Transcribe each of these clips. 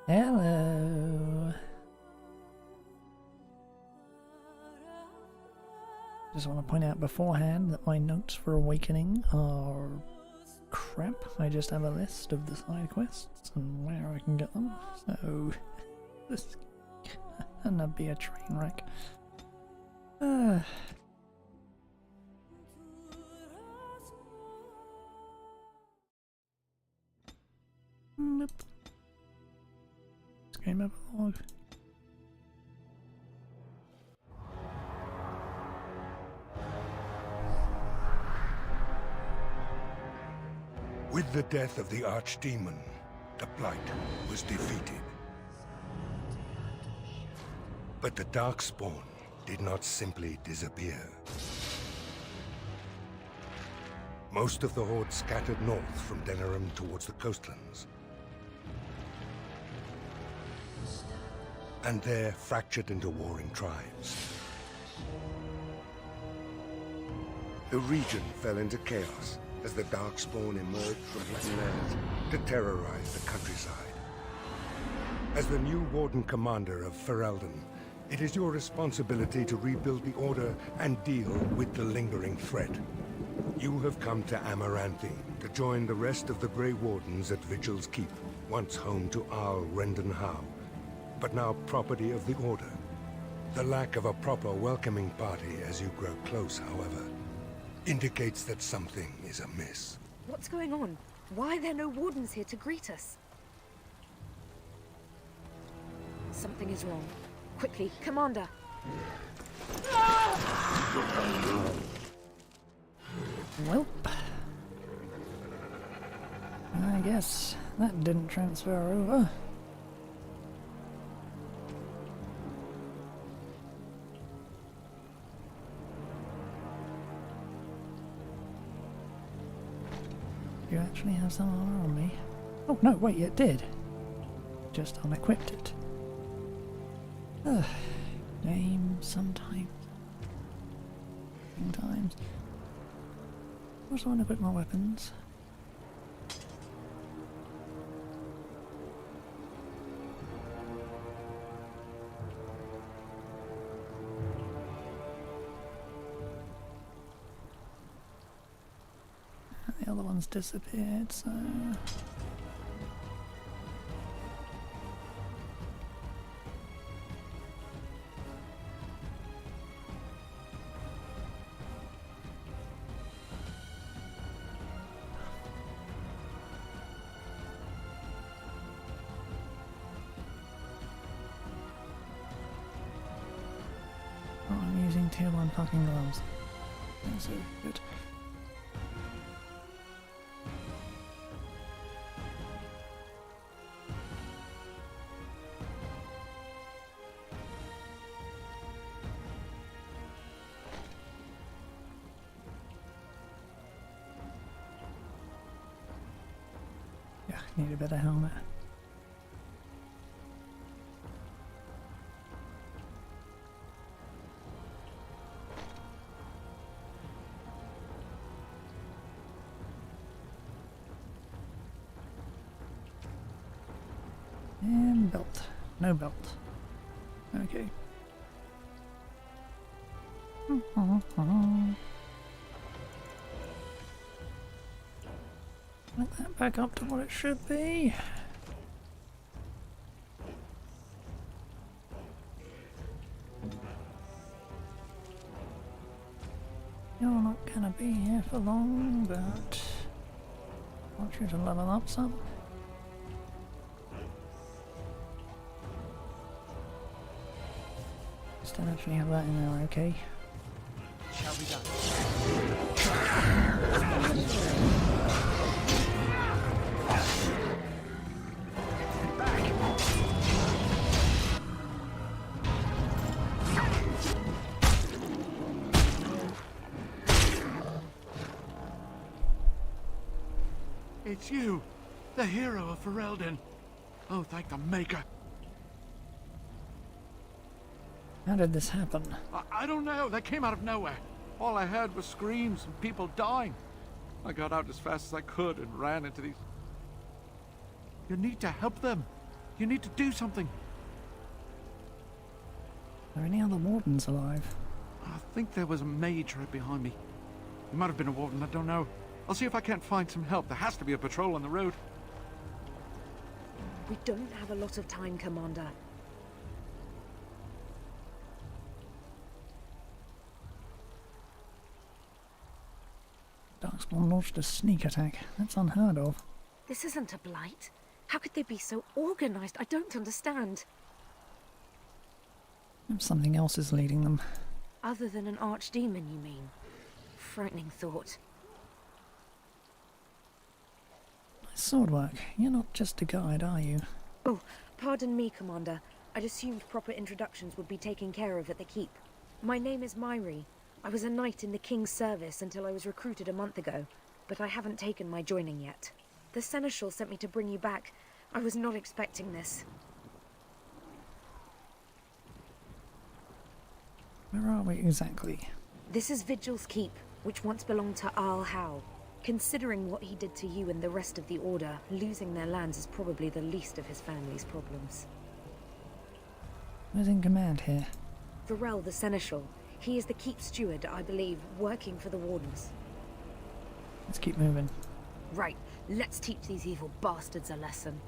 Hello. Just want to point out beforehand that my notes for Awakening are crap. I just have a list of the side quests and where I can get them, so this is gonna be a train wreck. Nope. Game epilogue. With the death of the Archdemon, the Blight was defeated. But the Darkspawn did not simply disappear. Most of the Horde scattered north from Denerim towards the coastlands. And there fractured into warring tribes. The region fell into chaos as the Darkspawn emerged from hidden lands to terrorize the countryside. As the new Warden Commander of Ferelden, it is your responsibility to rebuild the Order and deal with the lingering threat. You have come to Amaranthi to join the rest of the Grey Wardens at Vigil's Keep, once home to Arl Rendenhau, but now property of the Order. The lack of a proper welcoming party as you grow close, however, indicates that something is amiss. What's going on? Why are there no wardens here to greet us? Something is wrong. Quickly, Commander! Welp. I guess that didn't transfer over. You actually have some armor on me. Oh no, wait, it did. Just unequipped it. Ugh. Game sometimes. Sometimes. Also want to equip my weapons. The other one's disappeared, so... Oh, I'm using tier 1 fucking gloves. That's so good. Yeah, need a better helmet. And belt. No belt. Okay. Let that back up to what it should be. You're not gonna be here for long, but I want you to level up some. Still actually have that in there, okay? Shall be done. It's you, the hero of Ferelden. Oh, thank the Maker. How did this happen? I don't know. They came out of nowhere. All I heard was screams and people dying. I got out as fast as I could and ran into these... You need to help them. You need to do something. Are any other wardens alive? I think there was a mage right behind me. He might have been a warden, I don't know. I'll see if I can't find some help. There has to be a patrol on the road. We don't have a lot of time, Commander. Darkspawn launched a sneak attack. That's unheard of. This isn't a blight. How could they be so organized? I don't understand. Something else is leading them. Other than an archdemon, you mean? Frightening thought. Nice sword work. You're not just a guide, are you? Oh, pardon me, Commander. I'd assumed proper introductions would be taken care of at the keep. My name is Myri. I was a knight in the King's service until I was recruited a month ago, but I haven't taken my joining yet. The Seneschal sent me to bring you back. I was not expecting this. Where are we exactly? This is Vigil's keep, which once belonged to Arl Howe. Considering what he did to you and the rest of the Order, losing their lands is probably the least of his family's problems. Who's in command here? Varel the Seneschal. He is the keep steward, I believe, working for the Wardens. Let's keep moving. Right, let's teach these evil bastards a lesson.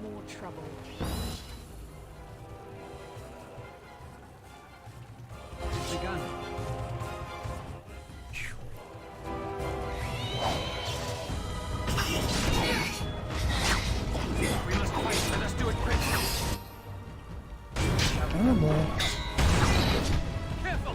More trouble. Begun. We must fight. Let us do it quick. Oh boy. Careful.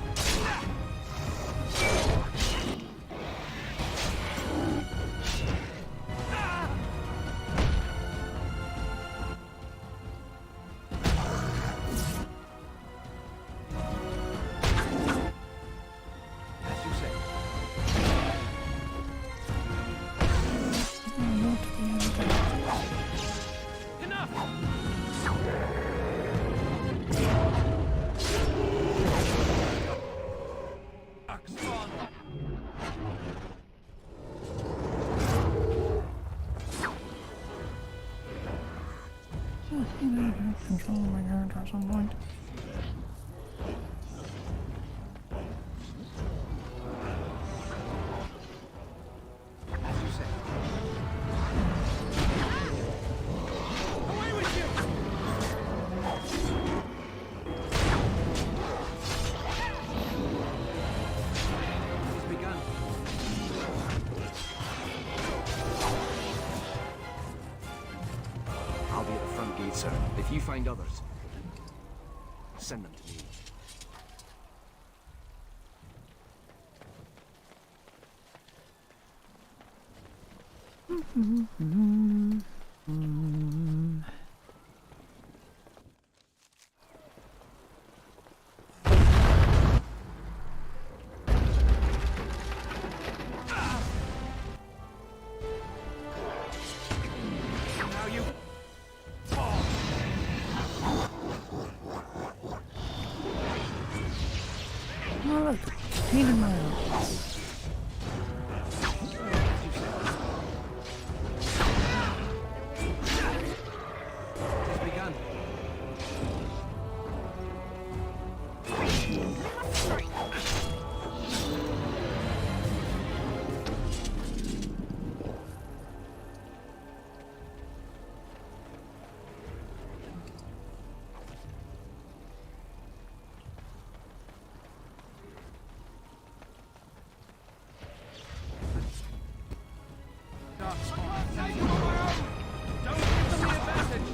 As you say. Enough! Oxford. Control my character at some point. As you say. Away with you! It's begun. I'll be at the front gate, sir. If you find others, send them to me. Now you... Oh look, healing my arm. It's begun. Don't give them the advantage!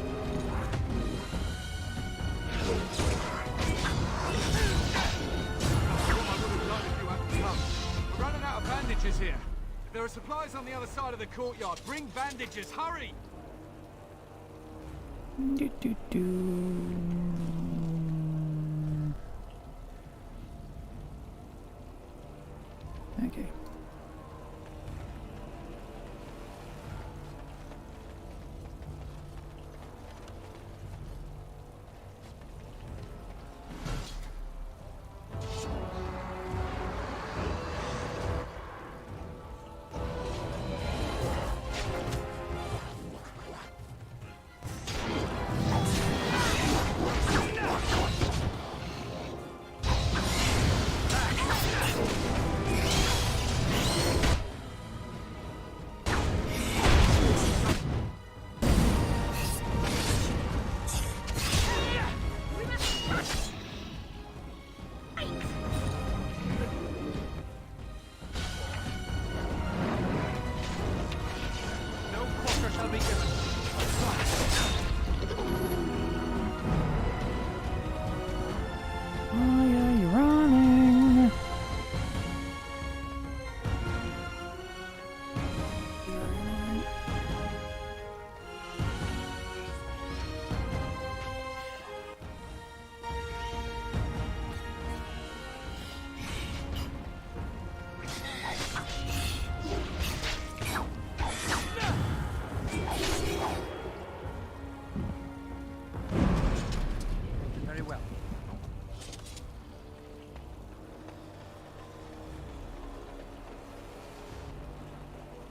We're running out of bandages here. There are supplies on the other side of the courtyard. Bring bandages, hurry! Do, do, do. Okay.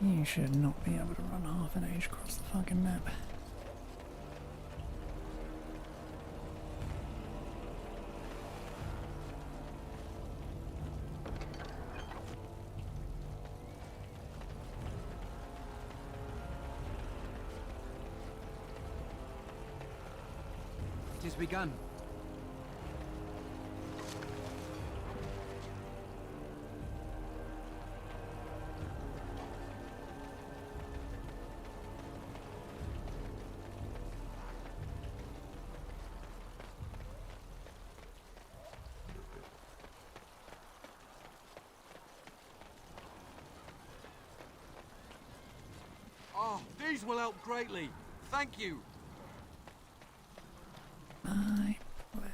You should not be able to run half an age across the fucking map. It has begun. Oh, these will help greatly. Thank you. My pleasure.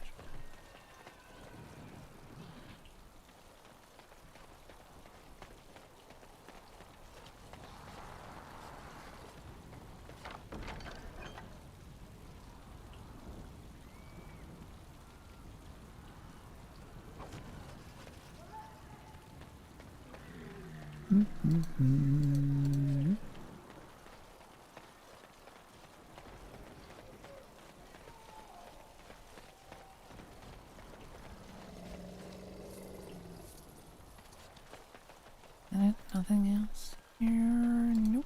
Nothing else here? Nope.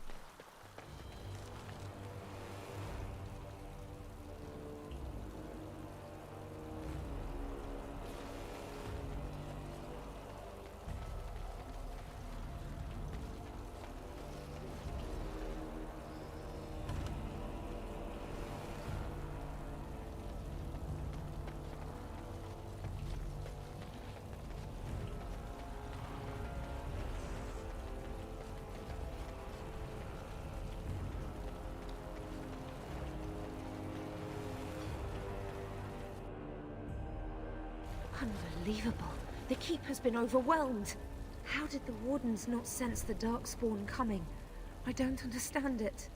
Unbelievable. The keep has been overwhelmed. How did the wardens not sense the darkspawn coming? I don't understand it.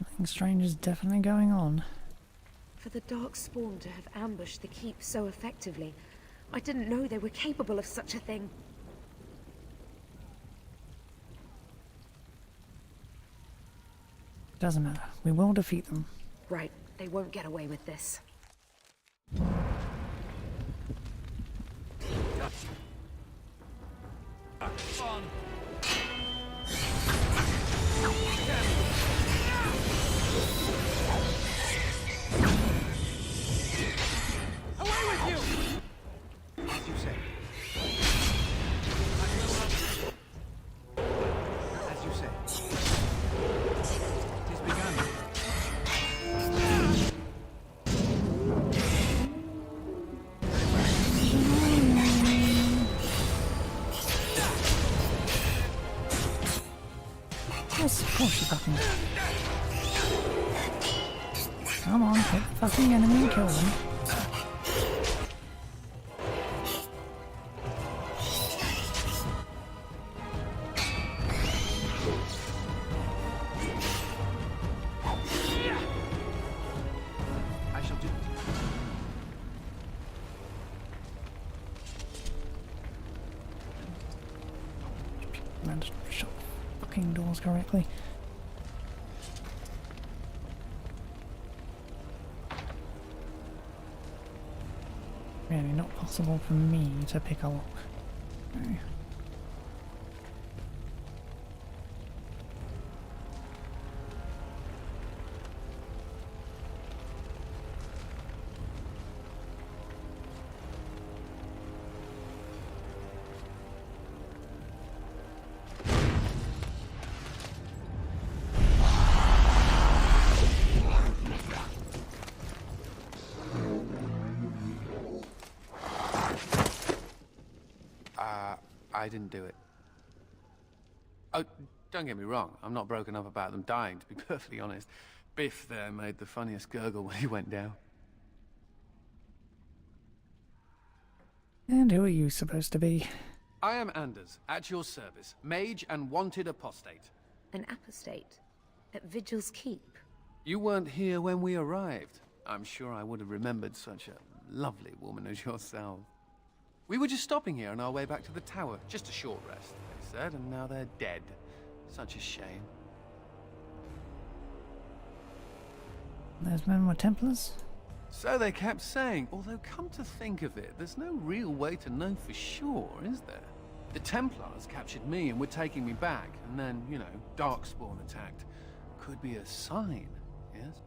Something strange is definitely going on. For the darkspawn to have ambushed the keep so effectively, I didn't know they were capable of such a thing. Doesn't matter. We will defeat them. Right, they won't get away with this. On. Away with you! As you say. As you say. It has begun. Of course you fucking... Come on, hit the fucking enemy and kill them. I shall do it. Managed to shut the fucking doors correctly. Really not possible for me to pick a lock. Okay. I didn't do it. Oh, don't get me wrong. I'm not broken up about them dying, to be perfectly honest. Biff there made the funniest gurgle when he went down. And who are you supposed to be? I am Anders, at your service. Mage and wanted apostate. An apostate? At Vigil's Keep? You weren't here when we arrived. I'm sure I would have remembered such a lovely woman as yourself. We were just stopping here on our way back to the tower. Just a short rest, they said, and now they're dead. Such a shame. Those men were Templars? So they kept saying, although come to think of it, there's no real way to know for sure, is there? The Templars captured me and were taking me back, and then, you know, Darkspawn attacked. Could be a sign, yes?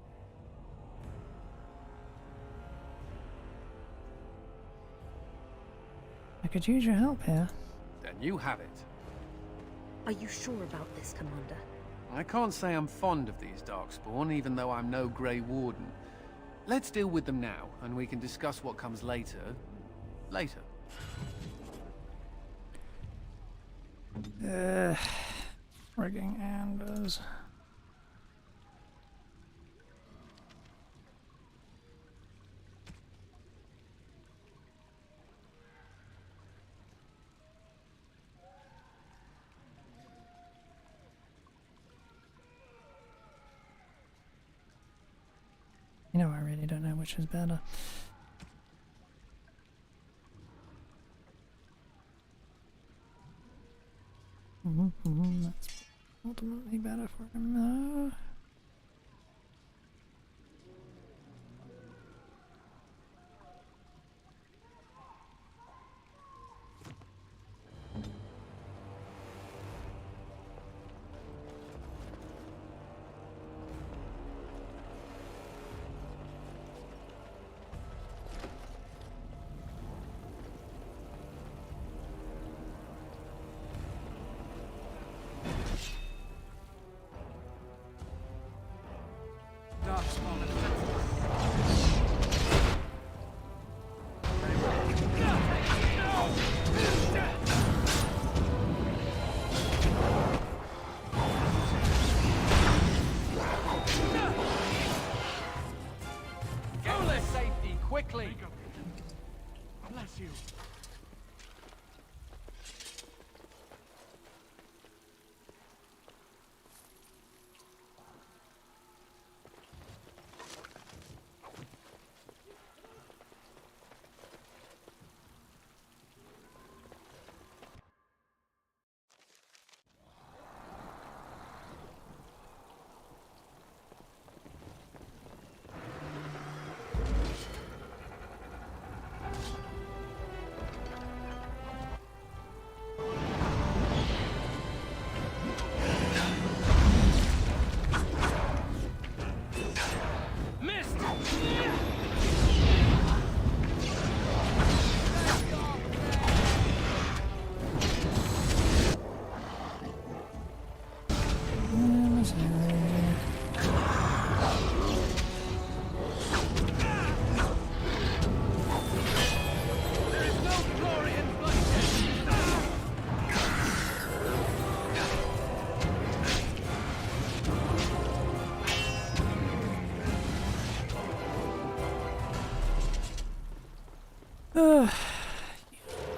I could use your help here. Then you have it. Are you sure about this, Commander? I can't say I'm fond of these Darkspawn, even though I'm no Grey Warden. Let's deal with them now, and we can discuss what comes later. Later. Frigging Anders. You know, I really don't know which is better. That's ultimately better for him though. Quickly! Bless you.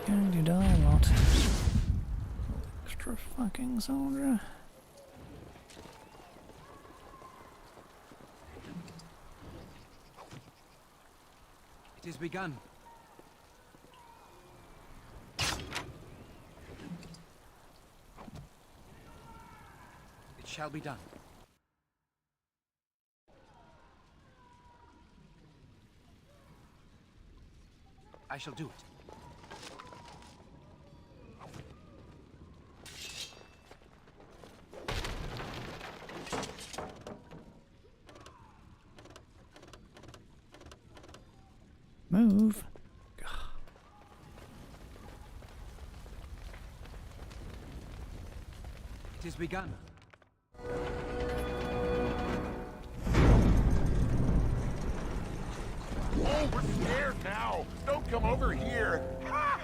Going to die a lot. Extra fucking soldier. It has begun. It shall be done. I shall do it. Move. It has begun. Oh, we're scared now! Don't come over here! Ha!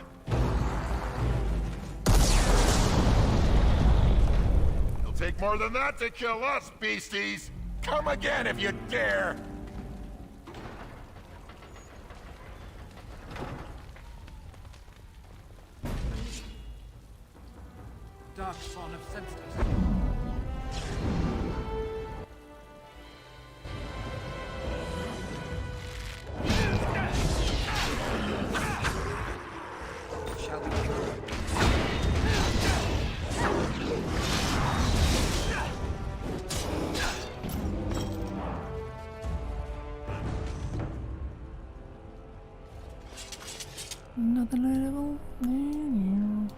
It'll take more than that to kill us, beasties! Come again if you dare! Darkspawn of senseless. Another level. Yeah.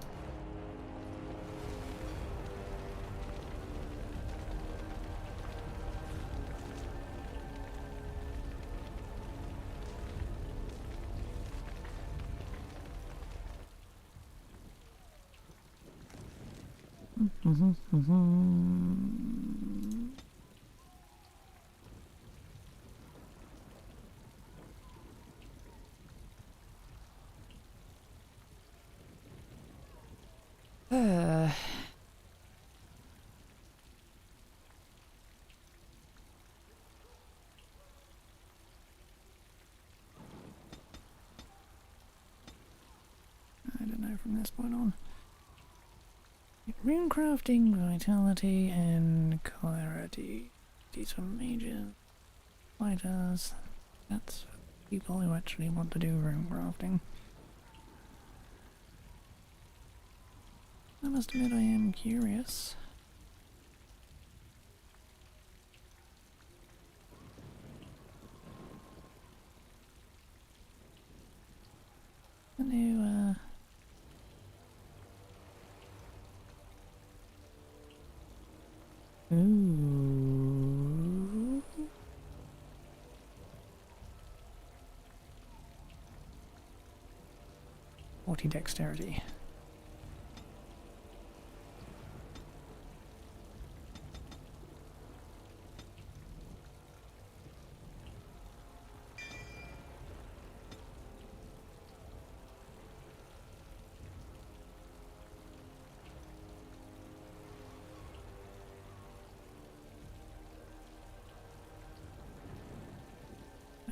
Uh, I don't know from this point on. Rune crafting, vitality, and clarity. These are mages, fighters. That's for people who actually want to do rune crafting. I must admit I am curious. A new, Ooh. 40 dexterity.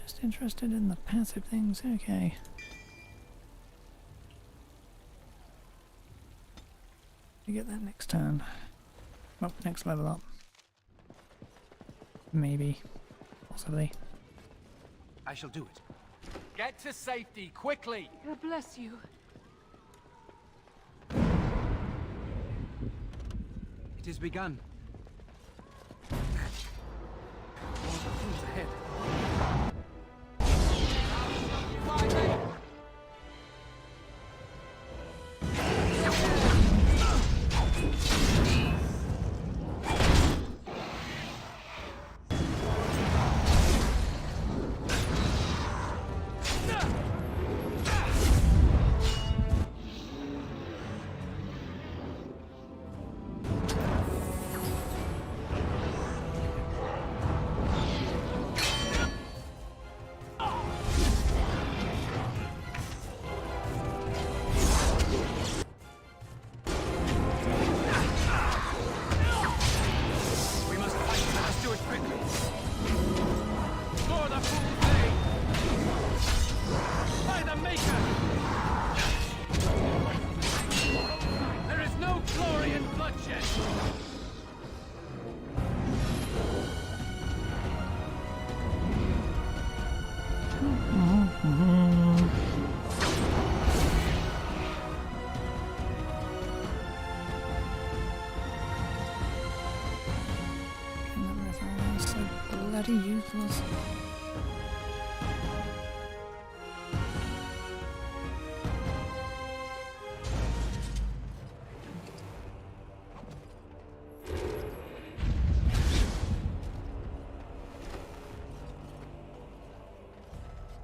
Just interested in the passive things, okay. We get that next turn. Well, next level up. Maybe. Possibly. I shall do it. Get to safety, quickly! God bless you. It is begun. More fools ahead. Bloody useless.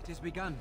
It is begun.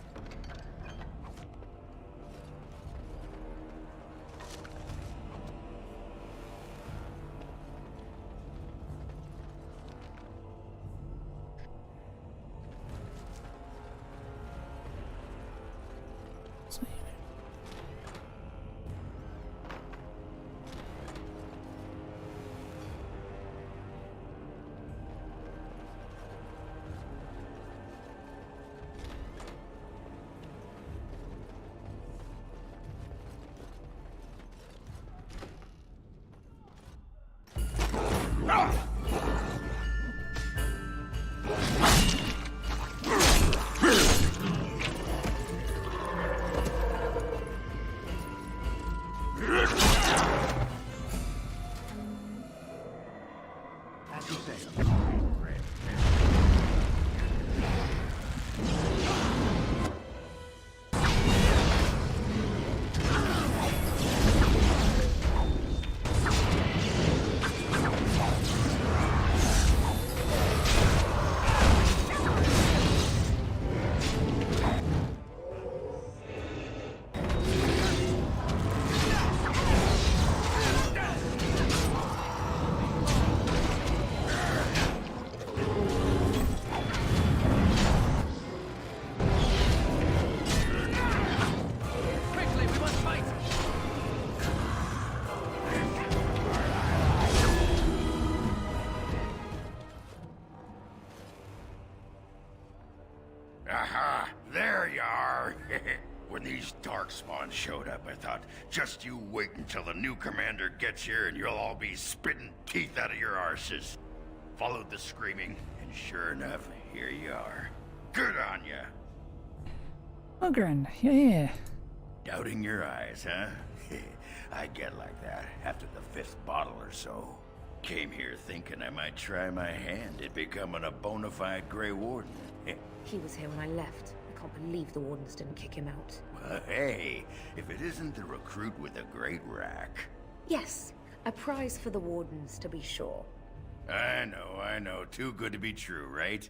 When these darkspawn showed up, I thought, just you wait until the new commander gets here and you'll all be spitting teeth out of your arses. Followed the screaming, and sure enough, here you are. Good on ya. Ogren, yeah. Doubting your eyes, huh? I get like that after the 5th bottle or so. Came here thinking I might try my hand at becoming a bona fide Grey Warden. He was here when I left. I can't believe the wardens didn't kick him out. Well, hey, if it isn't the recruit with a great rack. Yes, a prize for the wardens, to be sure. I know. Too good to be true, right?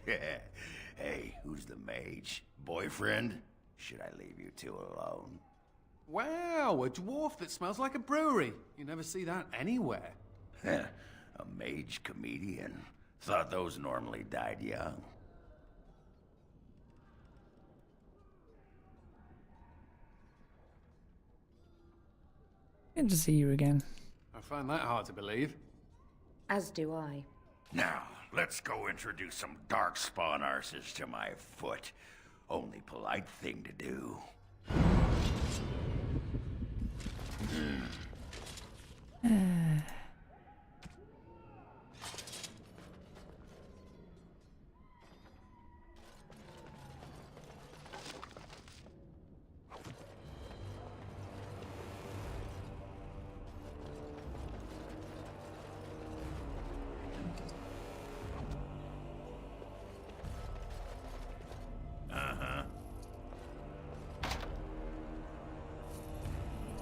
Hey, who's the mage? Boyfriend? Should I leave you two alone? Wow, a dwarf that smells like a brewery. You never see that anywhere. A mage comedian. Thought those normally died young. Good to see you again. I find that hard to believe. As do I. Now, let's go introduce some darkspawn arses to my foot. Only polite thing to do.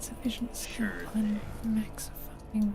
Sufficient skill Sure on max fucking.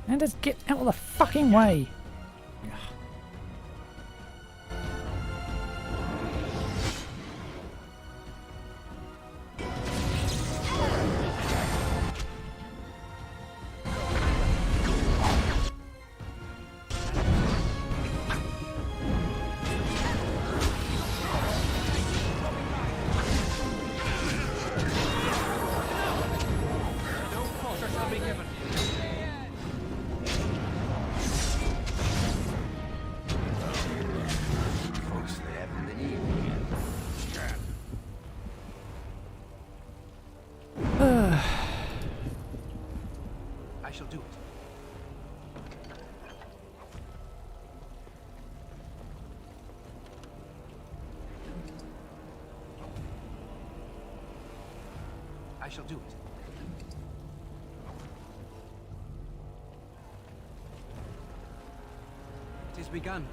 And just get out of the fucking way. Folks that haven't been eating yet. I shall do it. I shall do it. It is begun.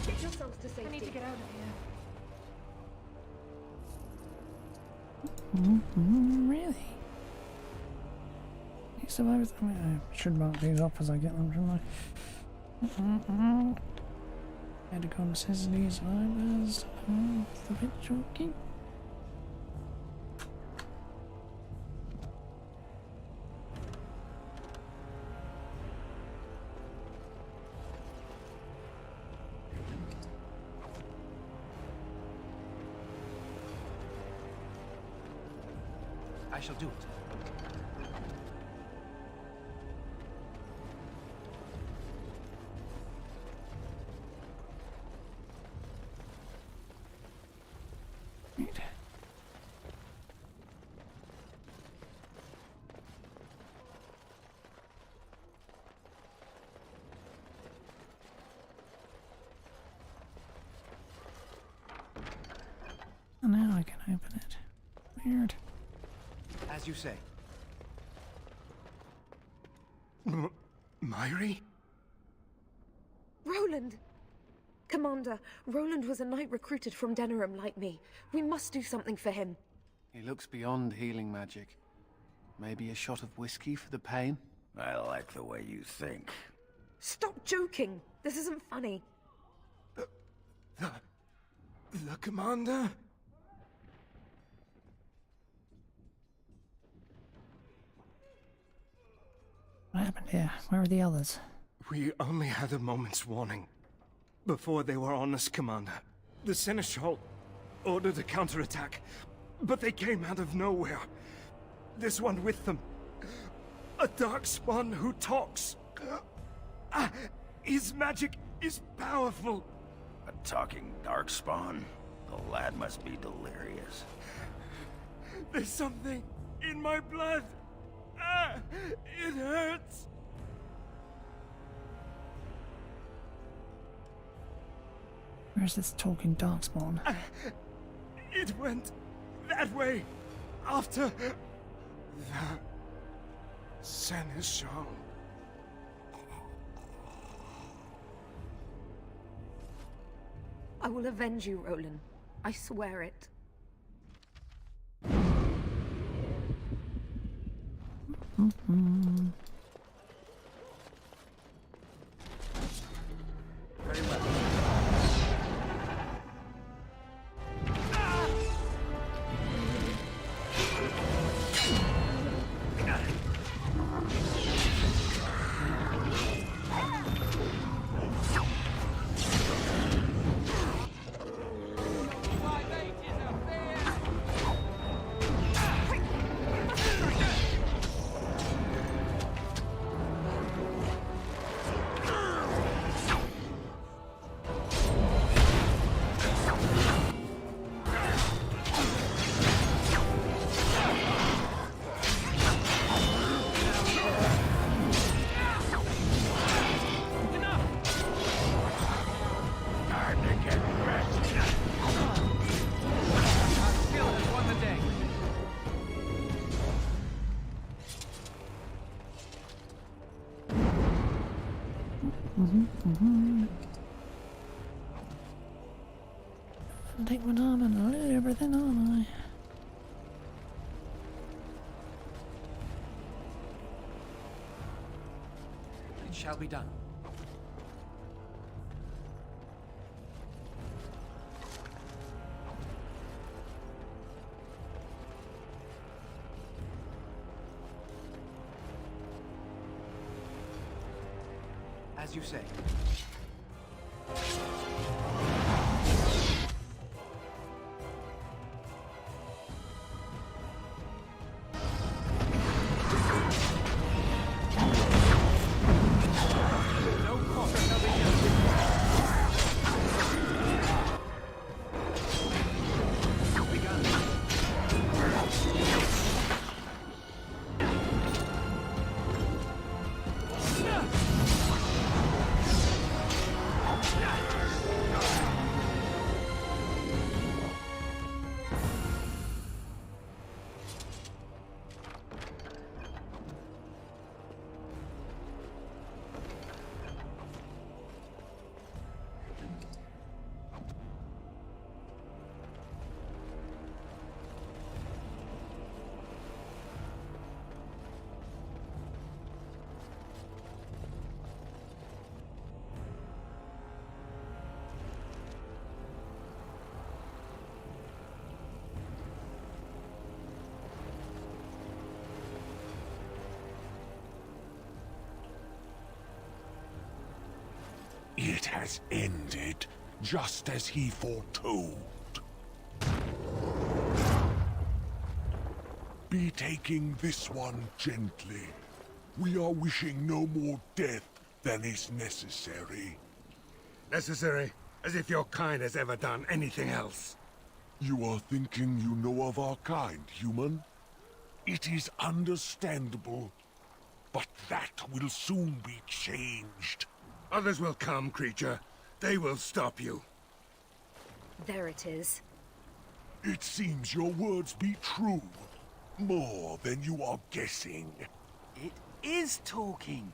Get yourselves to safety. I need to get out of here. Really? You survived? I mean, I should mark these off as I get them, shouldn't I? Medical necessity survivors. It's a bit chalky. I shall do it. And now I can open it. Weird. As you say. Myri? Roland! Commander, Roland was a knight recruited from Denerim like me. We must do something for him. He looks beyond healing magic. Maybe a shot of whiskey for the pain? I like the way you think. Stop joking! This isn't funny. The commander? What happened here? Where are the others? We only had a moment's warning. Before they were on us, Commander. The Seneschal ordered a counterattack, but they came out of nowhere. There's one with them. A darkspawn who talks. His magic is powerful. A talking darkspawn? The lad must be delirious. There's something in my blood. It hurts. Where's this talking darkspawn? It went that way after the Seneschal. I will avenge you, Roland. I swear it. Very well. Take my time and let everything on. It shall be done. As you say. It has ended, just as he foretold. Be taking this one gently. We are wishing no more death than is necessary. Necessary? As if your kind has ever done anything else. You are thinking you know of our kind, human? It is understandable, but that will soon be changed. Others will come, creature. They will stop you. There it is. It seems your words be true. More than you are guessing. It is talking.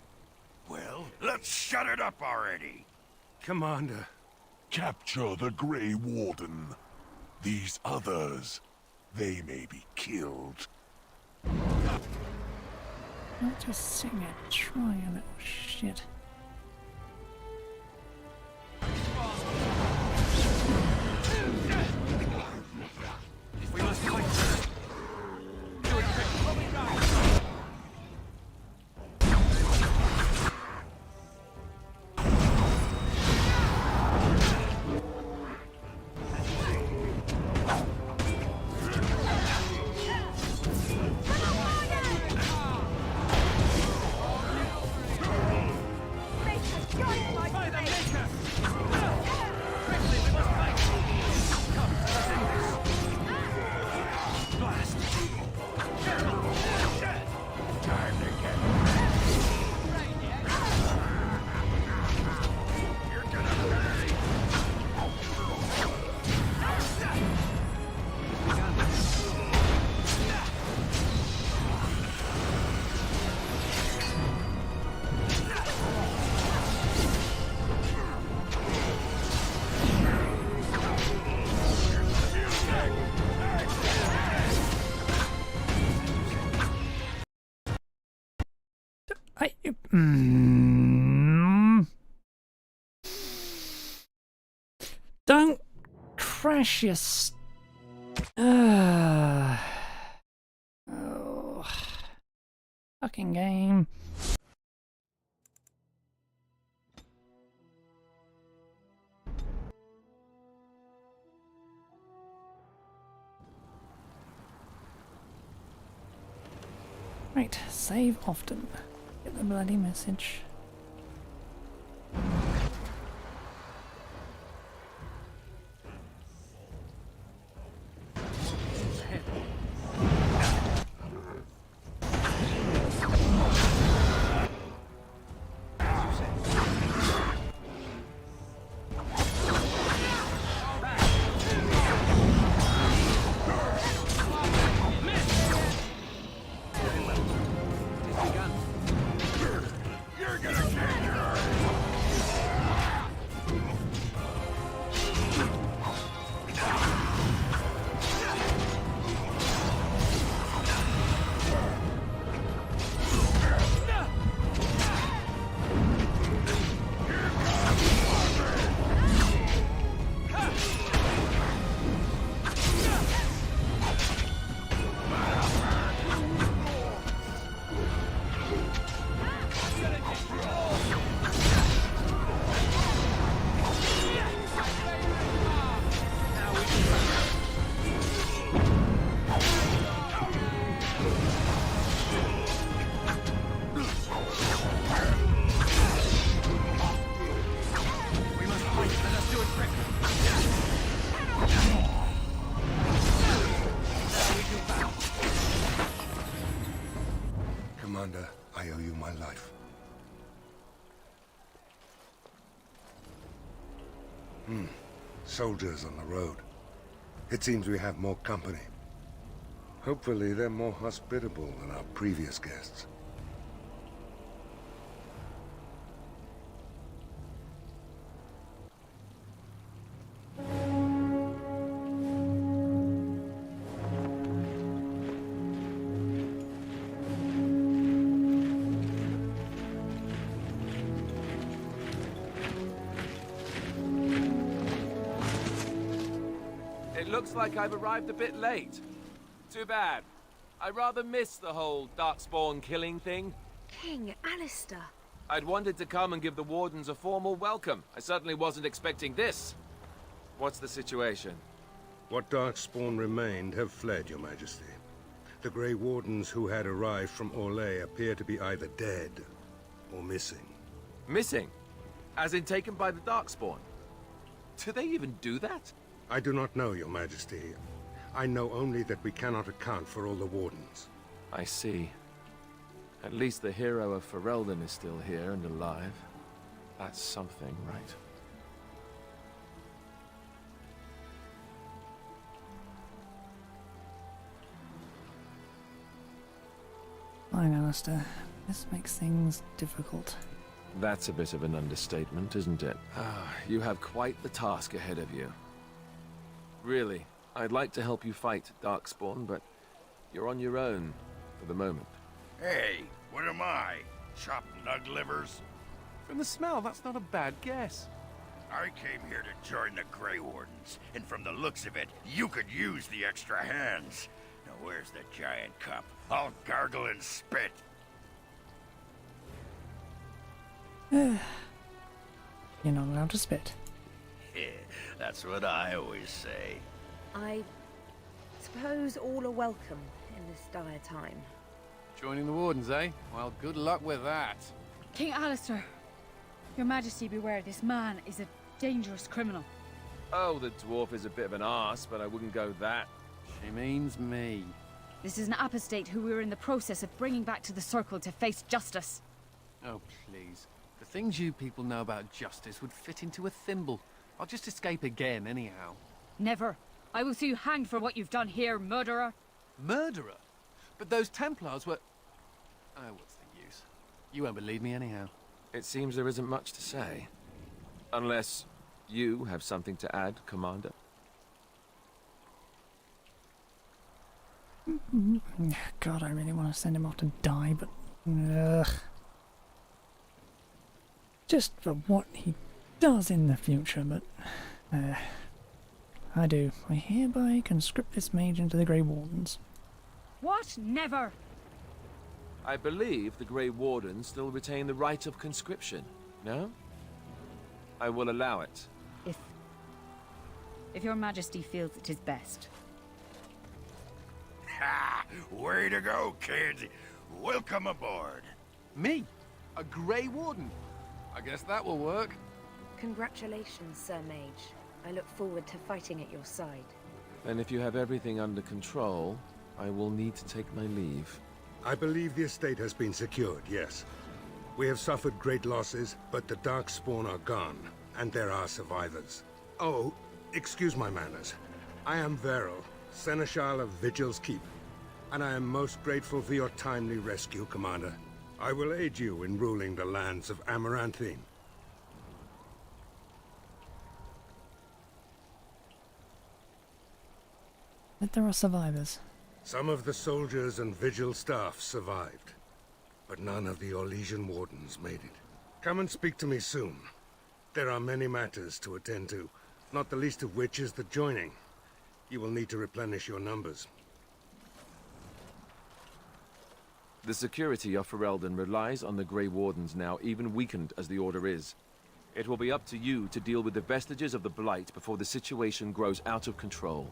Well, let's shut it up already. Commander, Capture the Grey Warden. These others, they may be killed. Not just sitting there trying, little shit. We must fight. Do it quick. Don't crash your oh, fucking game. Right, save often. Get the bloody message. Commander, I owe you my life. Soldiers on the road. It seems we have more company. Hopefully they're more hospitable than our previous guests. It looks like I've arrived a bit late. Too bad. I rather miss the whole Darkspawn killing thing. King Alistair. I'd wanted to come and give the Wardens a formal welcome. I certainly wasn't expecting this. What's the situation? What Darkspawn remained have fled, Your Majesty. The Grey Wardens who had arrived from Orlais appear to be either dead or missing. Missing? As in taken by the Darkspawn? Do they even do that? I do not know, Your Majesty. I know only that we cannot account for all the Wardens. I see. At least the hero of Ferelden is still here and alive. That's something, right? Fine, Alistair. This makes things difficult. That's a bit of an understatement, isn't it? You have quite the task ahead of you. Really, I'd like to help you fight Darkspawn, but you're on your own for the moment. Hey, what am I? Chopped nug livers? From the smell, that's not a bad guess. I came here to join the Grey Wardens, and from the looks of it, you could use the extra hands. Now where's the giant cup? I'll gargle and spit. You're not allowed to spit. That's what I always say. I suppose all are welcome in this dire time. Joining the Wardens, eh? Well, good luck with that. King Alistair, Your Majesty, beware. This man is a dangerous criminal. Oh, the dwarf is a bit of an arse, but I wouldn't go that. She means me. This is an apostate who we are in the process of bringing back to the Circle to face justice. Oh, please. The things you people know about justice would fit into a thimble. I'll just escape again, anyhow. Never. I will see you hanged for what you've done here, murderer. Murderer? But those Templars were... Oh, what's the use? You won't believe me anyhow. It seems there isn't much to say. Unless you have something to add, Commander. God, I really want to send him off to die, but... Ugh. Just for what he does in the future, but... I do. I hereby conscript this mage into the Grey Wardens. What? Never! I believe the Grey Wardens still retain the right of conscription, no? I will allow it. If Your Majesty feels it is best. Ha! Way to go, kid! Welcome aboard. Me? A Grey Warden? I guess that will work. Congratulations, Sir Mage. I look forward to fighting at your side. And if you have everything under control, I will need to take my leave. I believe the estate has been secured, yes. We have suffered great losses, but the Darkspawn are gone, and there are survivors. Oh, excuse my manners. I am Veril, Seneschal of Vigil's Keep, and I am most grateful for your timely rescue, Commander. I will aid you in ruling the lands of Amaranthine. But there are survivors. Some of the soldiers and Vigil staff survived, but none of the Orlesian Wardens made it. Come and speak to me soon. There are many matters to attend to, not the least of which is the joining. You will need to replenish your numbers. The security of Ferelden relies on the Grey Wardens now, even weakened as the Order is. It will be up to you to deal with the vestiges of the Blight before the situation grows out of control.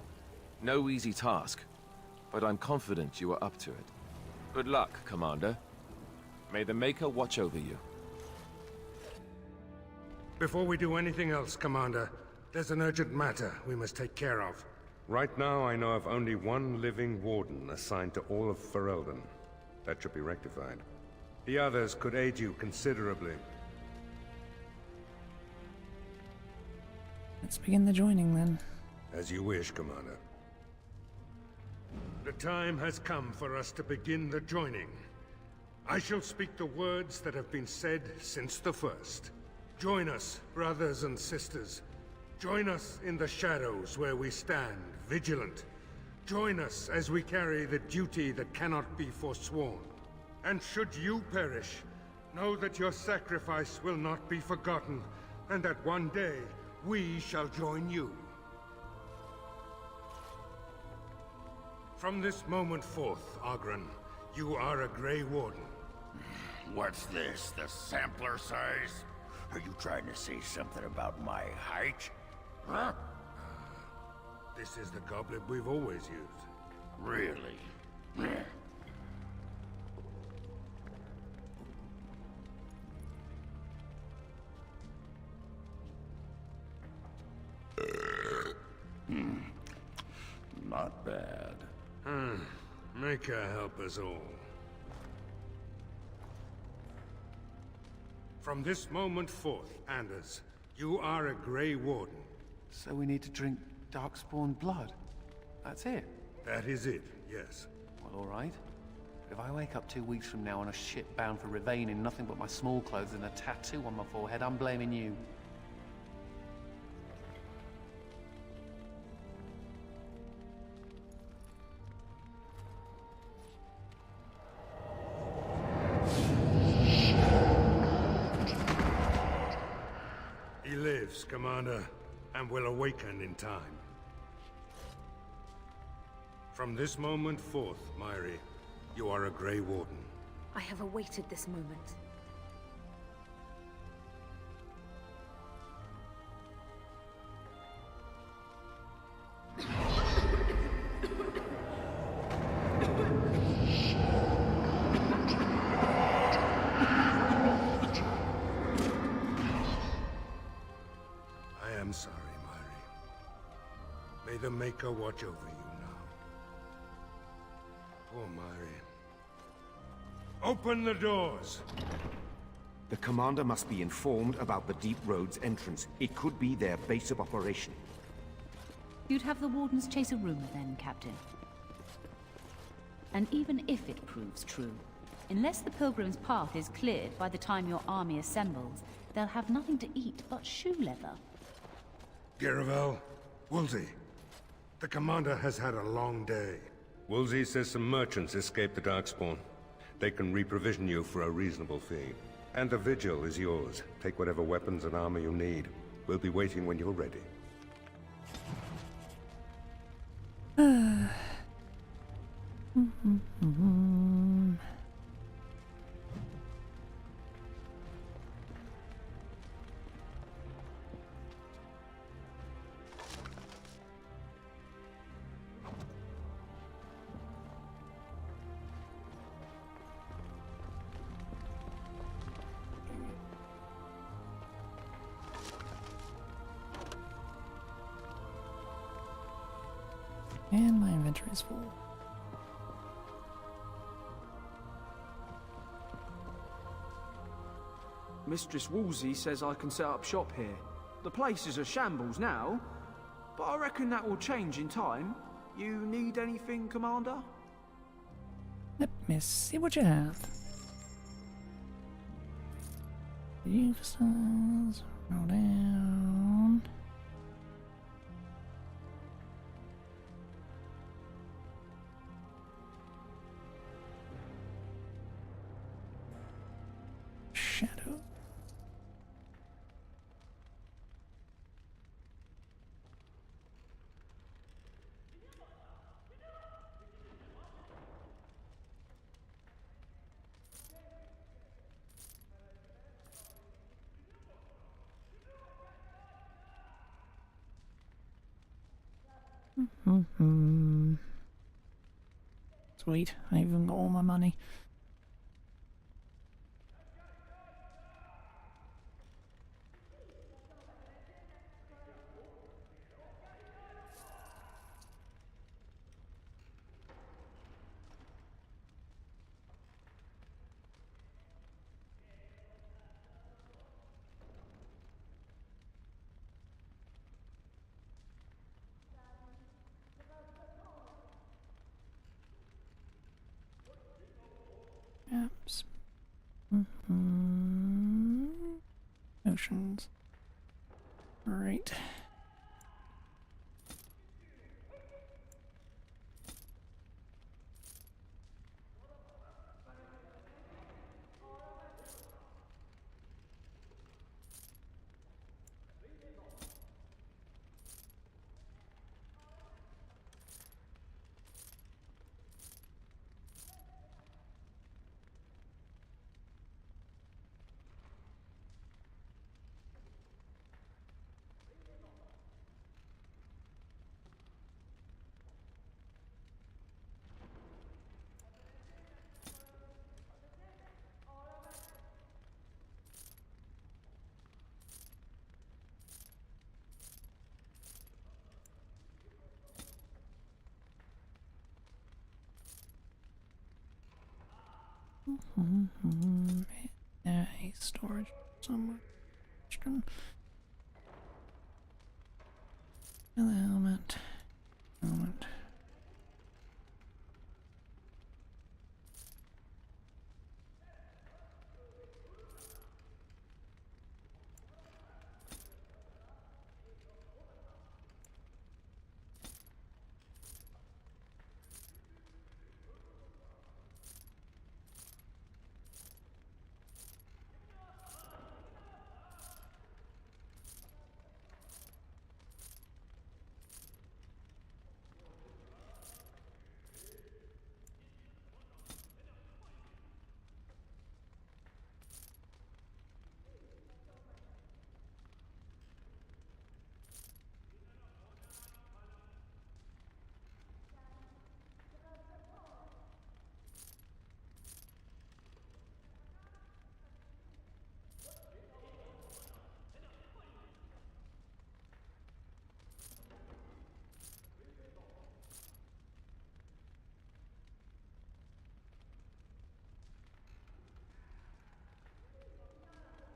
No easy task, but I'm confident you are up to it. Good luck, Commander. May the Maker watch over you. Before we do anything else, Commander, there's an urgent matter we must take care of. Right now, I know of only one living Warden assigned to all of Ferelden. That should be rectified. The others could aid you considerably. Let's begin the joining then. As you wish, Commander. The time has come for us to begin the joining. I shall speak the words that have been said since the first. Join us, brothers and sisters. Join us in the shadows where we stand, vigilant. Join us as we carry the duty that cannot be forsworn. And should you perish, know that your sacrifice will not be forgotten, and that one day we shall join you. From this moment forth, Oghren, you are a Grey Warden. What's this, the sampler size? Are you trying to say something about my height? Huh? This is the goblet we've always used. Really? Not bad. Maker help us all. From this moment forth, Anders, you are a Grey Warden. So we need to drink Darkspawn blood? That's it? That is it, yes. Well, all right. If I wake up 2 weeks from now on a ship bound for Ravane in nothing but my small clothes and a tattoo on my forehead, I'm blaming you. He lives, Commander, and will awaken in time. From this moment forth, Myri, you are a Grey Warden. I have awaited this moment. I am sorry, Myri. May the Maker watch over you now. Poor Myri. Open the doors! The commander must be informed about the Deep Road's entrance. It could be their base of operation. You'd have the Wardens chase a rumor then, Captain. And even if it proves true, unless the Pilgrim's path is cleared by the time your army assembles, they'll have nothing to eat but shoe leather. Giravel, Woolsey. The commander has had a long day. Woolsey says some merchants escaped the Darkspawn. They can reprovision you for a reasonable fee. And the Vigil is yours. Take whatever weapons and armor you need. We'll be waiting when you're ready. And my inventory is full. Mistress Woolsey says I can set up shop here. The place is a shambles now, but I reckon that will change in time. You need anything, Commander? Let me see what you have. Uses, roll down. Shadow. Sweet, I even got all my money. Apps. Oceans. Right. A storage somewhere. Helmet. Helmet.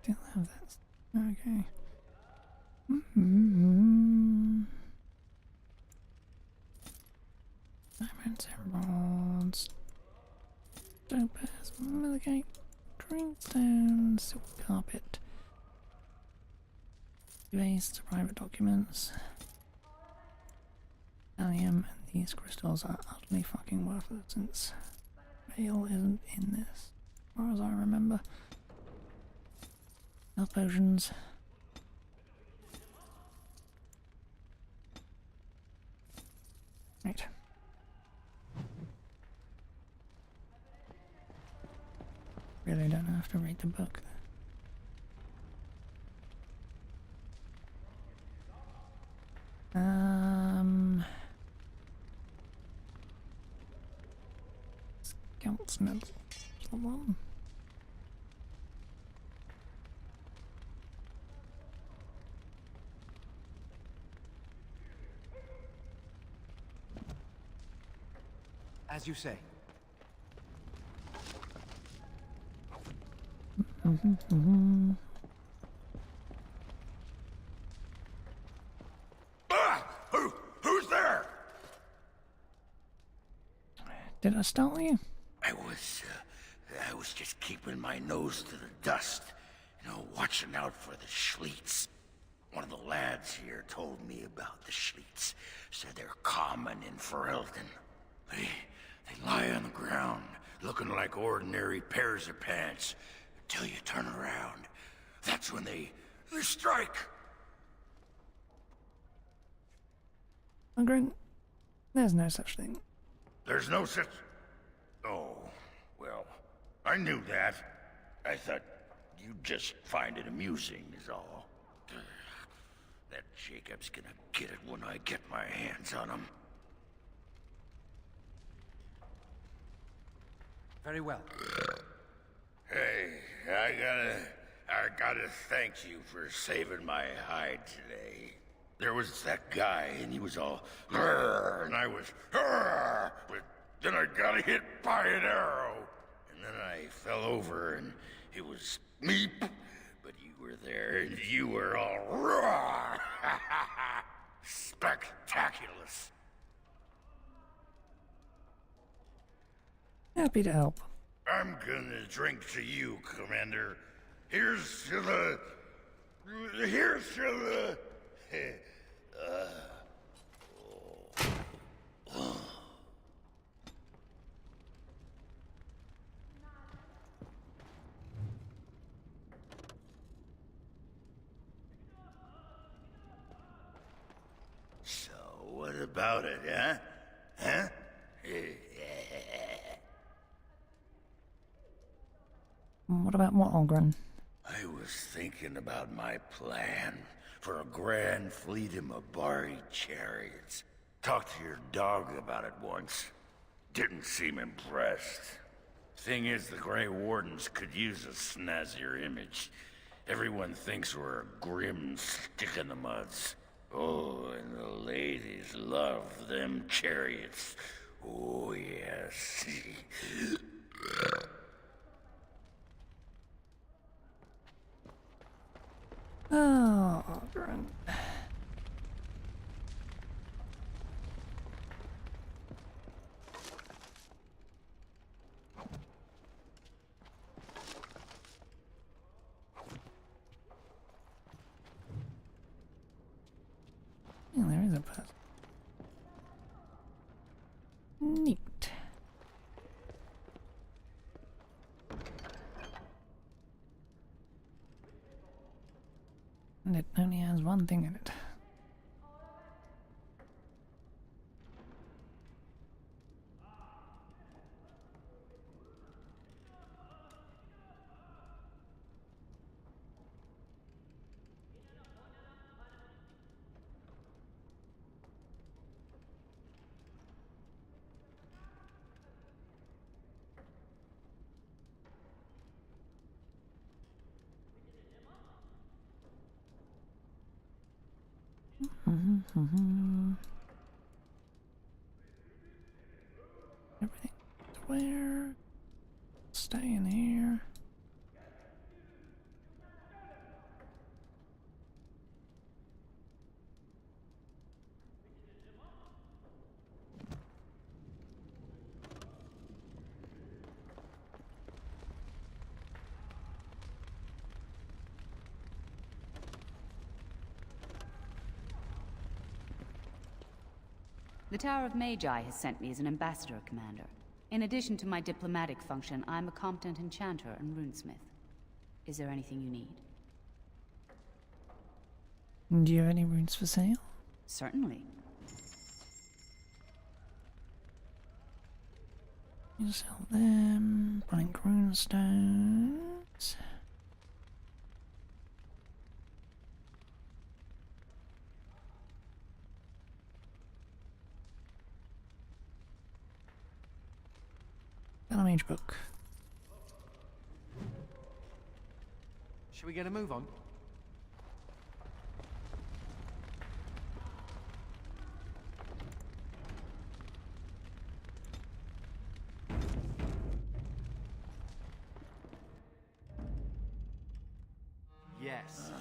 Still have that. Okay. Mm-hmm. Diamonds, emeralds, topaz, milligate, greenstone, silk carpet, base, private documents, allium, and these crystals are utterly fucking worthless since Vale isn't in this, as far as I remember. Health potions. Right. Really don't have to read the book. Scout's medal. Is the one? As you say. Who's there? Did I startle you? I was just keeping my nose to the dust, watching out for the Schliets. One of the lads here told me about the Schliets. Said they're common in Ferelden. They lie on the ground, looking like ordinary pairs of pants, until you turn around. That's when they strike. Ungren, there's no such thing. There's no such... Oh, well, I knew that. I thought you'd just find it amusing, is all. That Jacob's gonna get it when I get my hands on him. Very well. Hey, I gotta thank you for saving my hide today. There was that guy, and he was all, "Grr," and I was, "Grr," but then I got hit by an arrow, and then I fell over, and it was meep, but you were there, and you were all, "Roar." Spectaculous. Happy to help. I'm gonna drink to you, Commander. Here's to the... So, what about it, huh? Huh? What about what, Ungren? I was thinking about my plan for a grand fleet of Mabari chariots. Talked to your dog about it once. Didn't seem impressed. Thing is, the Grey Wardens could use a snazzier image. Everyone thinks we're a grim stick-in-the-muds. Oh, and the ladies love them chariots. Oh, yes. Oh, Ungren. Yeah, there is a puzzle. Neat. And it only has one thing in it. Everything. Where? Stay in here. The Tower of Magi has sent me as an ambassador, Commander. In addition to my diplomatic function, I'm a competent enchanter and runesmith. Is there anything you need? Do you have any runes for sale? Certainly. You sell them. Blank rune stones. Mage book. Should we get a move on? Yes.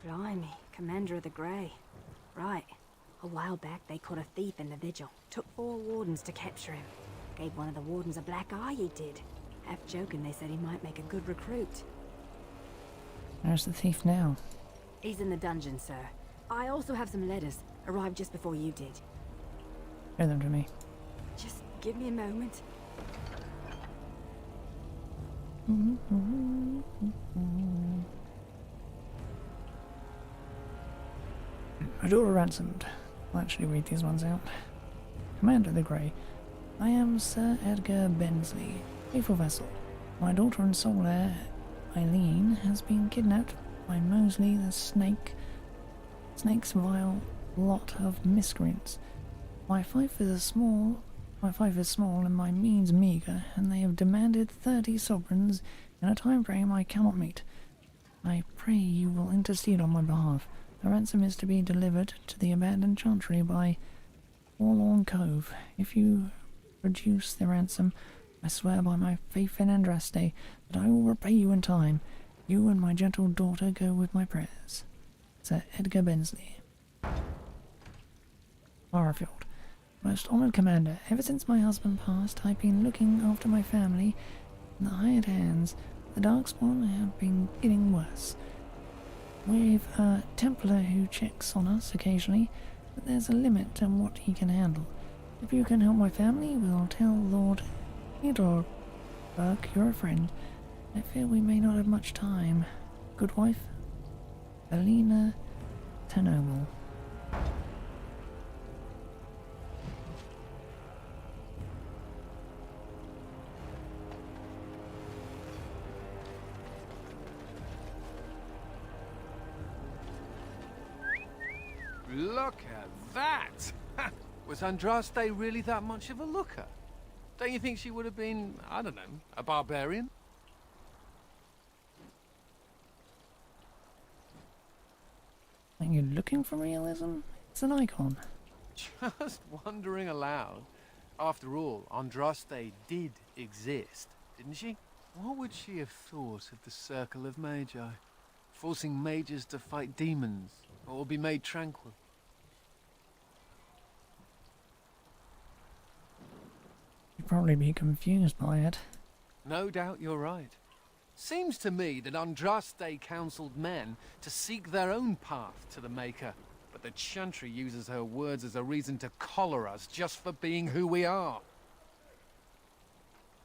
Blimey, Commander of the Grey. Right. A while back, they caught a thief in the Vigil. Took 4 wardens to capture him. Gave one of the wardens a black eye, he did. Half joking, they said he might make a good recruit. Where's the thief now? He's in the dungeon, sir. I also have some letters. Arrived just before you did. Show them to me. Just give me a moment. My daughter ransomed. I'll actually read these ones out. Commander of the Grey. I am Sir Edgar Bensley, faithful vessel. My daughter and sole heir, Eileen, has been kidnapped by Mosley the Snake. Snake's vile lot of miscreants. My fief is small and my means meagre, and they have demanded 30 sovereigns in a time frame I cannot meet. I pray you will intercede on my behalf. The ransom is to be delivered to the abandoned chantry by Forlorn Cove. If you produce the ransom, I swear by my faith in Andraste that I will repay you in time. You and my gentle daughter go with my prayers. Sir Edgar Bensley. Barfield. Most honoured Commander, ever since my husband passed, I've been looking after my family in the hired hands. The Darkspawn have been getting worse. We've a Templar who checks on us occasionally, but there's a limit to what he can handle. If you can help my family, we'll tell Lord Edelberg you're a friend. I fear we may not have much time. Good wife, Alina Tenoble. Look at that! Was Andraste really that much of a looker? Don't you think she would have been, I don't know, a barbarian? Are you looking for realism? It's an icon. Just wondering aloud. After all, Andraste did exist, didn't she? What would she have thought of the Circle of Magi? Forcing mages to fight demons, or be made tranquil? You'd probably be confused by it. No doubt you're right. Seems to me that Andraste counseled men to seek their own path to the Maker, but the Chantry uses her words as a reason to collar us just for being who we are.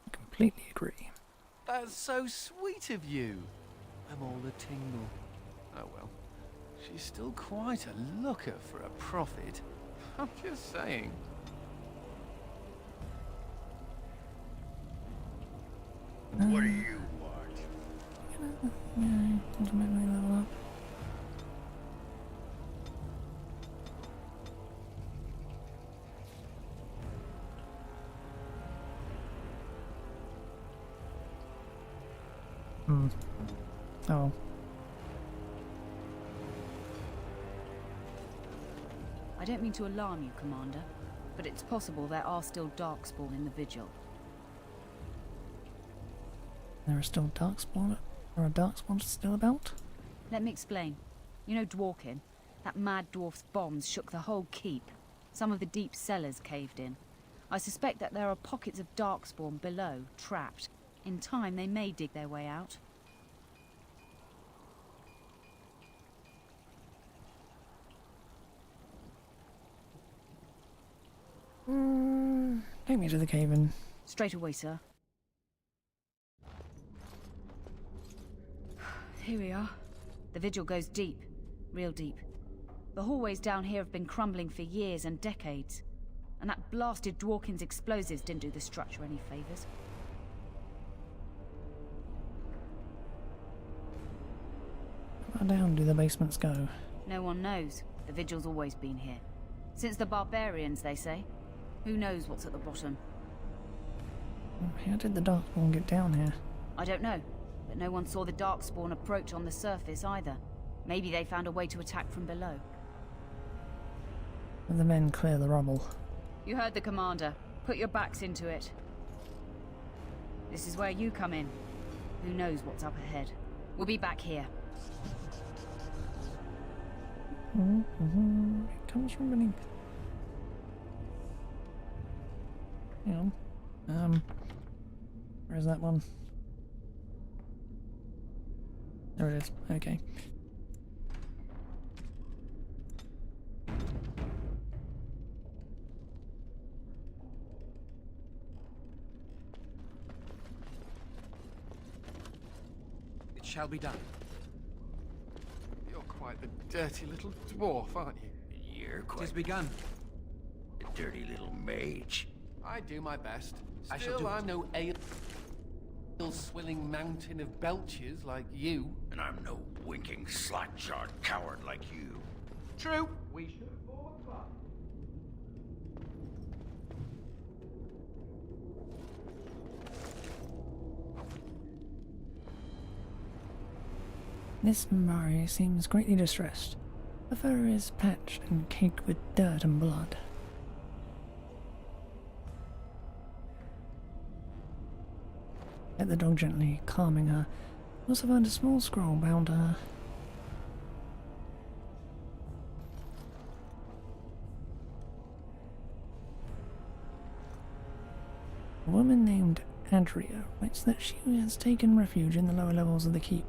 I completely agree. That's so sweet of you. I'm all a tingle. Oh well. She's still quite a looker for a prophet. I'm just saying. What do you want? Yeah, ultimately level up. Oh. I don't mean to alarm you, Commander, but it's possible there are still Darkspawn in the Vigil. There are still Darkspawn? Or a Darkspawn still about? Let me explain. You know Dworkin? That mad dwarf's bombs shook the whole keep. Some of the deep cellars caved in. I suspect that there are pockets of Darkspawn below, trapped. In time, they may dig their way out. Take me to the cave-in. Straight away, sir. Here we are. The vigil goes deep. Real deep. The hallways down here have been crumbling for years and decades. And that blasted Dworkin's explosives didn't do the structure any favors. How far down do the basements go? No one knows. The vigil's always been here. Since the barbarians, they say. Who knows what's at the bottom? How did the Darkspawn get down here? I don't know, but no one saw the Darkspawn approach on the surface either. Maybe they found a way to attack from below. Let the men clear the rubble. You heard the commander. Put your backs into it. This is where you come in. Who knows what's up ahead? We'll be back here. It comes from beneath. Hang on. Where's that one? There it is. Okay. It shall be done. You're quite the dirty little dwarf, aren't you? You're It quite is begun. a dirty little mage. I do my best. I shall Still, do I'm it. no ale-swilling mountain of belches like you. And I'm no winking, slack-jawed coward like you. True. We should have fought fast. This Murray seems greatly distressed. The fur is patched and caked with dirt and blood. Let the dog gently, calming her. Also find a small scroll bound to her. A woman named Adria writes that she has taken refuge in the lower levels of the keep.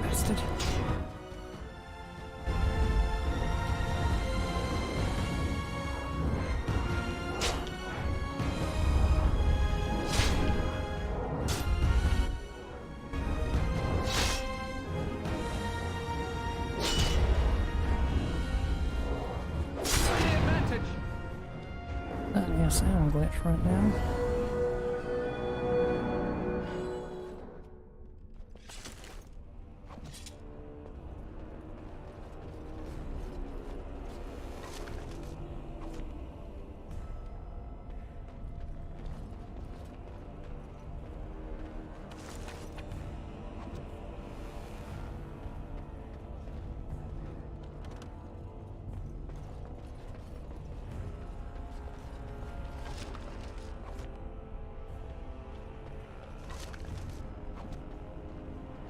Bastard. Certainly a sound glitch right now.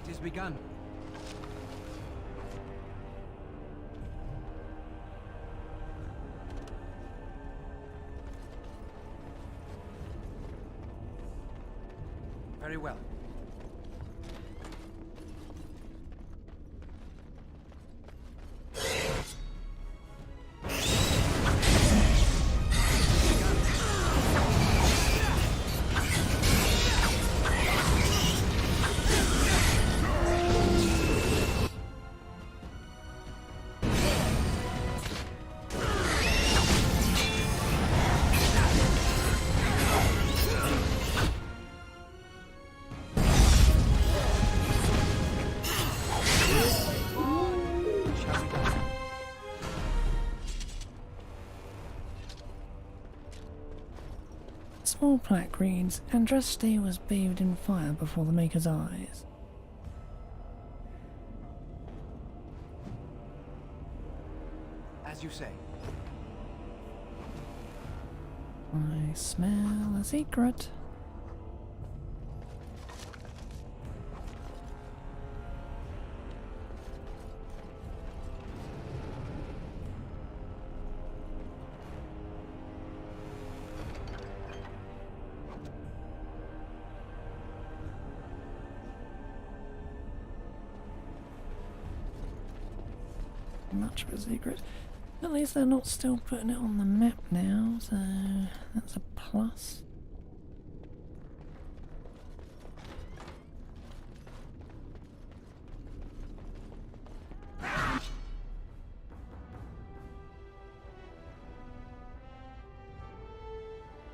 It is begun. Very well. Small plaque reads, Andraste was bathed in fire before the Maker's eyes. As you say. I smell a secret. Much of a secret. At least they're not still putting it on the map now, so that's a plus.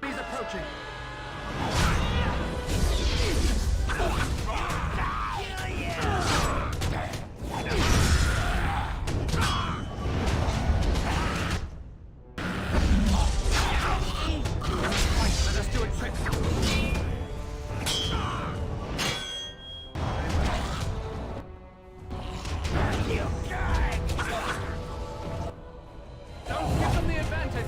He's approaching. Don't give them the advantage.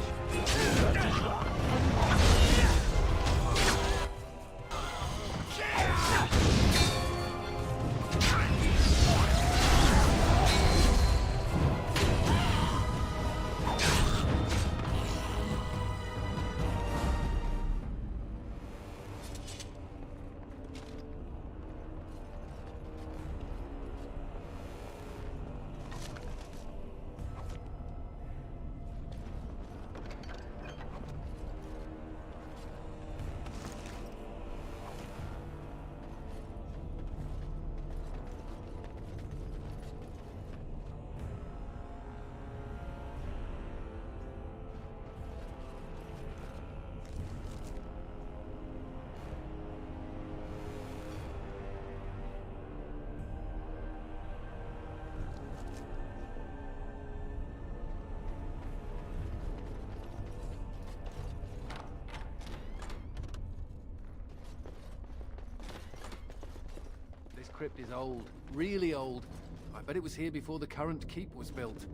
This crypt is old, really old. I bet it was here before the current keep was built.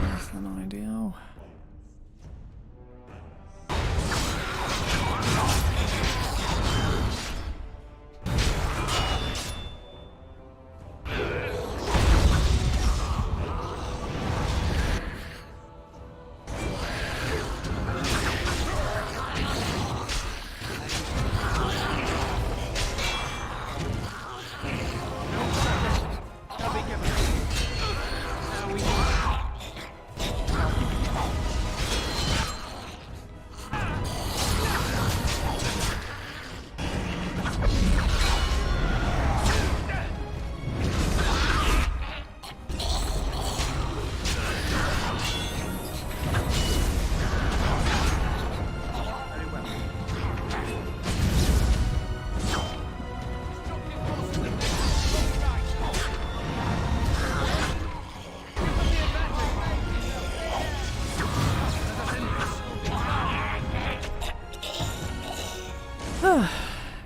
That's an ideal.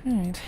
Right.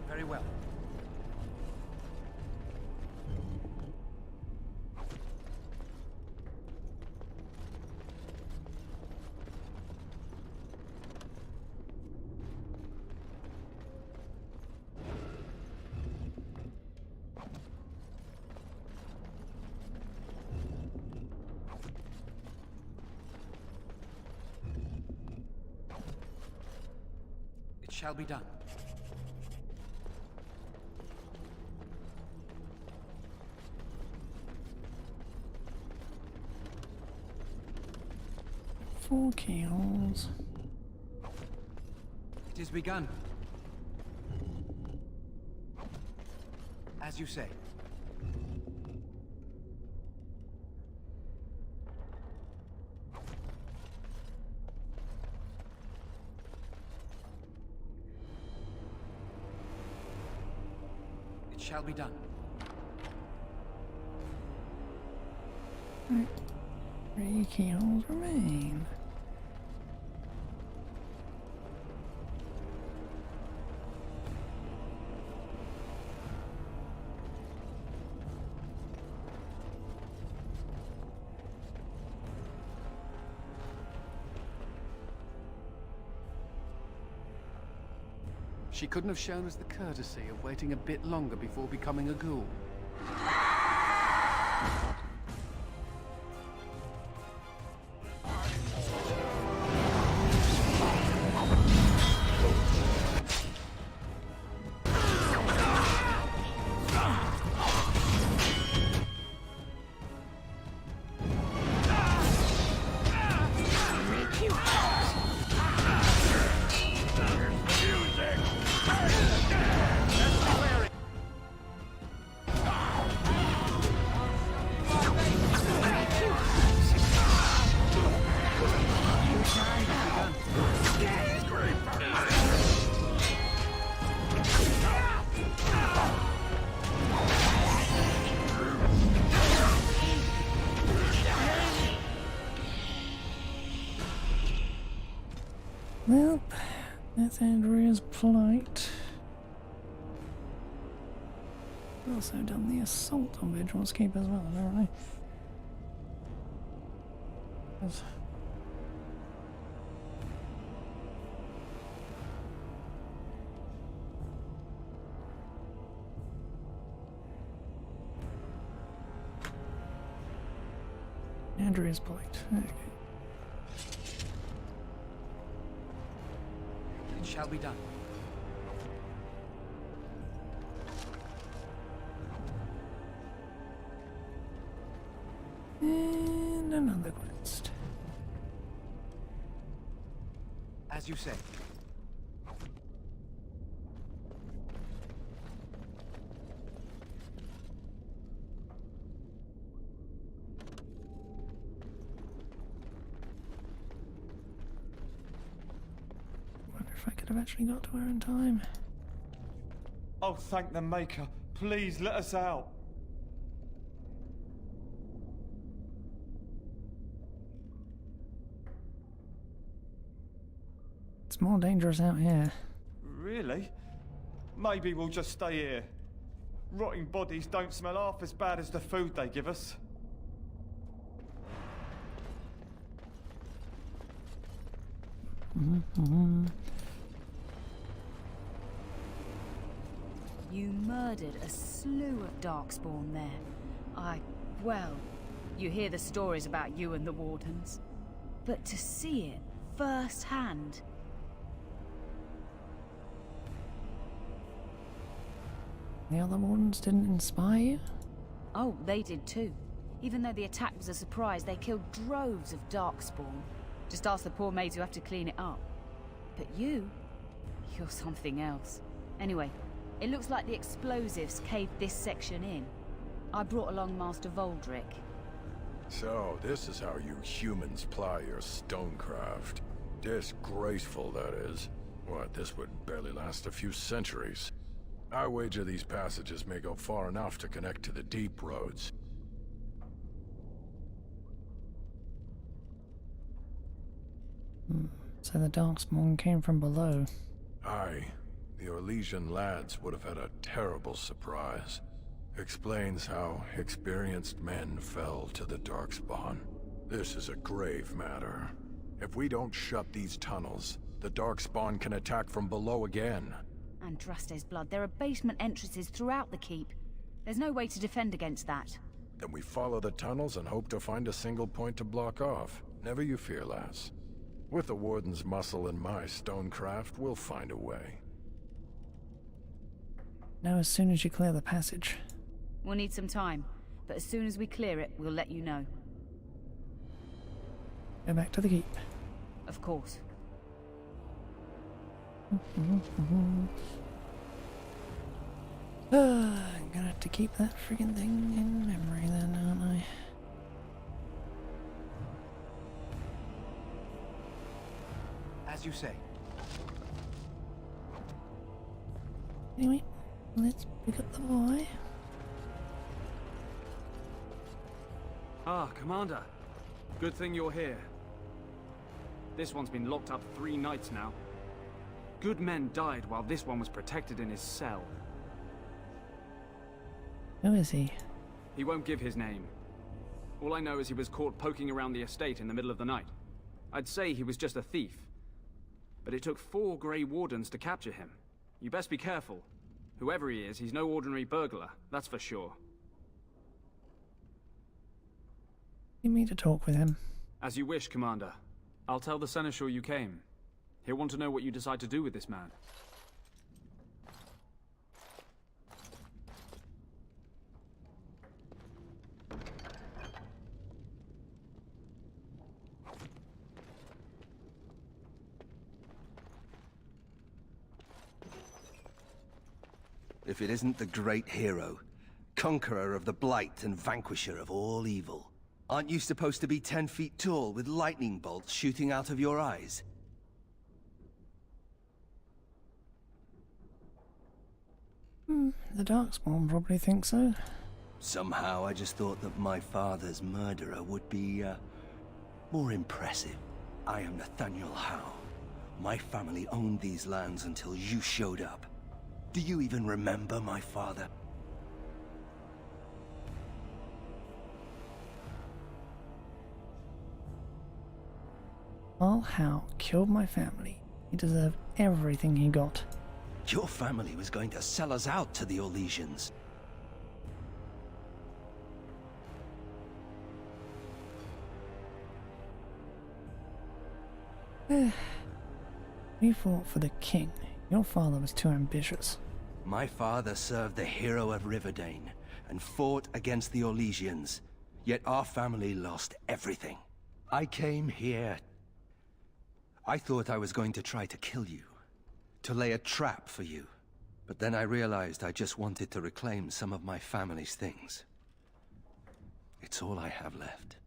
Very well. It shall be done. 4 keyholes. It is begun. As you say. It shall be done. Right. 3 keyholes remain. She couldn't have shown us the courtesy of waiting a bit longer before becoming a ghoul. Well, that's Andrea's plight. We've also done the assault on Vigilance Keep as well, haven't I? Andrea's plight. Okay. It shall be done. And another quest. As you say. Wonder if I could have actually got to her in time. Oh, thank the Maker. Please let us out. It's more dangerous out here. Really? Maybe we'll just stay here. Rotting bodies don't smell half as bad as the food they give us. You murdered a slew of Darkspawn there. Well, you hear the stories about you and the Wardens. But to see it firsthand... The other Wardens didn't inspire you? Oh, they did too. Even though the attack was a surprise, they killed droves of Darkspawn. Just ask the poor maids who have to clean it up. But you're something else. Anyway, it looks like the explosives caved this section in. I brought along Master Voldrick. So, this is how you humans ply your stonecraft. Disgraceful, that is. What, this would barely last a few centuries. I wager these passages may go far enough to connect to the deep roads. So the Darkspawn came from below. Aye. The Orlesian lads would have had a terrible surprise. Explains how experienced men fell to the Darkspawn. This is a grave matter. If we don't shut these tunnels, the Darkspawn can attack from below again. Andraste's blood, there are basement entrances throughout the keep. There's no way to defend against that. Then we follow the tunnels and hope to find a single point to block off. Never you fear, lass. With the Warden's muscle and my stonecraft, we'll find a way. Now as soon as you clear the passage. We'll need some time, but as soon as we clear it, we'll let you know. Go back to the keep. Of course. I'm gonna have to keep that friggin' thing in memory then, aren't I? As you say. Anyway, let's pick up the boy. Ah, Commander. Good thing you're here. This one's been locked up 3 nights now. Good men died while this one was protected in his cell. Who is he? He won't give his name. All I know is he was caught poking around the estate in the middle of the night. I'd say he was just a thief. But it took 4 Grey Wardens to capture him. You best be careful. Whoever he is, he's no ordinary burglar, that's for sure. You need to talk with him. As you wish, Commander. I'll tell the Seneschal you came. He'll want to know what you decide to do with this man. If it isn't the great hero, conqueror of the Blight and vanquisher of all evil. Aren't you supposed to be 10 feet tall with lightning bolts shooting out of your eyes? The Darkspawn probably thinks so. Somehow I just thought that my father's murderer would be, more impressive. I am Nathaniel Howe. My family owned these lands until you showed up. Do you even remember my father? Al Howe killed my family. He deserved everything he got. Your family was going to sell us out to the Orlesians. We fought for the king. Your father was too ambitious. My father served the hero of Riverdane and fought against the Orlesians, yet our family lost everything. I came here. I thought I was going to try to kill you, to lay a trap for you. But then I realized I just wanted to reclaim some of my family's things. It's all I have left.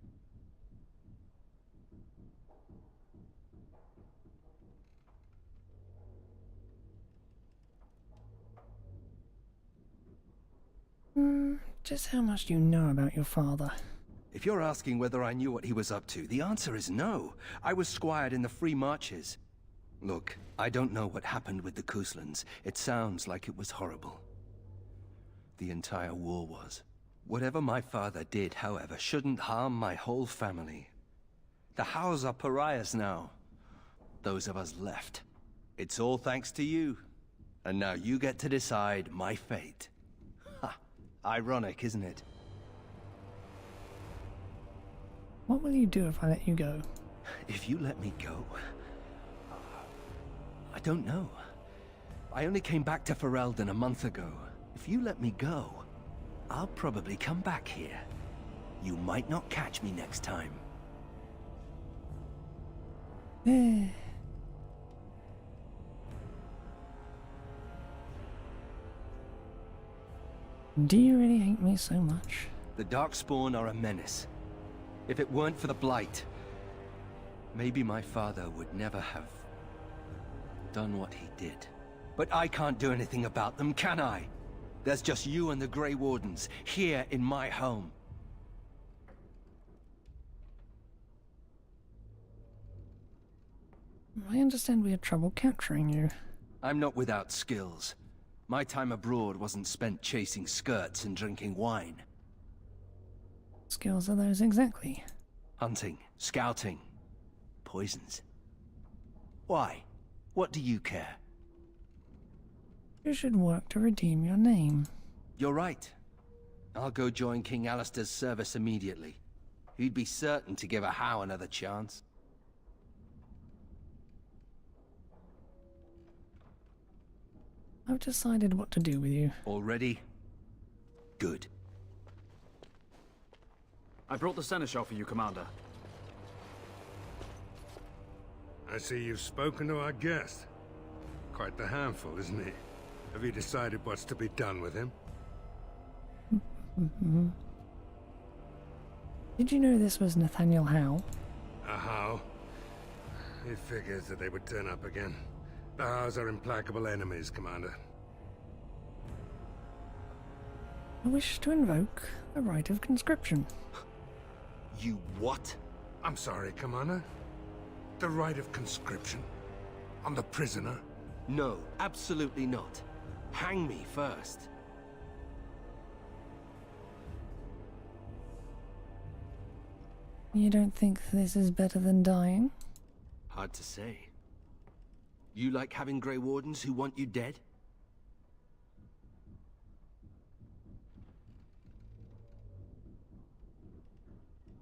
Just how much do you know about your father? If you're asking whether I knew what he was up to, the answer is no. I was squired in the Free Marches. Look, I don't know what happened with the Kuslands. It sounds like it was horrible. The entire war was. Whatever my father did, however, shouldn't harm my whole family. The Howes are pariahs now. Those of us left. It's all thanks to you. And now you get to decide my fate. Ha! Ironic, isn't it? What will you do if I let you go? If you let me go... I don't know. I only came back to Ferelden a month ago. If you let me go, I'll probably come back here. You might not catch me next time. Do you really hate me so much? The Darkspawn are a menace. If it weren't for the Blight, maybe my father would never have done what he did. But I can't do anything about them, can I? There's just you and the Grey Wardens, here in my home. I understand we had trouble capturing you. I'm not without skills. My time abroad wasn't spent chasing skirts and drinking wine. Skills are those exactly? Hunting, scouting, poisons. Why? What do you care? You should work to redeem your name. You're right. I'll go join King Alistair's service immediately. He'd be certain to give a Howe another chance. I've decided what to do with you. Already? Good. I brought the Seneschal for you, Commander. I see you've spoken to our guest. Quite the handful, isn't he? Have you decided what's to be done with him? Did you know this was Nathaniel Howe? How? He figures that they would turn up again. The Howes are implacable enemies, Commander. I wish to invoke the right of conscription. You what? I'm sorry, Commander. The right of conscription? On the prisoner? No, absolutely not. Hang me first. You don't think this is better than dying? Hard to say. You like having Grey Wardens who want you dead?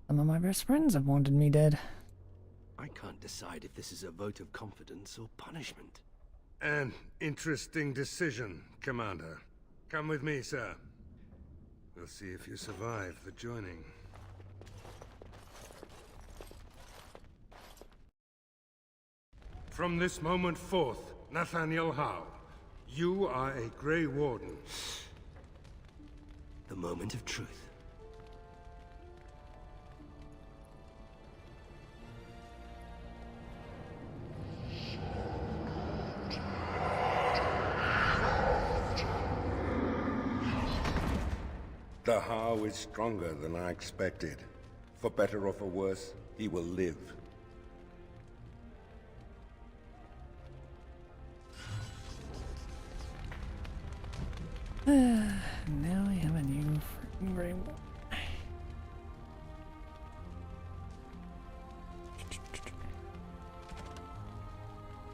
Some of my best friends have wanted me dead. I can't decide if this is a vote of confidence or punishment. An interesting decision, Commander. Come with me, sir. We'll see if you survive the joining. From this moment forth, Nathaniel Howe, you are a Grey Warden. The moment of truth. The Howe is stronger than I expected. For better or for worse, he will live. Now I have a new freaking Grey Warden.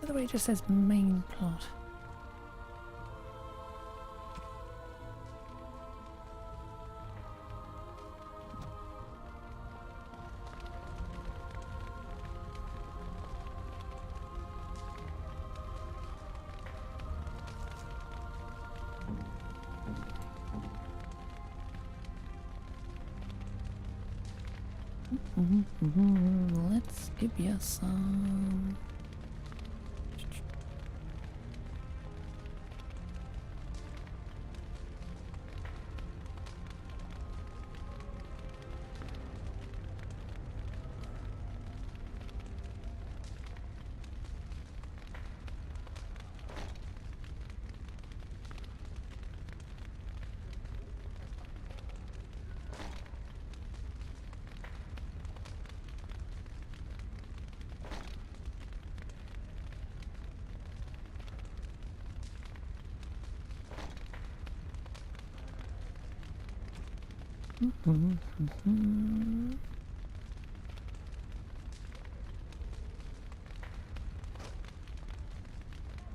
By the way, it just says main plot. Let's give you some.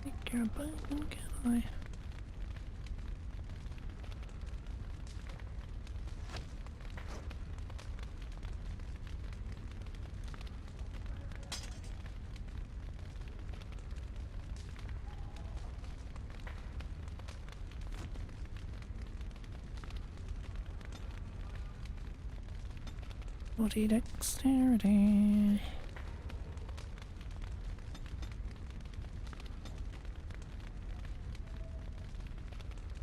Pick your button, can I? Body dexterity.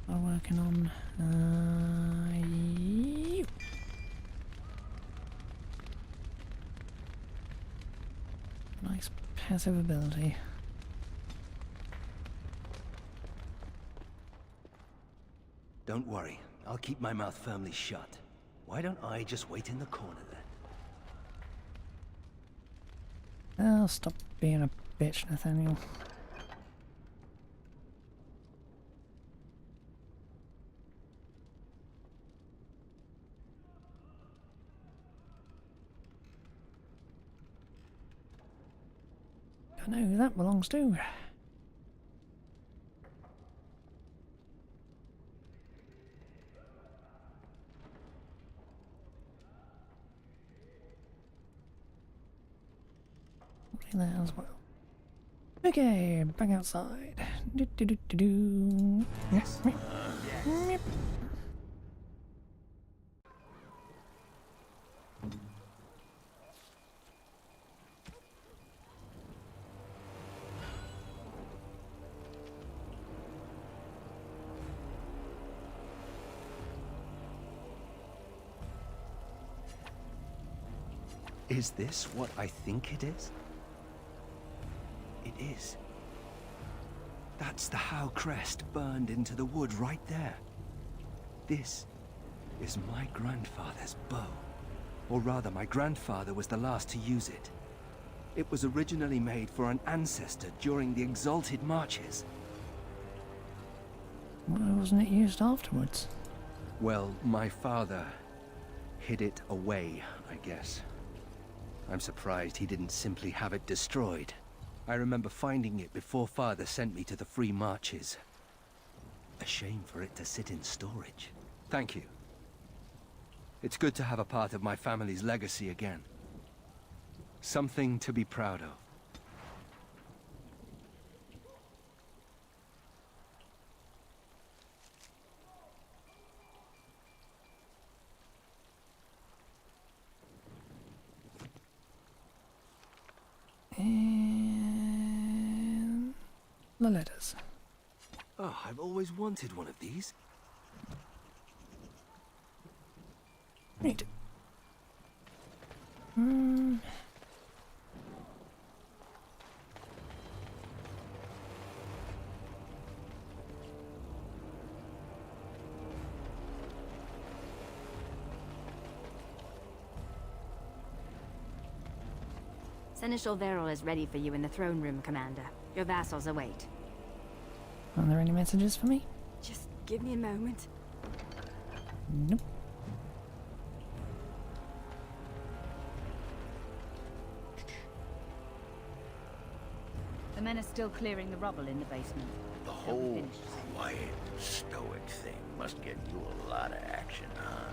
I'm working on you. Nice passive ability. Don't worry, I'll keep my mouth firmly shut. Why don't I just wait in the corner then? Oh, stop being a bitch, Nathaniel. I know who that belongs to. There as well. Okay, back outside. Do do do do do. Yes. Yes. Is this what I think it is? It is. That's the Howe crest burned into the wood right there. This is my grandfather's bow. Or rather, my grandfather was the last to use it. It was originally made for an ancestor during the Exalted Marches. Why wasn't it used afterwards? Well, my father hid it away, I guess. I'm surprised he didn't simply have it destroyed. I remember finding it before Father sent me to the Free Marches. A shame for it to sit in storage. Thank you. It's good to have a part of my family's legacy again. Something to be proud of. And the letters. Oh, I've always wanted one of these. Right. Seneschal Verrill is ready for you in the throne room, Commander. Your vassals await. Are there any messages for me? Just give me a moment. Nope. The men are still clearing the rubble in the basement. The whole quiet, stoic thing must get you a lot of action, huh?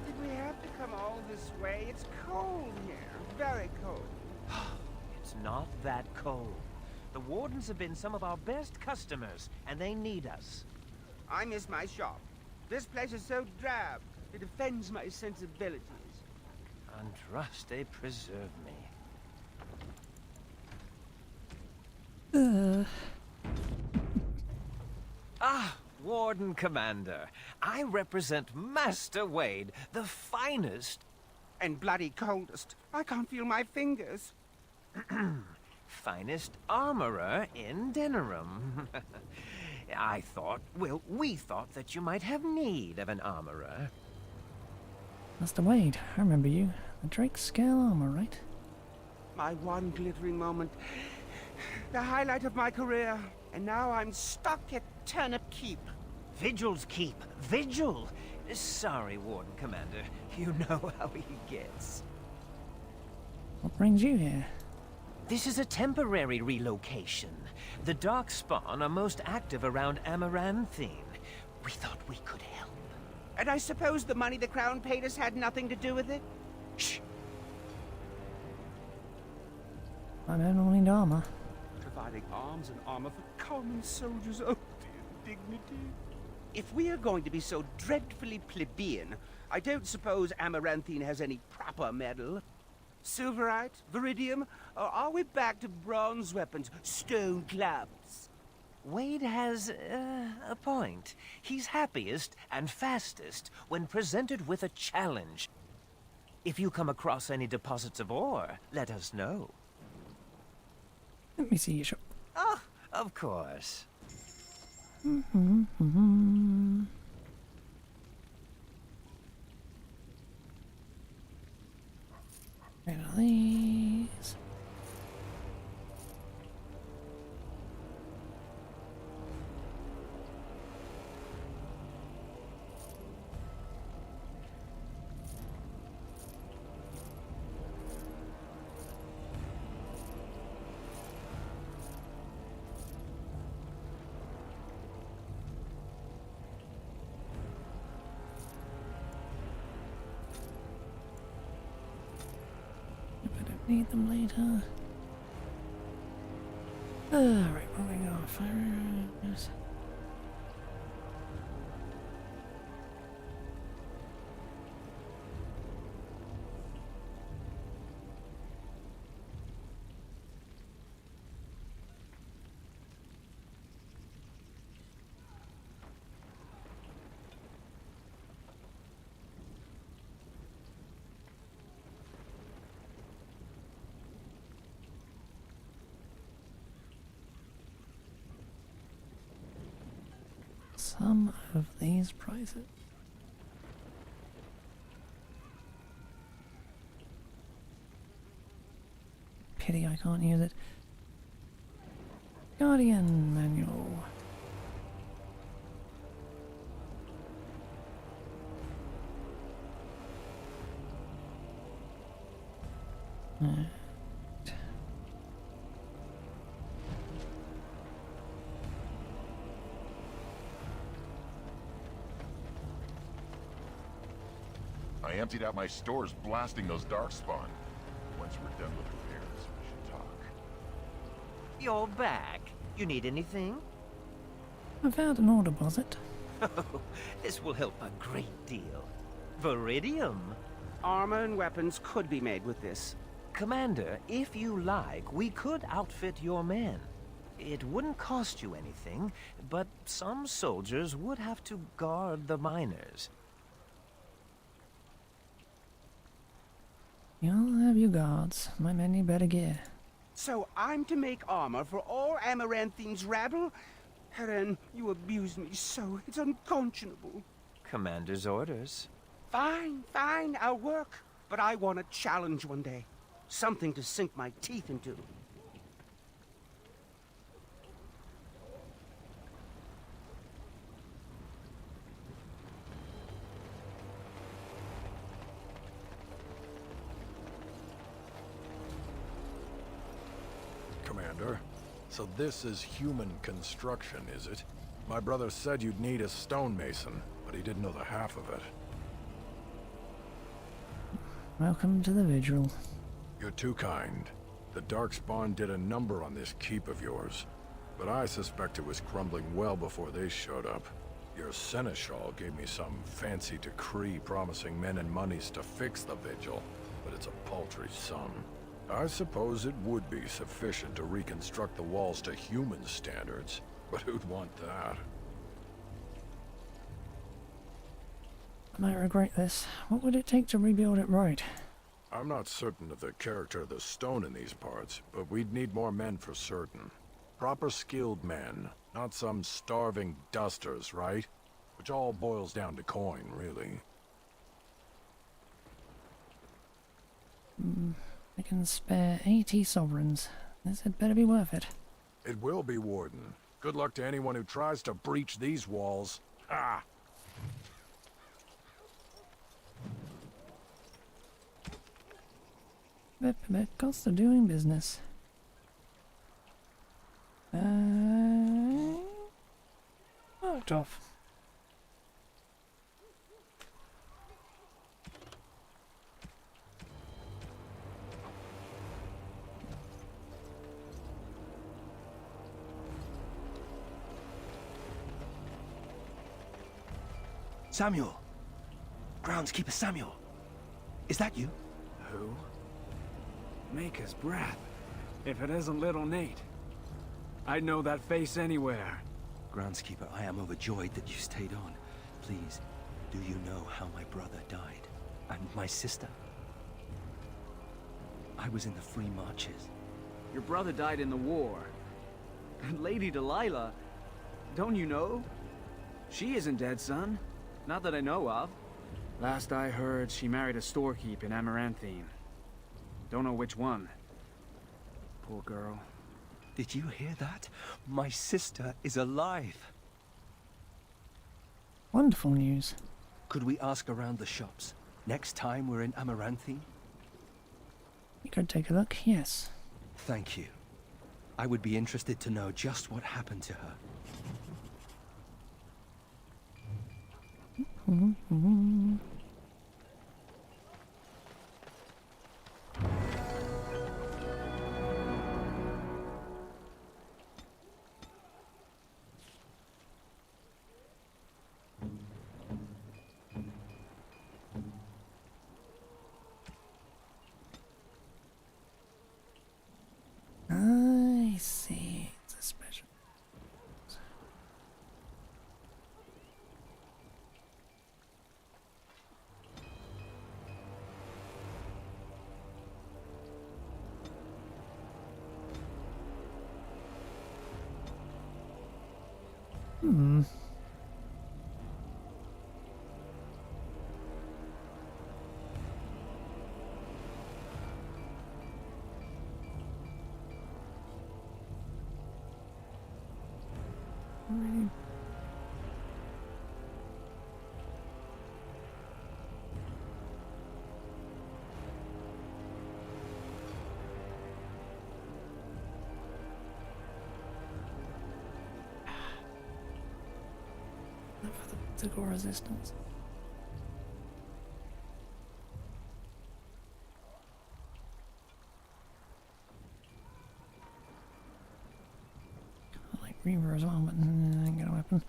Did we have to come all this way? It's cold here. Very cold. It's not that cold. The Wardens have been some of our best customers, and they need us. I miss my shop. This place is so drab. It offends my sensibilities. Andraste preserve me. Ah, Warden Commander. I represent Master Wade, the finest... And bloody coldest. I can't feel my fingers. finest armorer in Denerim. I thought, well, we thought that you might have need of an armorer. Master Wade, I remember you. The Drake scale armor, right? My one glittering moment. The highlight of my career. And now I'm stuck at Turnip Keep. Vigil's Keep. Vigil! Sorry, Warden Commander. You know how he gets. What brings you here? This is a temporary relocation. The Darkspawn are most active around Amaranthine. We thought we could help. And I suppose the money the Crown paid us had nothing to do with it? Shh! I don't need armor. Providing arms and armor for common soldiers. Oh, dear dignity. If we are going to be so dreadfully plebeian, I don't suppose Amaranthine has any proper metal. Silverite? Viridium? Or are we back to bronze weapons? Stone clubs? Wade has a point. He's happiest and fastest when presented with a challenge. If you come across any deposits of ore, let us know. Let me see your shop. Oh, of course. Rid of these. Need them later. Alright, where we go? Fires. some of these prices. Pity I can't use it. Guardian manual. I emptied out my stores blasting those darkspawn. Once we're done with repairs, we should talk. You're back. You need anything? I found an ore deposit. Oh, this will help a great deal. Viridium. Armor and weapons could be made with this. Commander, if you like, we could outfit your men. It wouldn't cost you anything, but some soldiers would have to guard the miners. You'll have your guards. My men need better gear. So I'm to make armor for all Amaranthine's rabble? Helen, you abuse me so. It's unconscionable. Commander's orders. Fine, fine, I'll work. But I want a challenge one day. Something to sink my teeth into. Commander, so this is human construction, is it? My brother said you'd need a stonemason, but he didn't know the half of it. Welcome to the vigil. You're too kind. The Darkspawn did a number on this keep of yours, but I suspect it was crumbling well before they showed up. Your seneschal gave me some fancy decree promising men and monies to fix the vigil, but it's a paltry sum. I suppose it would be sufficient to reconstruct the walls to human standards, but who'd want that? I might regret this. What would it take to rebuild it right? I'm not certain of the character of the stone in these parts, but we'd need more men for certain. Proper skilled men, not some starving dusters, right? Which all boils down to coin, really. I can spare 80 sovereigns. This had better be worth it. It will be, Warden. Good luck to anyone who tries to breach these walls. Ha! Cost of doing business. Marked off. Samuel! Groundskeeper Samuel! Is that you? Who? Maker's breath. If it isn't little Nate. I'd know that face anywhere. Groundskeeper, I am overjoyed that you stayed on. Please, do you know how my brother died? And my sister? I was in the Free Marches. Your brother died in the war. And Lady Delilah, don't you know? She isn't dead, son. Not that I know of. Last I heard, she married a storekeep in Amaranthine. Don't know which one. Poor girl. Did you hear that? My sister is alive. Wonderful news. Could we ask around the shops? Next time we're in Amaranthine? You could take a look, yes. Thank you. I would be interested to know just what happened to her. I see. It's a special. Really. Not for the gore resistance. I like Reaver as well, but ain't gonna happen.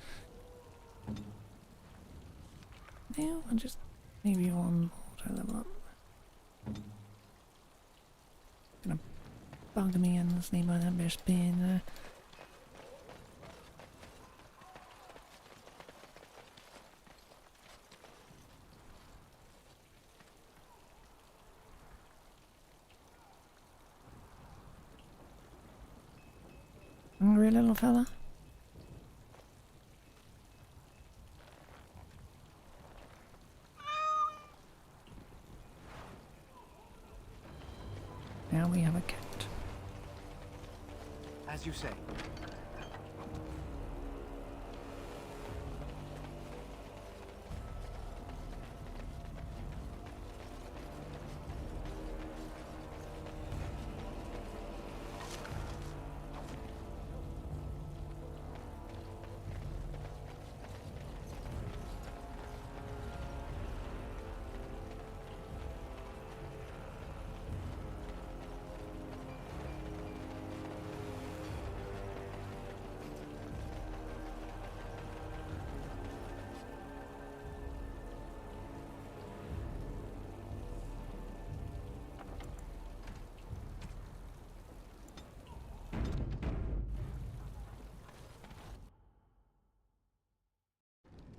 Now I'll just leave you on auto level up. Gonna bug me endlessly by that bitch being there. Hungry little fella? Now we have a cat. As you say.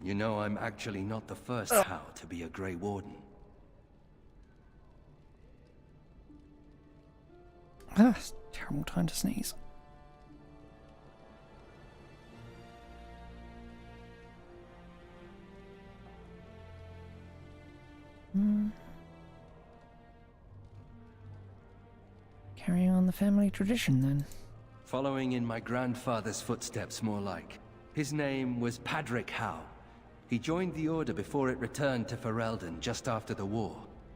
You know, I'm actually not the first How to be a Grey Warden. Ah, it's a terrible time to sneeze. Carrying on the family tradition, then. Following in my grandfather's footsteps, more like. His name was Padric Howe. He joined the Order before it returned to Ferelden just after the war.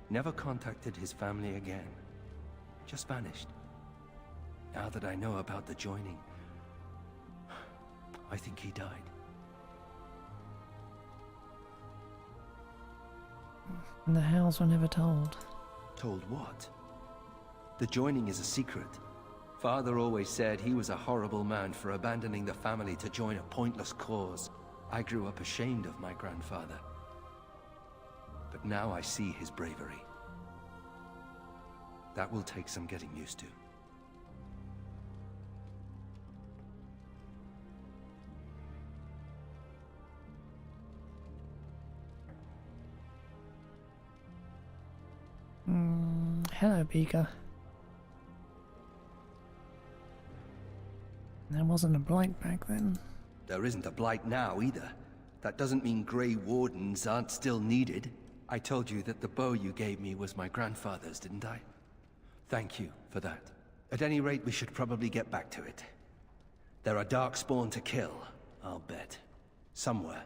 Never contacted his family again. Just vanished. Now that I know about the joining, I think he died. And the Howes were never told. Told what? The joining is a secret. Father always said he was a horrible man for abandoning the family to join a pointless cause. I grew up ashamed of my grandfather. But now I see his bravery. That will take some getting used to. Hello, Beaker. There wasn't a blight back then. There isn't a blight now, either. That doesn't mean Grey Wardens aren't still needed. I told you that the bow you gave me was my grandfather's, didn't I? Thank you for that. At any rate, we should probably get back to it. There are Darkspawn to kill, I'll bet. Somewhere.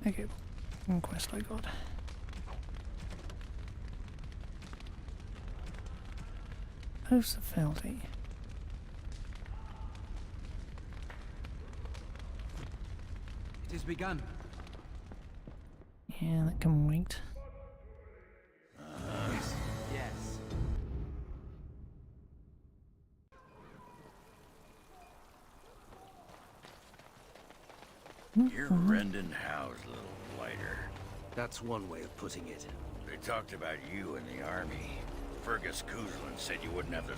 Okay, one quest I got. Oaths of Fealty. It has begun. Yeah, that can wait. Yes. You're Rendon Howe's little blighter. That's one way of putting it. They talked about you in the army. Fergus Kuzlin said you wouldn't have the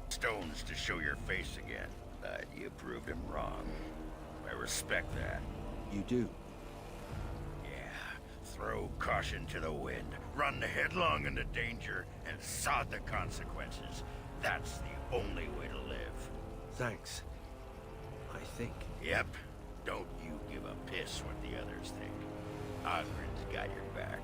stones to show your face again, but you proved him wrong. I respect that. You do? Yeah. Throw caution to the wind, run headlong into danger, and sod the consequences. That's the only way to live. Thanks. I think. Yep. Don't you give a piss what the others think. Ogren's got your back.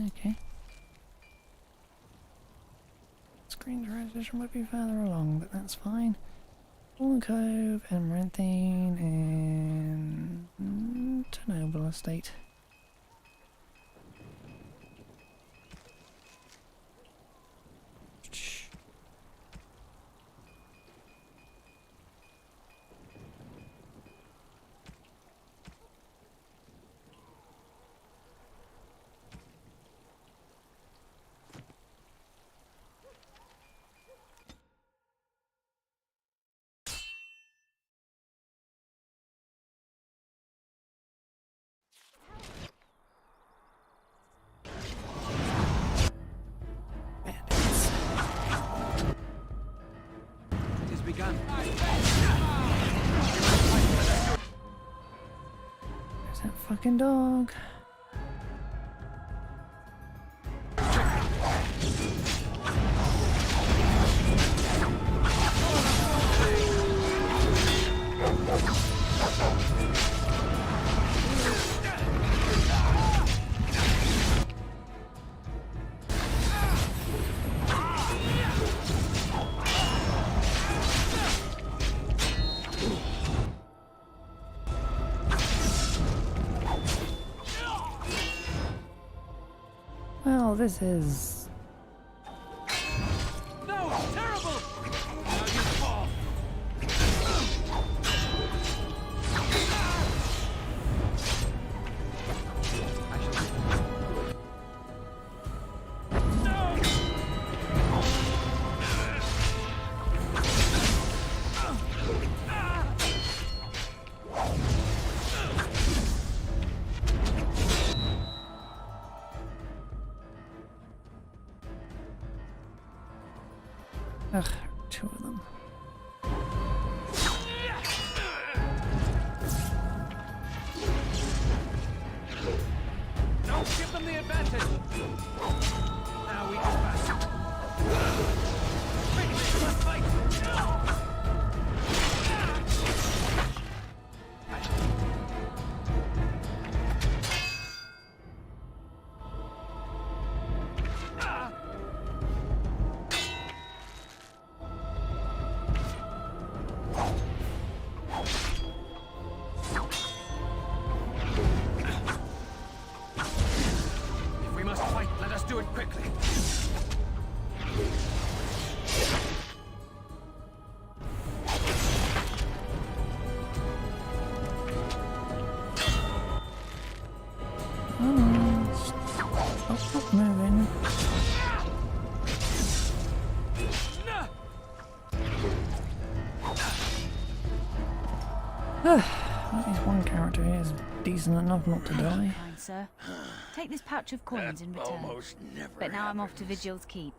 Okay. Screen transition would be further along, but that's fine. Wallen Cove, Amaranthine, and Chernobyl Estate. Begun. There's that fucking dog. Well, this is... No! Terrible! Now you fall! Ugh, two of them. Don't give them the advantage! Now we can pass. Quick, let's fight! If we must fight, let us do it quickly. Stop moving. At least one character here is decent enough not to die. Kind sir. Take this pouch of coins in return. Almost never But now I'm off to happens. Vigil's Keep.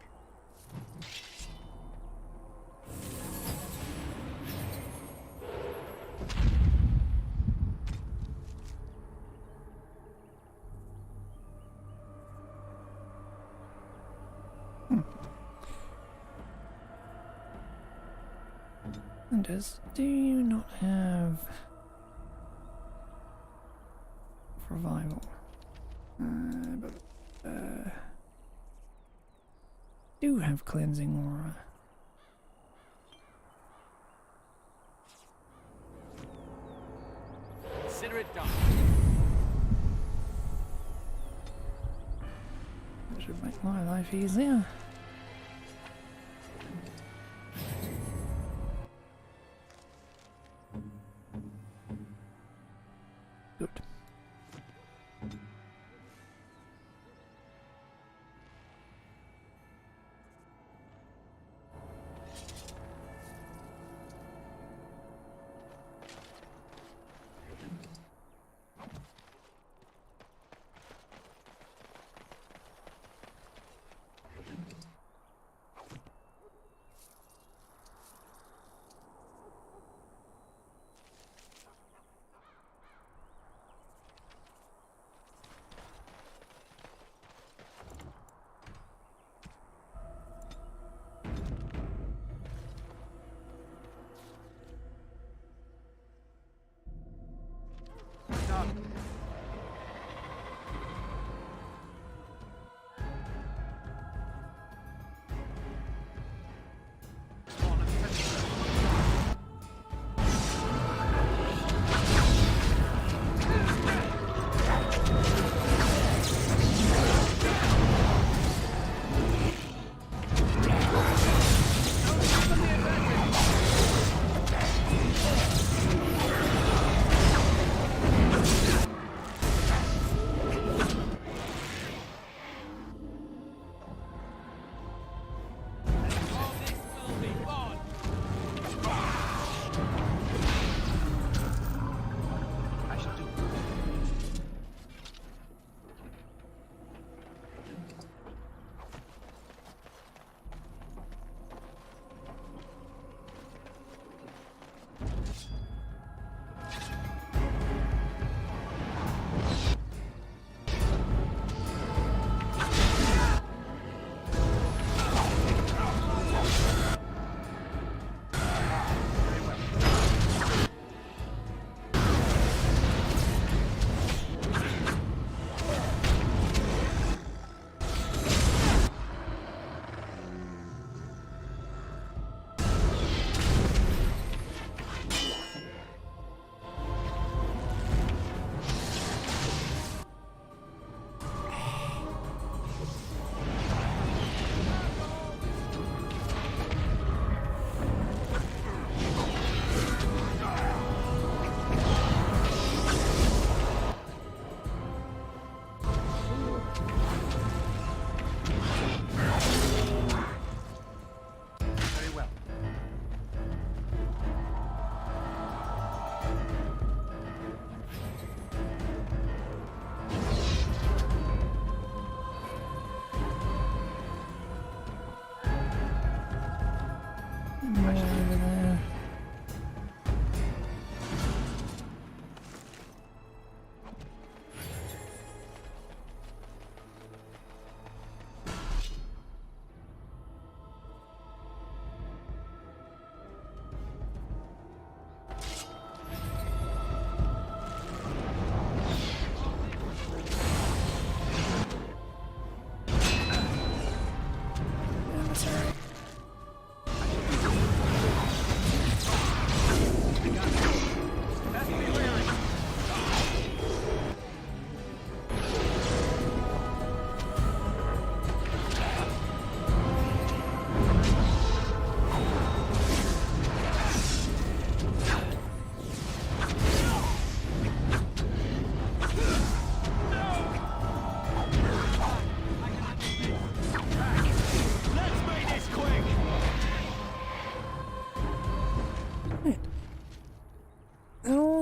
Anders, do you not have revival? Do have cleansing aura. Consider it done. That should make my life easier. Good.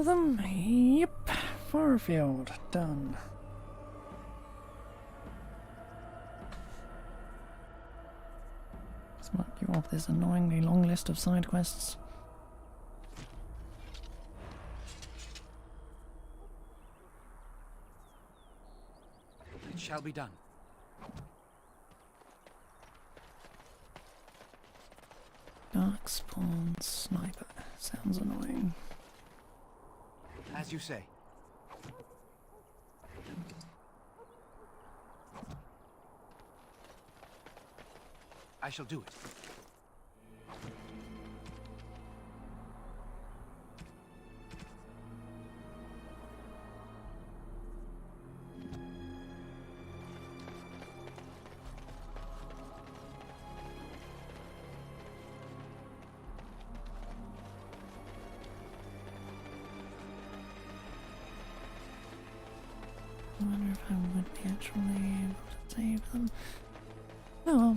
of them? Yep. Firefield. Done. Let's mark you off this annoyingly long list of side quests. It shall be done. Darkspawn sniper. Sounds annoying. As you say. I shall do it. I wonder if I would be actually able to save them. Oh well.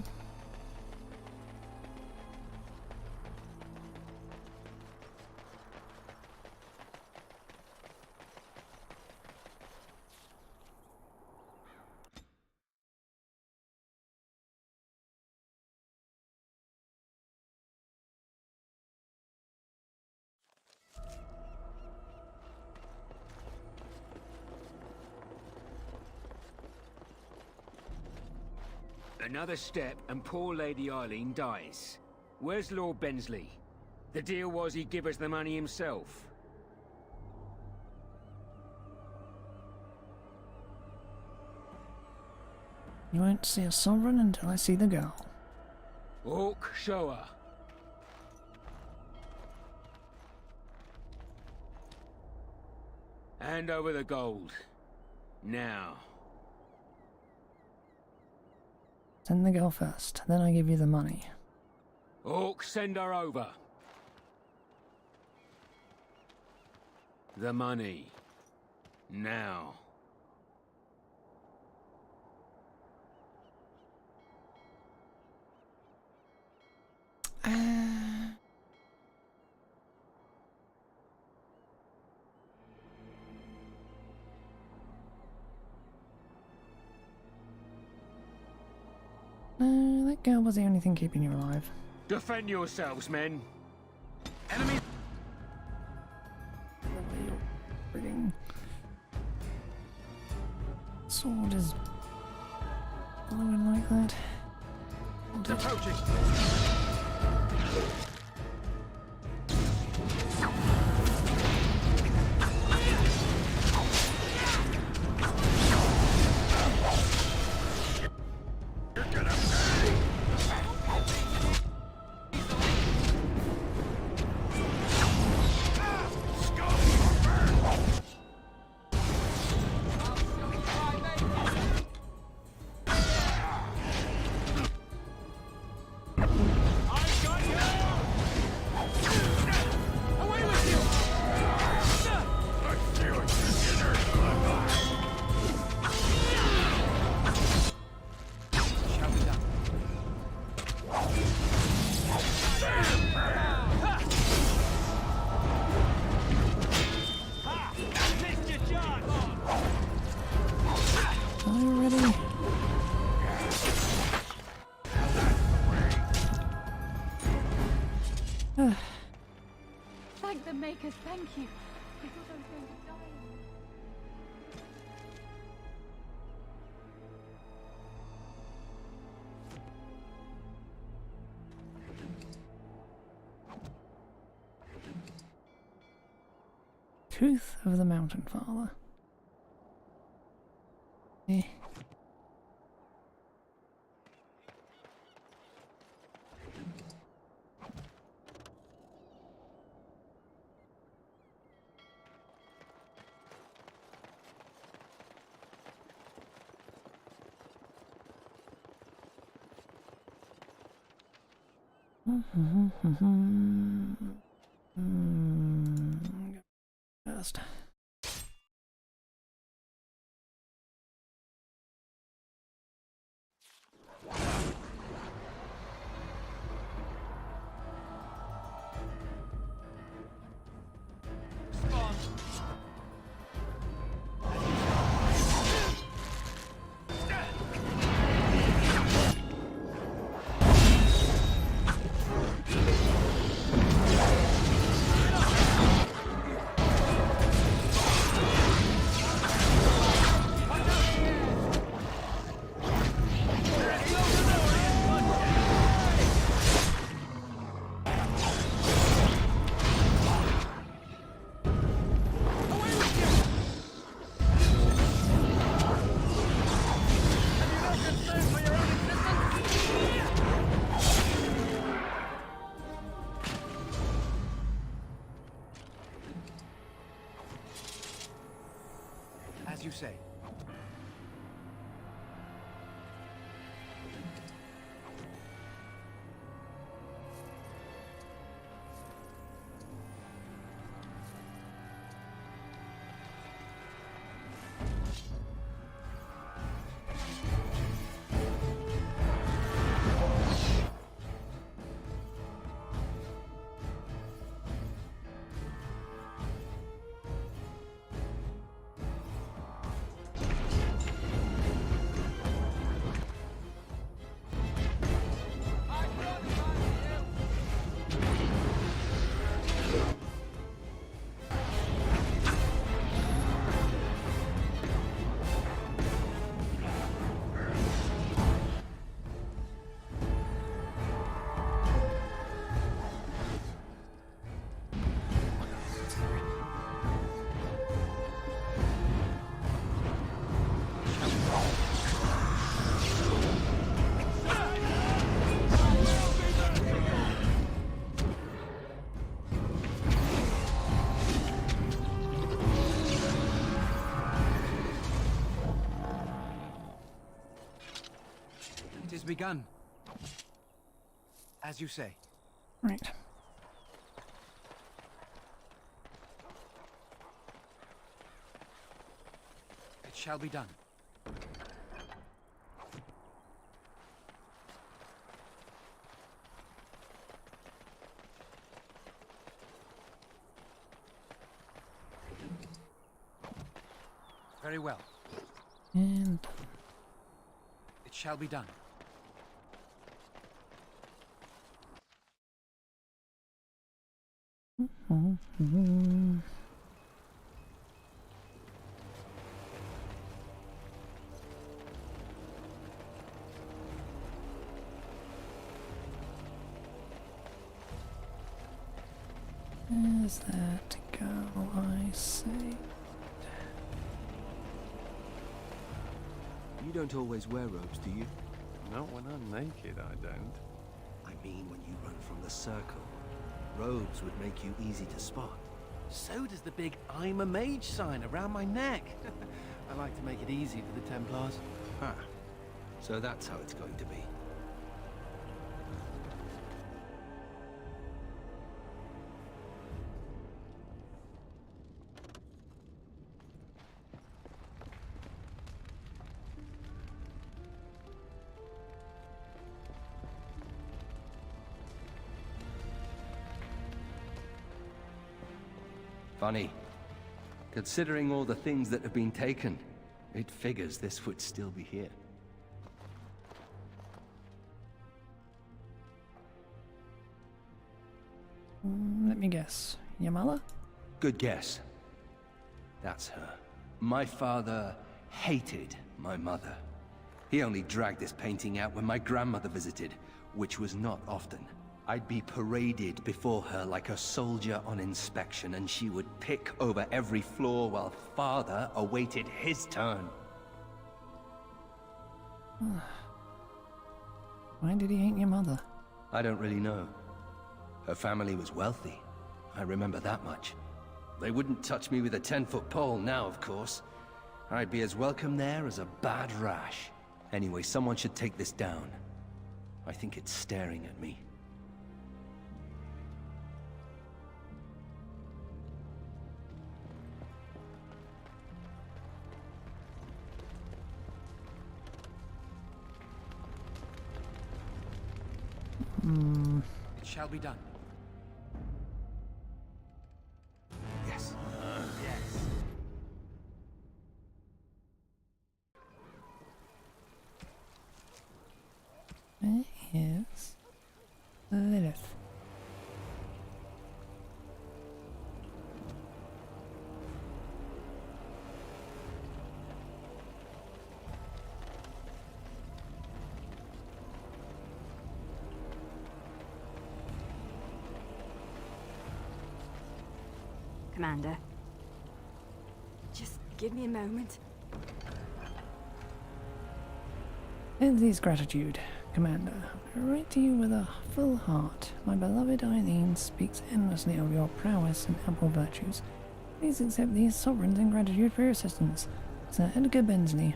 Another step and poor Lady Eileen dies. Where's Lord Bensley? The deal was he'd give us the money himself. You won't see a sovereign until I see the girl. Orc, show her. Hand over the gold. Now. Send the girl first, then I give you the money. Orc, send her over. The money. Now. That girl was the only thing keeping you alive. Defend yourselves, men. Enemy. The way your frigging sword is glowing like that. Approaching. Thank the Makers, thank you. I thought I was going to die. Tooth of the Mountain Father. Eh. First. you say. It has begun. As you say. Right. It shall be done. Very well. And it shall be done. Where's that girl I saved? You don't always wear robes, do you? Not when I'm naked, I don't. I mean when you run from the circle. Robes would make you easy to spot. So does the big I'm a mage sign around my neck. I like to make it easy for the Templars. Ah, so that's how it's going to be. Funny. Considering all the things that have been taken, it figures this would still be here. Let me guess. Your mother? Good guess. That's her. My father hated my mother. He only dragged this painting out when my grandmother visited, which was not often. I'd be paraded before her like a soldier on inspection, and she would pick over every flaw while father awaited his turn. Why did he hate your mother? I don't really know. Her family was wealthy. I remember that much. They wouldn't touch me with a 10-foot pole now, of course. I'd be as welcome there as a bad rash. Anyway, someone should take this down. I think it's staring at me. It shall be done. Yes. Yes. Where is Lilith? Commander. Just give me a moment. Lindsay's gratitude, Commander. I write to you with a full heart. My beloved Eileen speaks endlessly of your prowess and ample virtues. Please accept these sovereigns in gratitude for your assistance. Sir Edgar Bensley.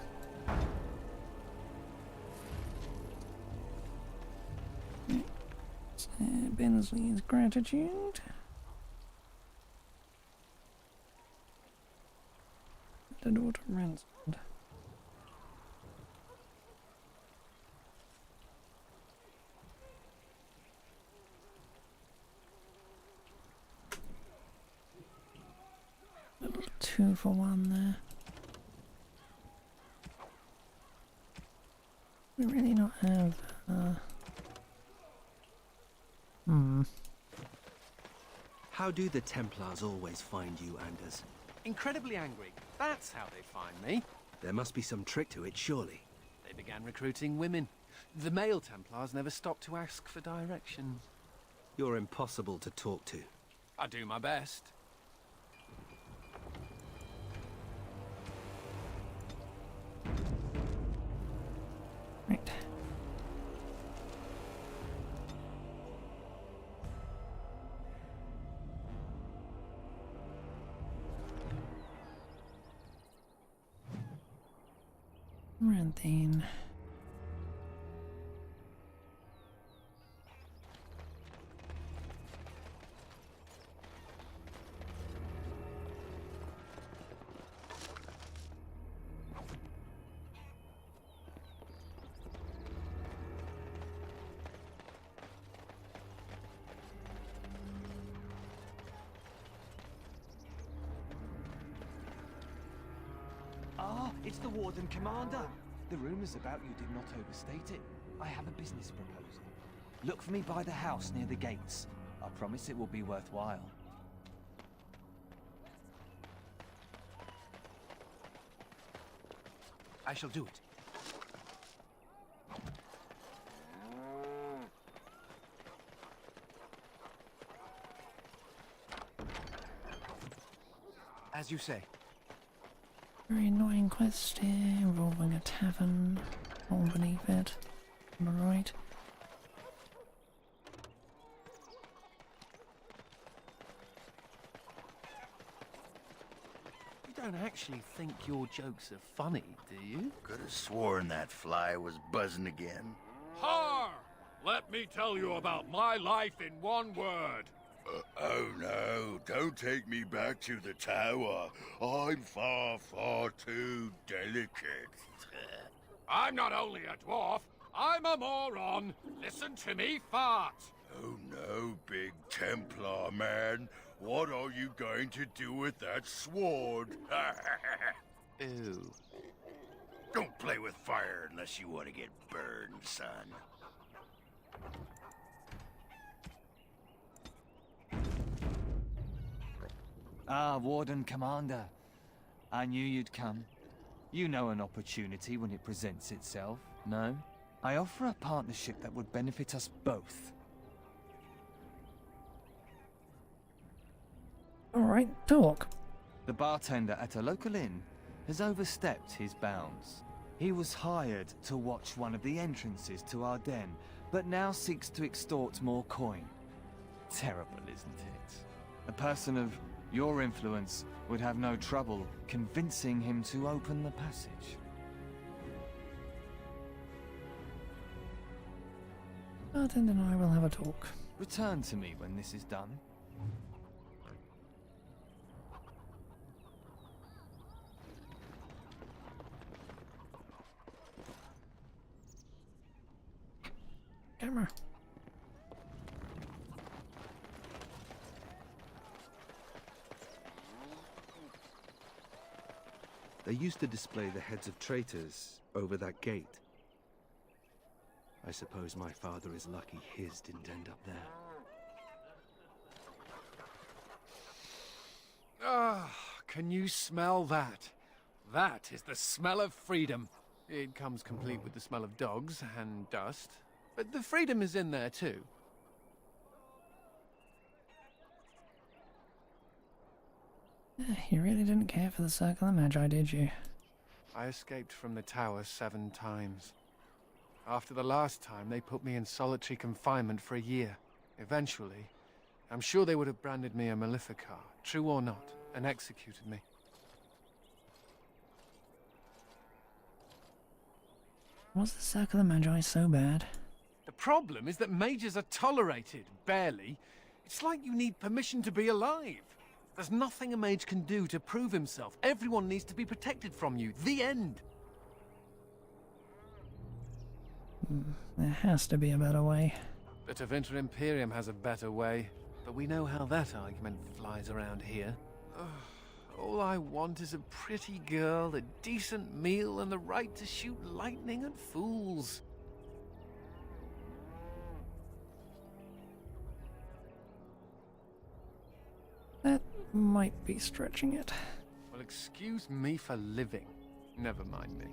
Sir Bensley's gratitude. The daughter ransomed. Little 2 for 1 there. We really not have How do the Templars always find you, Anders? Incredibly angry. That's how they find me. There must be some trick to it, surely. They began recruiting women. The male Templars never stopped to ask for directions. You're impossible to talk to. I do my best. Right. Ranthine. Ah, it's the Warden Commander. The rumors about you did not overstate it. I have a business proposal. Look for me by the house near the gates. I promise it will be worthwhile. I shall do it. As you say. Very annoying quest here, involving a tavern, all beneath it. Am I right? You don't actually think your jokes are funny, do you? Could have sworn that fly was buzzing again. Har! Let me tell you about my life in one word. Oh no, don't take me back to the tower. I'm far, far too delicate. I'm not only a dwarf, I'm a moron. Listen to me fart. Oh no, big Templar man. What are you going to do with that sword? Ew. Don't play with fire unless you want to get burned, son. Ah, Warden Commander. I knew you'd come. You know an opportunity when it presents itself, no? I offer a partnership that would benefit us both. Alright, talk. The bartender at a local inn has overstepped his bounds. He was hired to watch one of the entrances to our den, but now seeks to extort more coin. Terrible, isn't it? A person of your influence would have no trouble convincing him to open the passage. Bartender and I will have a talk. Return to me when this is done. Camera. They used to display the heads of traitors over that gate. I suppose my father is lucky his didn't end up there. Ah, can you smell that? That is the smell of freedom. It comes complete with the smell of dogs and dust, but the freedom is in there too. You really didn't care for the Circle of Magi, did you? I escaped from the tower 7 times. After the last time, they put me in solitary confinement for a year. Eventually, I'm sure they would have branded me a Maleficar, true or not, and executed me. Was the Circle of Magi so bad? The problem is that mages are tolerated, barely. It's like you need permission to be alive. There's nothing a mage can do to prove himself. Everyone needs to be protected from you. The end. There has to be a better way. But Aventure Imperium has a better way. But we know how that argument flies around here. Ugh, all I want is a pretty girl, a decent meal, and the right to shoot lightning at fools. That might be stretching it. Well, excuse me for living. Never mind me.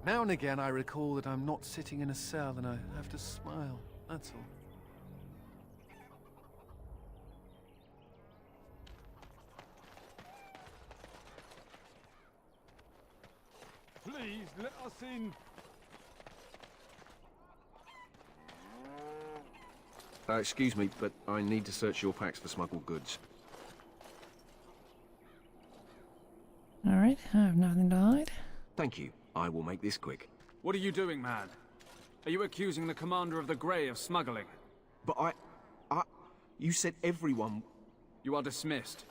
Now and again I recall that I'm not sitting in a cell and I have to smile. That's all. Please, let us in. Excuse me, but I need to search your packs for smuggled goods. Alright, I have nothing to hide. Thank you. I will make this quick. What are you doing, man? Are you accusing the commander of the Grey of smuggling? But you said everyone... You are dismissed.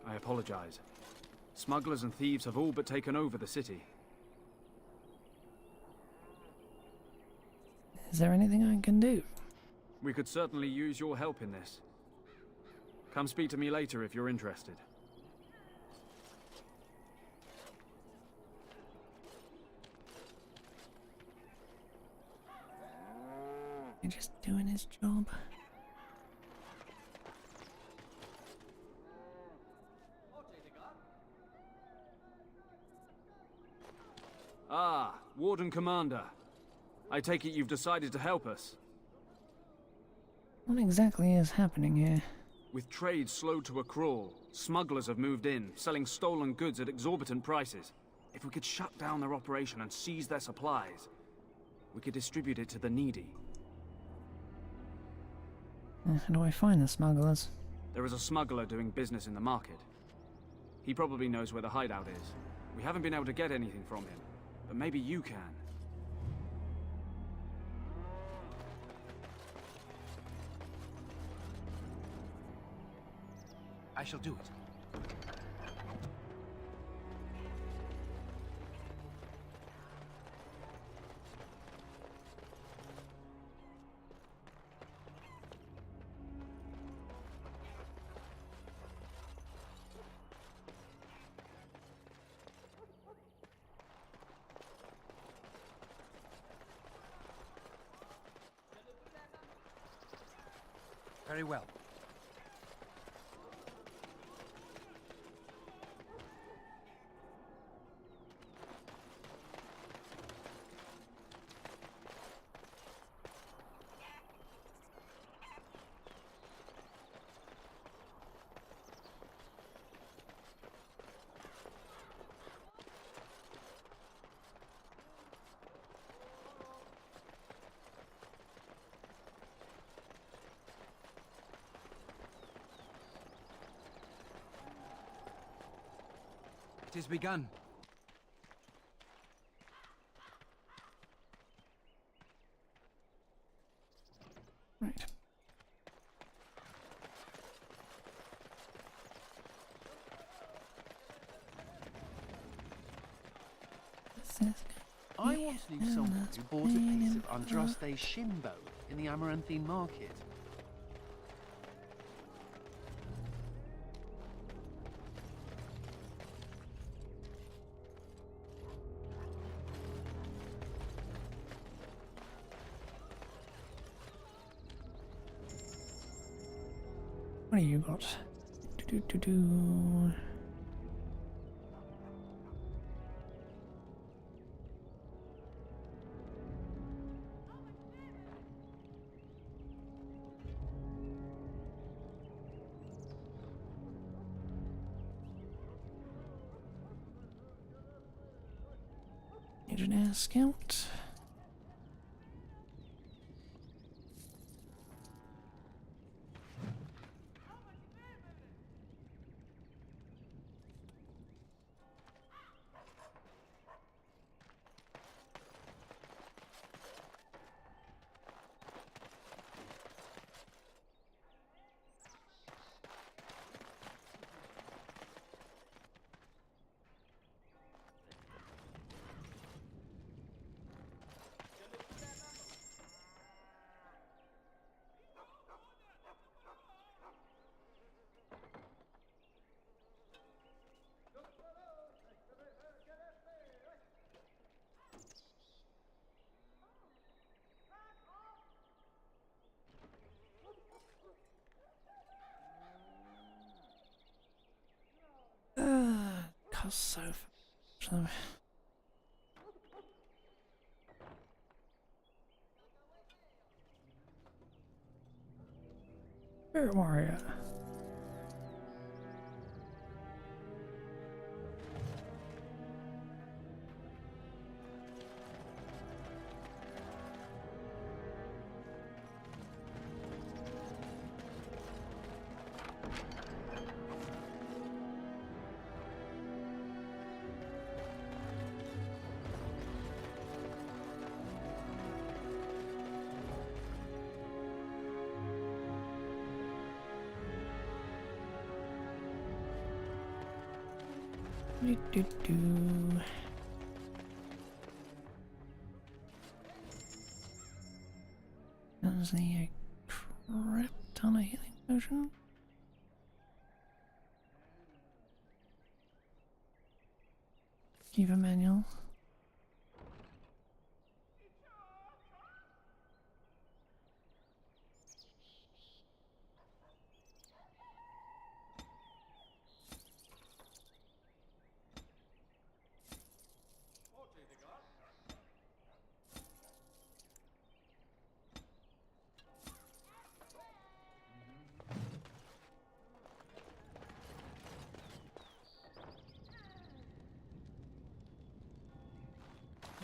I apologize. Smugglers and thieves have all but taken over the city. Is there anything I can do? We could certainly use your help in this. Come speak to me later if you're interested. He's just doing his job. Ah, Warden Commander. I take it you've decided to help us. What exactly is happening here? With trade slowed to a crawl, smugglers have moved in, selling stolen goods at exorbitant prices. If we could shut down their operation and seize their supplies, we could distribute it to the needy. How do I find the smugglers? There is a smuggler doing business in the market. He probably knows where the hideout is. We haven't been able to get anything from him, but maybe you can. I shall do it. Very well. It has begun. Right. I once knew someone who bought a piece of Andraste shinbone in the Amaranthine market. What do you got? Do. Legionnaire Scout. costs so much. Spirit Warrior. Do. That's a crap ton of healing potion. Keep a manual.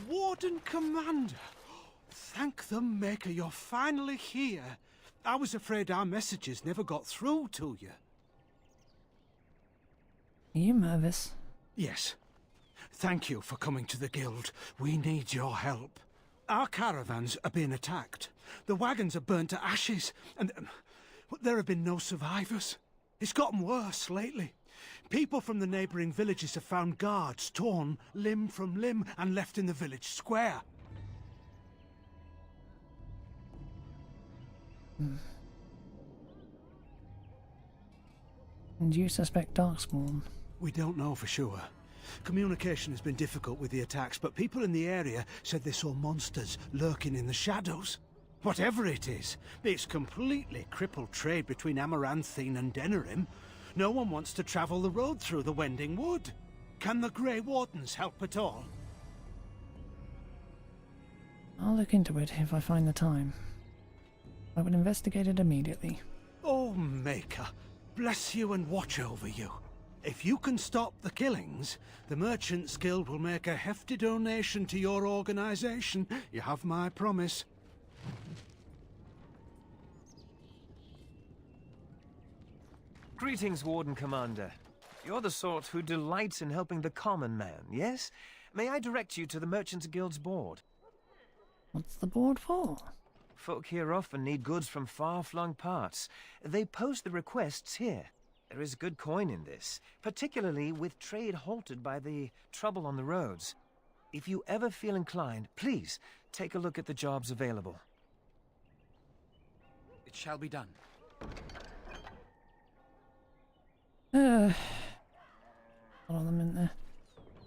Warden Commander! Thank the Maker you're finally here. I was afraid our messages never got through to you. Are you nervous? Yes. Thank you for coming to the Guild. We need your help. Our caravans are being attacked. The wagons are burnt to ashes, and there have been no survivors. It's gotten worse lately. People from the neighbouring villages have found guards torn limb from limb and left in the village square. And do you suspect Darkspawn? We don't know for sure. Communication has been difficult with the attacks, but people in the area said they saw monsters lurking in the shadows. Whatever it is, it's completely crippled trade between Amaranthine and Denerim. No one wants to travel the road through the Wending Wood. Can the Grey Wardens help at all? I'll look into it if I find the time. I will investigate it immediately. Oh, Maker, bless you and watch over you. If you can stop the killings, the Merchants Guild will make a hefty donation to your organization. You have my promise. Greetings, Warden Commander. You're the sort who delights in helping the common man, yes? May I direct you to the Merchants Guild's board? What's the board for? Folk here often need goods from far-flung parts. They post the requests here. There is good coin in this, particularly with trade halted by the trouble on the roads. If you ever feel inclined, please take a look at the jobs available. It shall be done. All of them in there.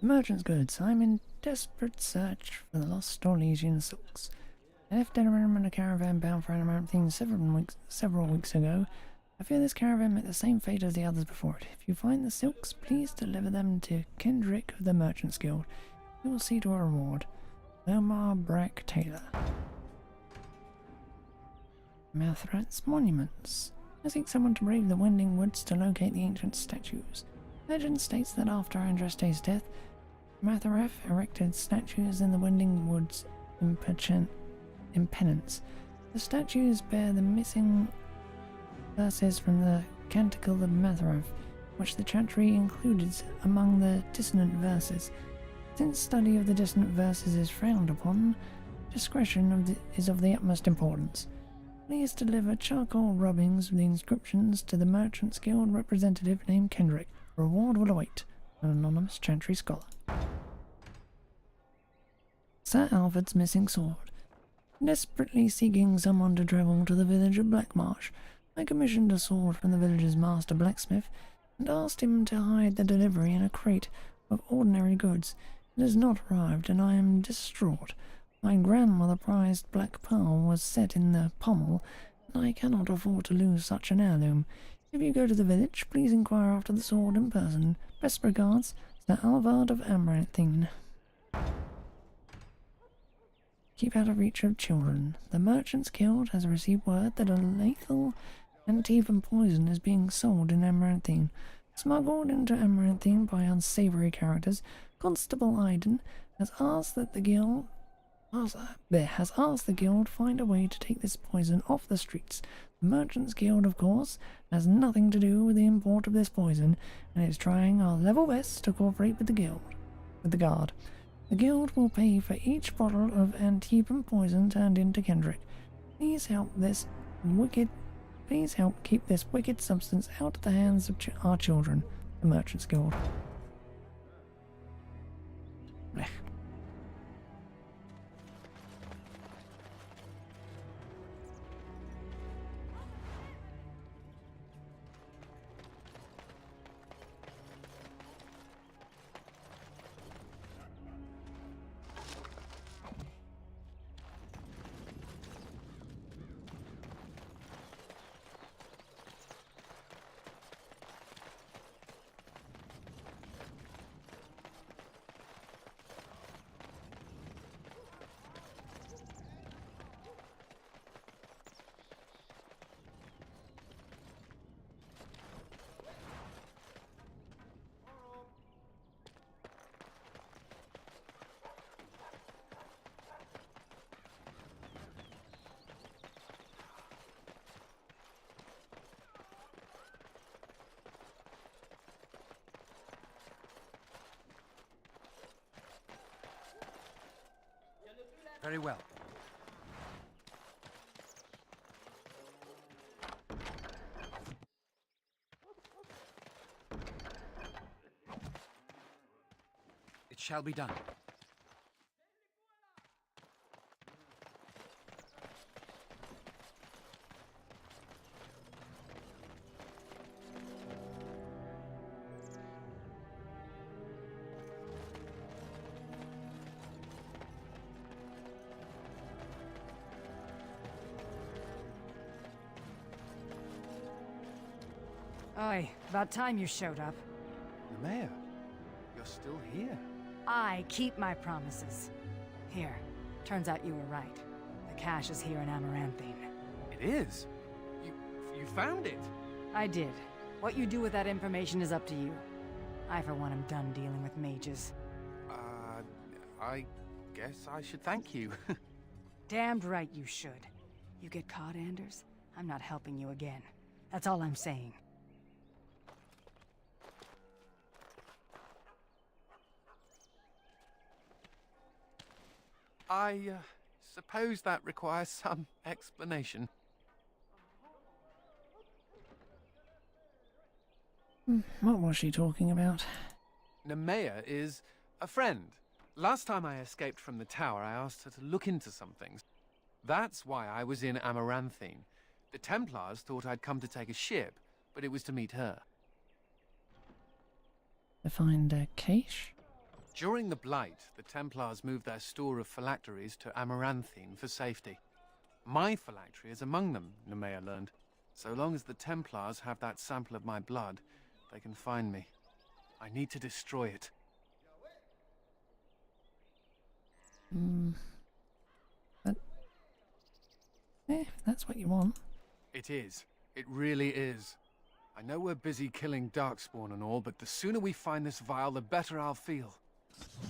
Merchant's goods. I'm in desperate search for the lost Orlesian silks. I left Denerim in a caravan bound for Amaranthine several weeks ago. I fear this caravan met the same fate as the others before it. If you find the silks, please deliver them to Kendrick of the Merchants Guild. You will see to a reward. Omar Brack Taylor. Mathrat's monuments. I seek someone to brave the Wending Woods to locate the ancient statues. Legend states that after Andraste's death, Matharef erected statues in the Wending Woods in penance. The statues bear the missing verses from the Canticle of Matharef, which the chantry included among the dissonant verses. Since study of the dissonant verses is frowned upon, discretion is of the utmost importance. Please deliver charcoal rubbings of the inscriptions to the Merchants Guild representative named Kendrick. Reward will await. An anonymous chantry scholar. Sir Alfred's missing sword. Desperately seeking someone to travel to the village of Blackmarsh, I commissioned a sword from the village's master blacksmith and asked him to hide the delivery in a crate of ordinary goods. It has not arrived, and I am distraught. My grandmother prized black pearl was set in the pommel, and I cannot afford to lose such an heirloom. If you go to the village, please inquire after the sword in person. Best regards, The Alvard of Amaranthine. Keep out of reach of children. The Merchants Guild has received word that a lethal Antivan poison is being sold in Amaranthine. Smuggled into Amaranthine by unsavory characters, Constable Iden has asked that the guild find a way to take this poison off the streets. The Merchants Guild, of course, has nothing to do with the import of this poison, and is trying our level best to cooperate with the guard. The guild will pay for each bottle of Antivan poison turned into Kendrick. Please help keep this wicked substance out of the hands of our children. The Merchants Guild. Blech. Very well. It shall be done. Oi, about time you showed up. The mayor, you're still here. I keep my promises. Here, turns out you were right. The cache is here in Amaranthine. It is? You found it? I did. What you do with that information is up to you. I, for one, am done dealing with mages. I guess I should thank you. Damned right you should. You get caught, Anders, I'm not helping you again. That's all I'm saying. I suppose that requires some explanation. What was she talking about? Nemea is a friend. Last time I escaped from the tower, I asked her to look into some things. That's why I was in Amaranthine. The Templars thought I'd come to take a ship, but it was to meet her. To find a cache? During the Blight, the Templars moved their store of phylacteries to Amaranthine for safety. My phylactery is among them, Nemea learned. So long as the Templars have that sample of my blood, they can find me. I need to destroy it. But... if that's what you want. It is. It really is. I know we're busy killing Darkspawn and all, but the sooner we find this vial, the better I'll feel.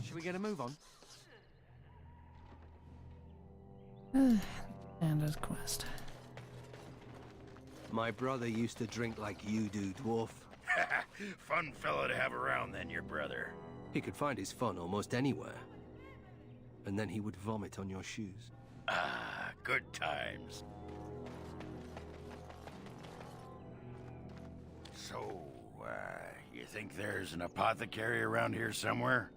Should we get a move on? Anders' quest. My brother used to drink like you do, dwarf. Fun fellow to have around then, your brother. He could find his fun almost anywhere. And then he would vomit on your shoes. Ah, good times. So, you think there's an apothecary around here somewhere?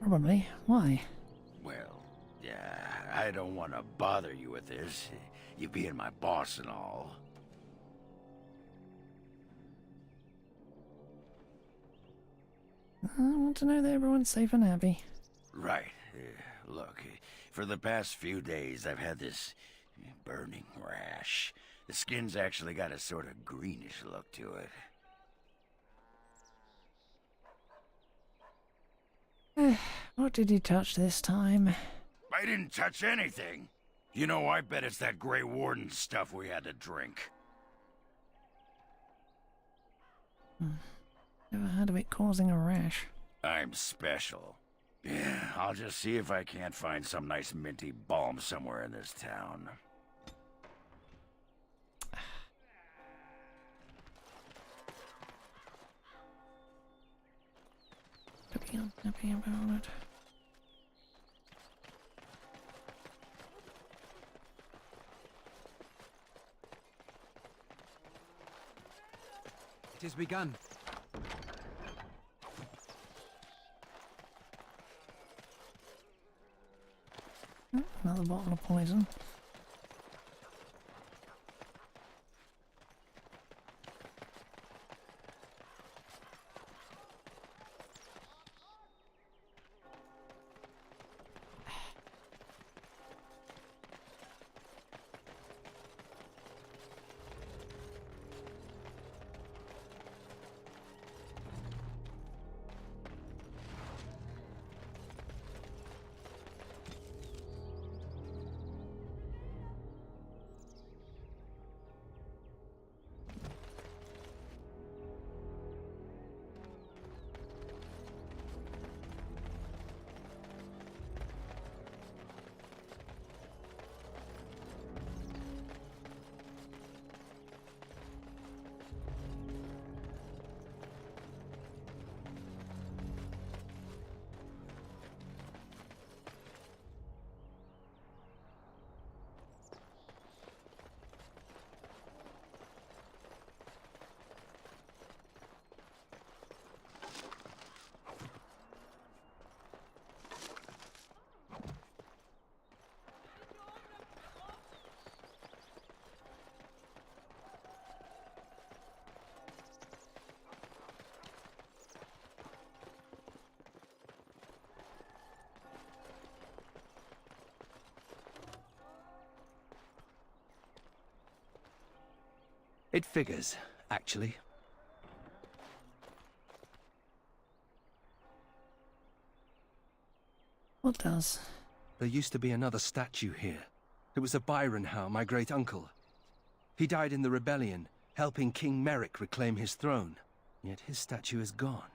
Probably. Why? Well, yeah, I don't want to bother you with this, you being my boss and all. I want to know that everyone's safe and happy. Right. Look, for the past few days I've had this burning rash. The skin's actually got a sort of greenish look to it. What did you touch this time? I didn't touch anything. You know, I bet it's that Grey Warden stuff we had to drink. Never heard of it causing a rash. I'm special. Yeah, I'll just see if I can't find some nice minty balm somewhere in this town. To be unhappy about it. It has begun. Another bottle of poison. It figures, actually. What does? There used to be another statue here. It was of Byron Howe, my great-uncle. He died in the rebellion, helping King Merrick reclaim his throne. Yet his statue is gone.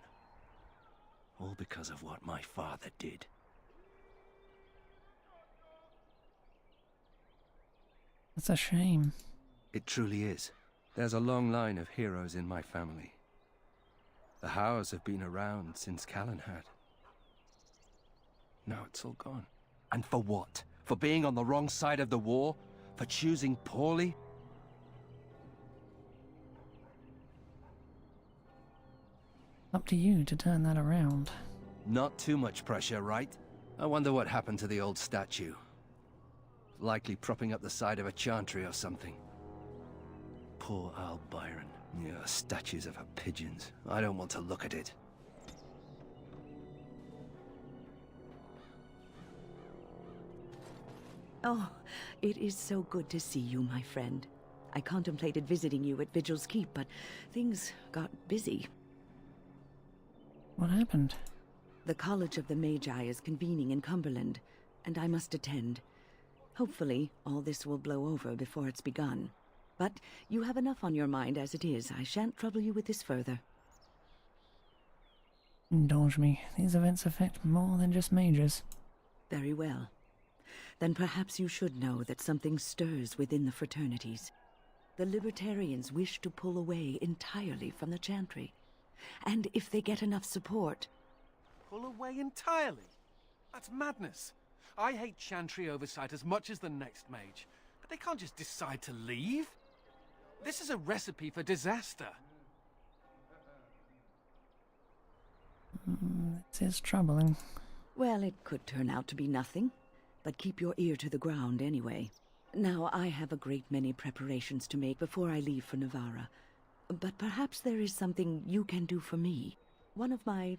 All because of what my father did. It's a shame. It truly is. There's a long line of heroes in my family. The Howes have been around since Callan had. Now it's all gone. And for what? For being on the wrong side of the war? For choosing poorly? Up to you to turn that around. Not too much pressure, right? I wonder what happened to the old statue. Likely propping up the side of a chantry or something. Poor Al Byron. Yeah, statues of her pigeons. I don't want to look at it. Oh, it is so good to see you, my friend. I contemplated visiting you at Vigil's Keep, but things got busy. What happened? The College of the Magi is convening in Cumberland, and I must attend. Hopefully, all this will blow over before it's begun. But you have enough on your mind as it is. I shan't trouble you with this further. Indulge me. These events affect more than just mages. Very well. Then perhaps you should know that something stirs within the fraternities. The Libertarians wish to pull away entirely from the Chantry. And if they get enough support... Pull away entirely? That's madness. I hate Chantry oversight as much as the next mage. But they can't just decide to leave. This is a recipe for disaster. This is troubling. Well, it could turn out to be nothing. But keep your ear to the ground anyway. Now, I have a great many preparations to make before I leave for Navarra. But perhaps there is something you can do for me. One of my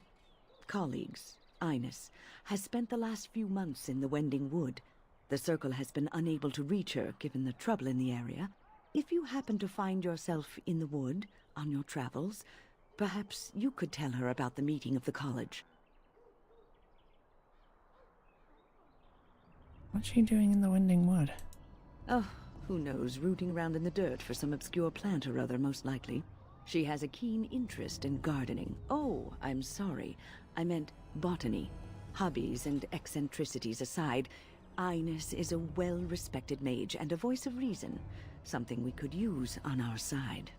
colleagues, Ines, has spent the last few months in the Wending Wood. The Circle has been unable to reach her, given the trouble in the area. If you happen to find yourself in the wood on your travels, perhaps you could tell her about the meeting of the college. What's she doing in the Winding Wood? Oh, who knows, rooting around in the dirt for some obscure plant or other, most likely. She has a keen interest in gardening. Oh, I'm sorry. I meant botany. Hobbies and eccentricities aside, Ines is a well-respected mage and a voice of reason. Something we could use on our side.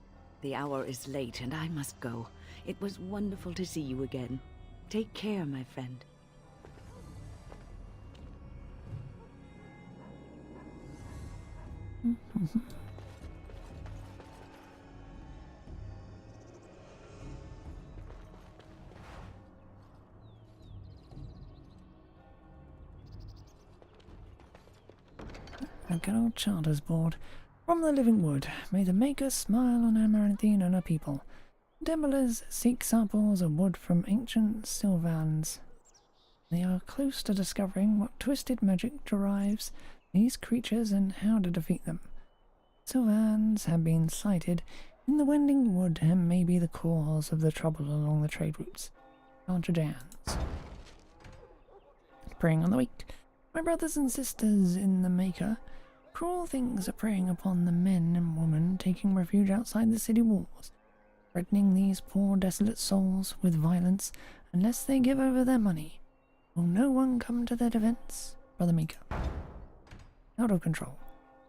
The hour is late and I must go. It was wonderful to see you again. Take care, my friend. A good old charters board. From the living wood, may the maker smile on Amaranthine and her people. Demolers seek samples of wood from ancient Sylvans. They are close to discovering what twisted magic derives these creatures and how to defeat them. Sylvans have been sighted in the Wending Wood and may be the cause of the trouble along the trade routes. Jans. Preying on the weak. My brothers and sisters in the Maker, cruel things are preying upon the men and women taking refuge outside the city walls, threatening these poor desolate souls with violence unless they give over their money. Will no one come to their defense, Brother Maker? Out of control.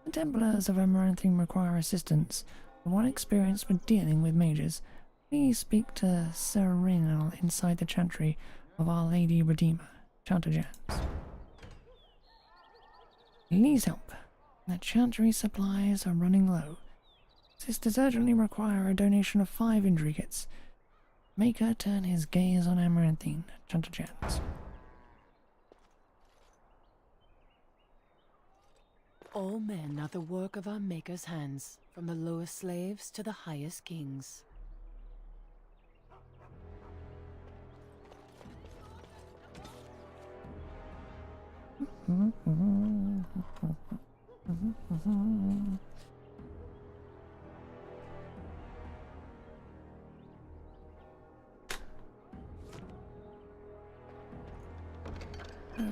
The Templars of Amaranthine require assistance. For one experienced with dealing with mages, please speak to Sir Raynal inside the chantry of Our Lady Redeemer, Jans. He needs help. The chantry supplies are running low. Sisters urgently require a donation of 5 injury kits. Maker turn his gaze on Amaranthine, Jans. All men are the work of our Maker's hands, from the lowest slaves to the highest kings.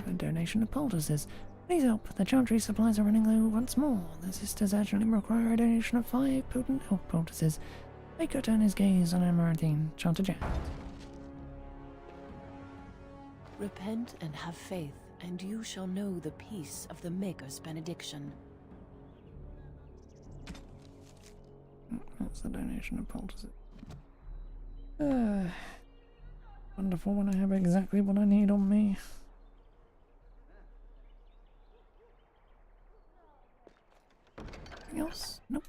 A donation of poultices. Please help. The chantry supplies are running low once more. The sisters urgently require a donation of 5 potent health poultices. Maker turn his gaze on Amaranthine, Jans. Repent and have faith, and you shall know the peace of the Maker's benediction. That's the donation of poultices. Wonderful when I have exactly what I need on me. Anything else? Nope.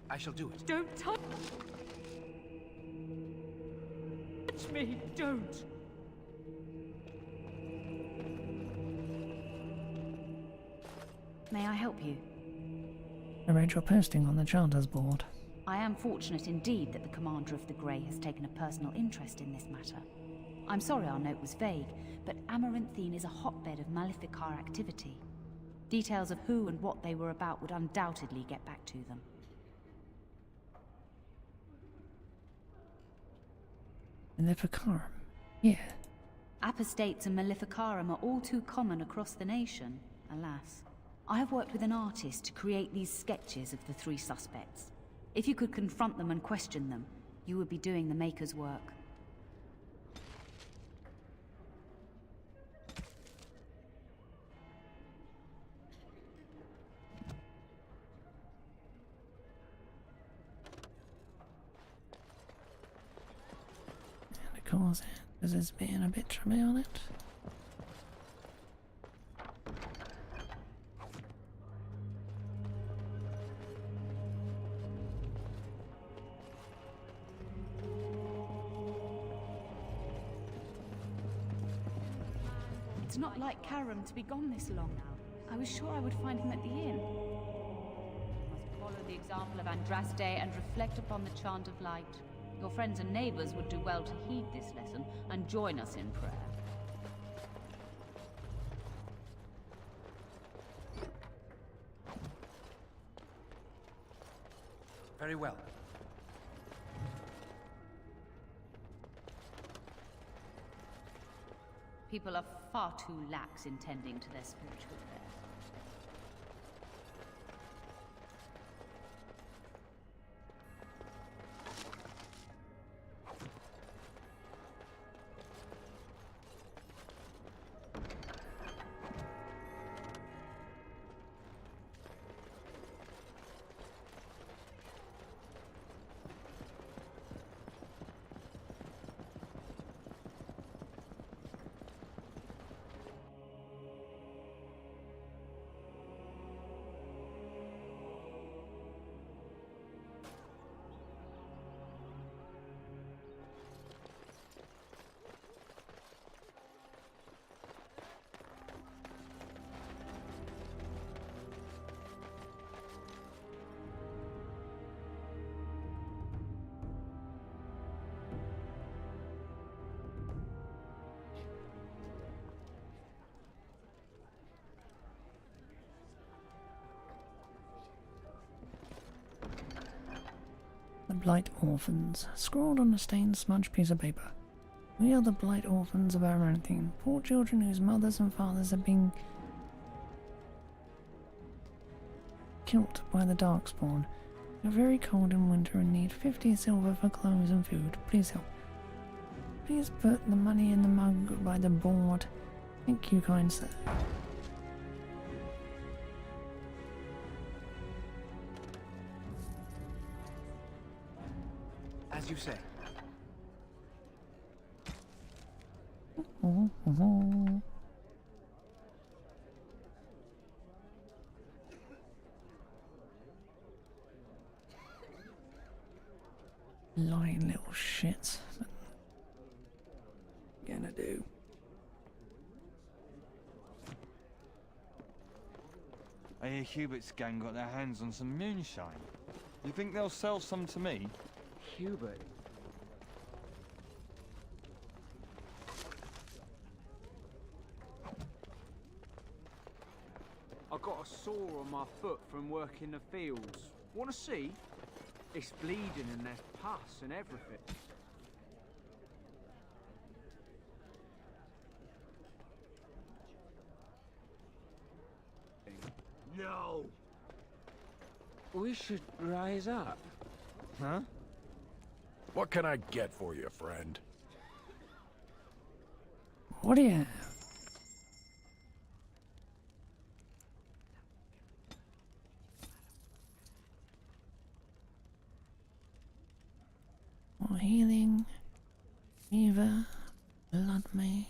I shall do it. Don't touch me! Don't! May I help you? I read your posting on the charters board. I am fortunate indeed that the Commander of the Grey has taken a personal interest in this matter. I'm sorry our note was vague, but Amaranthine is a hotbed of Maleficar activity. Details of who and what they were about would undoubtedly get back to them. Maleficarum? Yeah. Apostates and Maleficarum are all too common across the nation, alas. I have worked with an artist to create these sketches of the 3 suspects. If you could confront them and question them, you would be doing the Maker's work. And of course, there's this being a bit chummy on it. It's not like Karam to be gone this long now. I was sure I would find him at the inn. Must follow the example of Andraste and reflect upon the chant of light. Your friends and neighbors would do well to heed this lesson and join us in prayer. Very well. People are far too lax in tending to their spiritual affairs. The Blight Orphans, scrawled on a stained smudged piece of paper. We are the Blight Orphans of Amaranthine, poor children whose mothers and fathers have been killed by the Darkspawn. We are very cold in winter and need 50 silver for clothes and food. Please help. Please put the money in the mug by the board. Thank you, kind sir. As you say. Lying little shits. Gonna do. I hear Hubert's gang got their hands on some moonshine. You think they'll sell some to me? Hubert. I got a sore on my foot from working the fields. Want to see? It's bleeding and there's pus and everything. No! We should rise up. Huh? What can I get for you, friend? What do you have? More healing. Fever. Blood mage.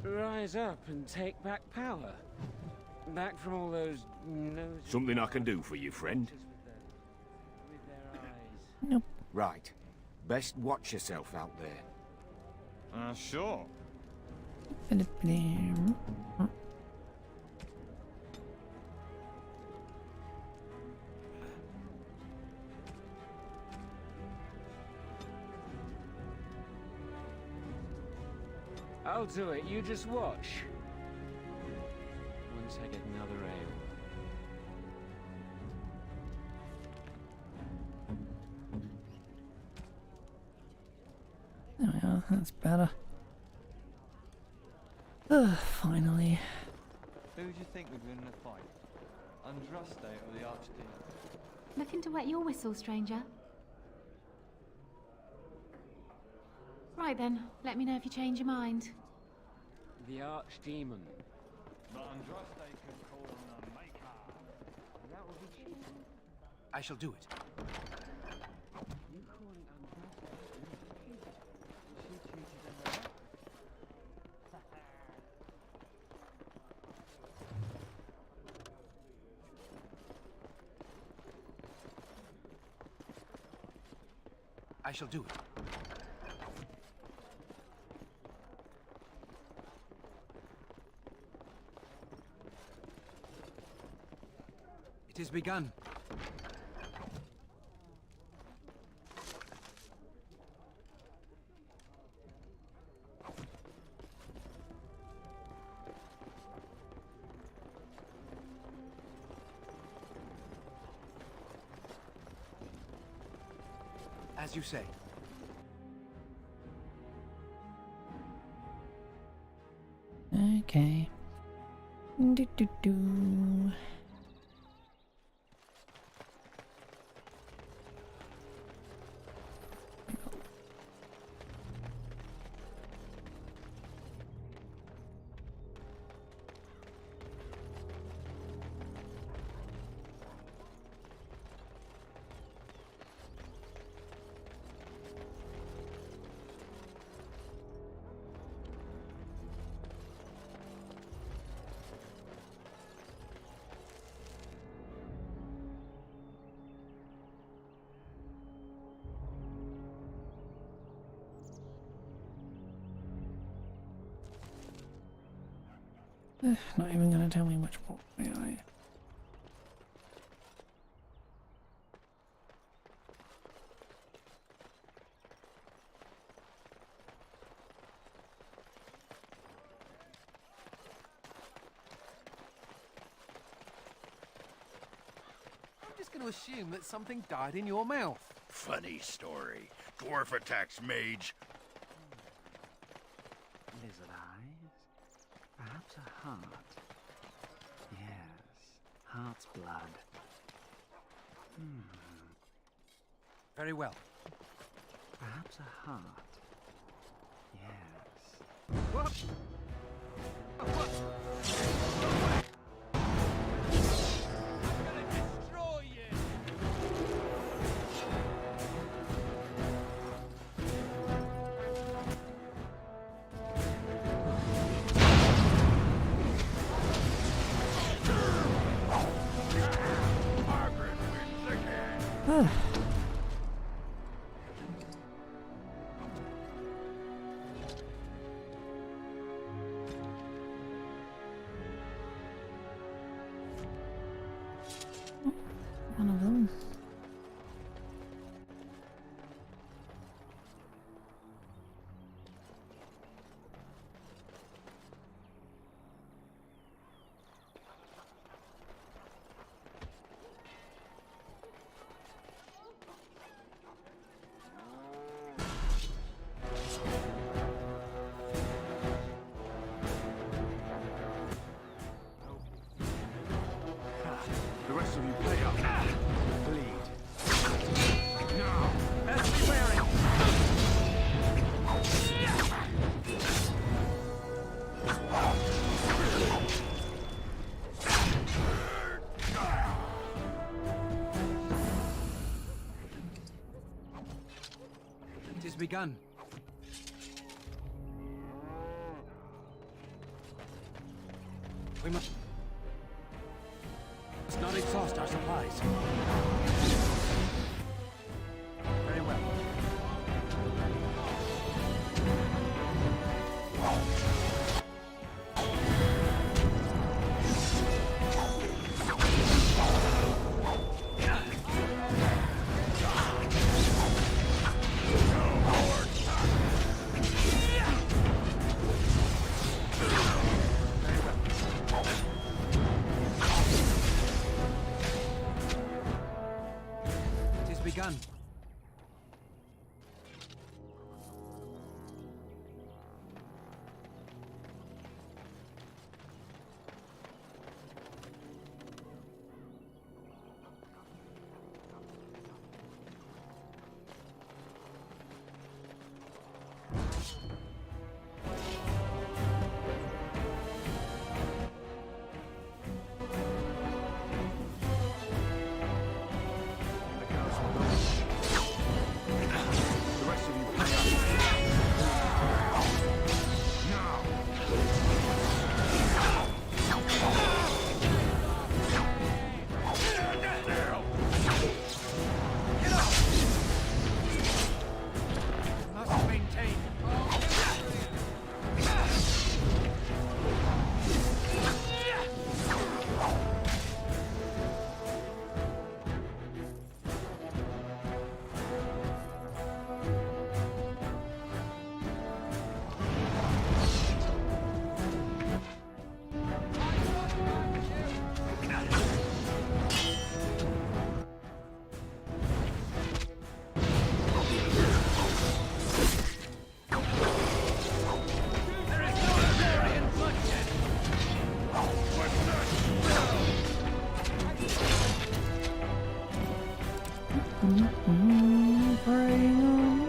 Rise up and take back power. Back from all those noses. Something I can do for you, friend? With their eyes. Nope. Right. Best watch yourself out there. Sure. I'll do it, you just watch. Once I get another ale. There we are, that's better. Finally. Who do you think would win the fight? Andraste or the Archdemon? Looking to wet your whistle, stranger? Right then, let me know if you change your mind. The Archdemon. But Andraste can call on a maker. That would be cheap. I shall do it. You calling Andraste? She treated them right. I shall do it. It is begun. As you say. Okay. Do. Not even gonna tell me which one I. I'm just going to assume that something died in your mouth. Funny story. Dwarf attacks mage. Lizard eyes? Perhaps a heart? Yes, heart's blood. Very well. Perhaps a heart? Yes. What? What? One of them. The rest of you pay up. Bleed. Now, best be wary. It is begun. We must not exhaust our supplies. Very well. Praying on me.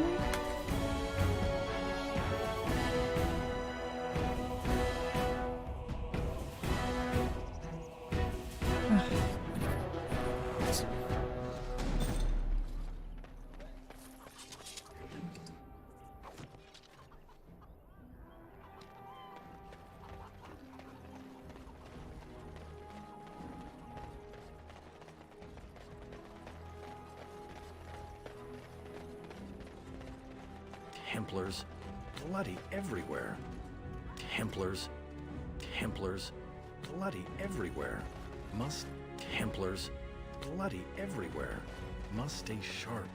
Templars. Bloody everywhere. Templars. Templars. Bloody everywhere. Must. Templars. Bloody everywhere. Must stay sharp.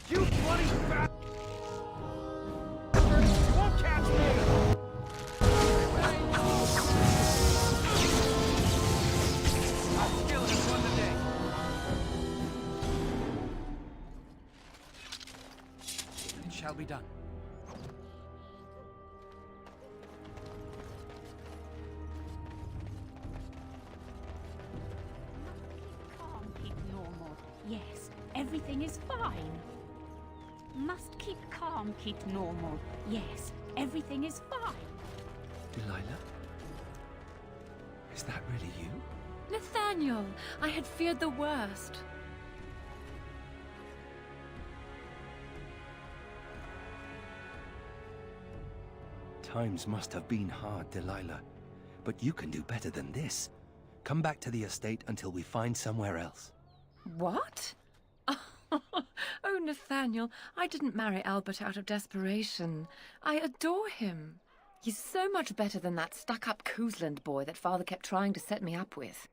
You bloody fat! You won't catch me! Our skill has won the day. It shall be done. Calm, keep normal. Yes, everything is fine. Must keep calm, keep normal. Yes, everything is fine. Delilah? Is that really you? Nathaniel, I had feared the worst. Times must have been hard, Delilah. But you can do better than this. Come back to the estate until we find somewhere else. What? Oh, Nathaniel, I didn't marry Albert out of desperation. I adore him. He's so much better than that stuck-up Cousland boy that Father kept trying to set me up with.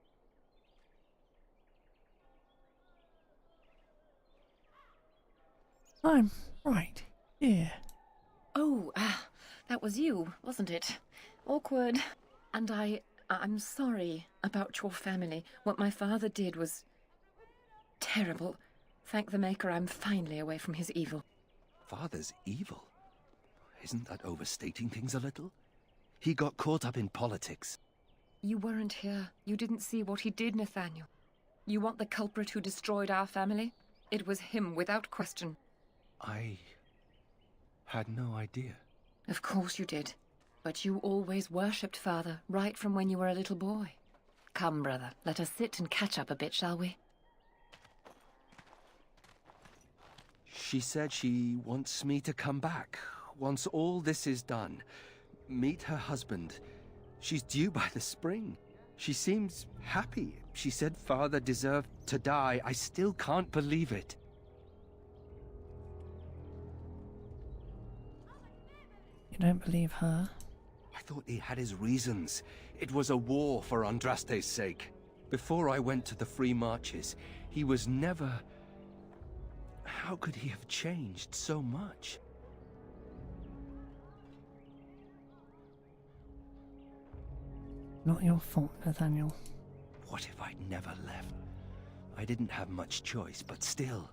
I'm right here. Oh, that was you, wasn't it? Awkward. And I'm sorry about your family. What my father did was terrible. Thank the Maker I'm finally away from his evil. Father's evil? Isn't that overstating things a little? He got caught up in politics. You weren't here. You didn't see what he did, Nathaniel. You want the culprit who destroyed our family? It was him, without question. I had no idea. Of course you did. But you always worshipped Father, right from when you were a little boy. Come, brother, let us sit and catch up a bit, shall we? She said she wants me to come back. Once all this is done. Meet her husband. She's due by the spring. She seems happy. She said Father deserved to die. I still can't believe it. You don't believe her? I thought he had his reasons. It was a war for Andraste's sake. Before I went to the Free Marches, he was never... How could he have changed so much? Not your fault, Nathaniel. What if I'd never left? I didn't have much choice, but still.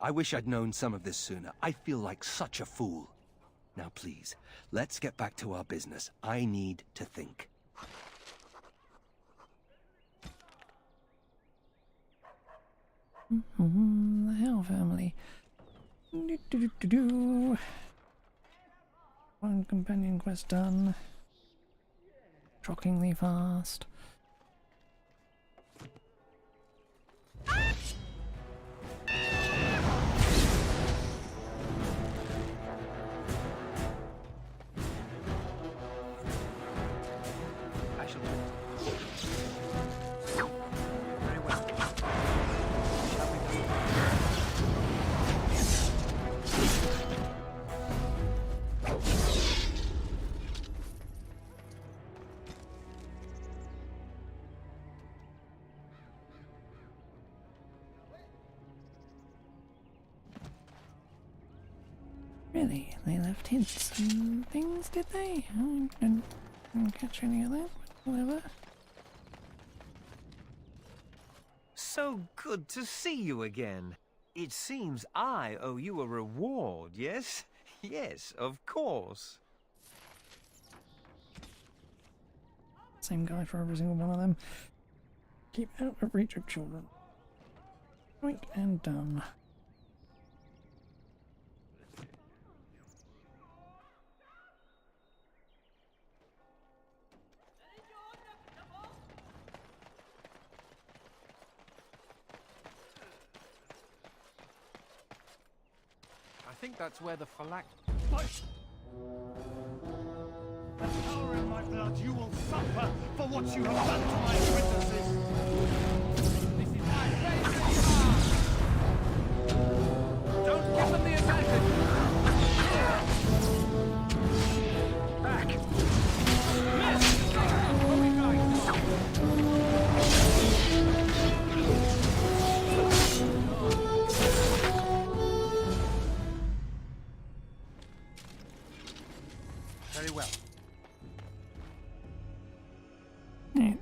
I wish I'd known some of this sooner. I feel like such a fool. Now please, let's get back to our business. I need to think. The Hale family. One companion quest done. Shockingly fast. I shall do it. Very well. Shall we go? Really? They left hints and things, did they? I didn't catch any of that, but whatever. So good to see you again. It seems I owe you a reward, yes? Yes, of course. Same guy for every single one of them. Keep out of reach of children. Oink and done. I think that's where the phylak... The power in my blood, you will suffer for what you have done to my apprentices! This is my place, Don't give them the advantage! Back! Miss! Where are we going? Very well. Yeah.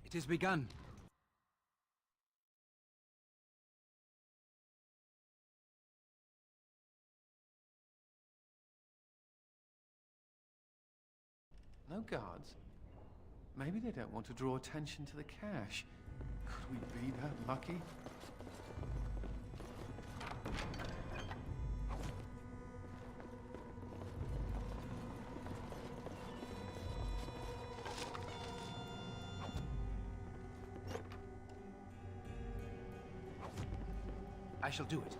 It has begun. No guards? Maybe they don't want to draw attention to the cache. Could we be that lucky? I shall do it.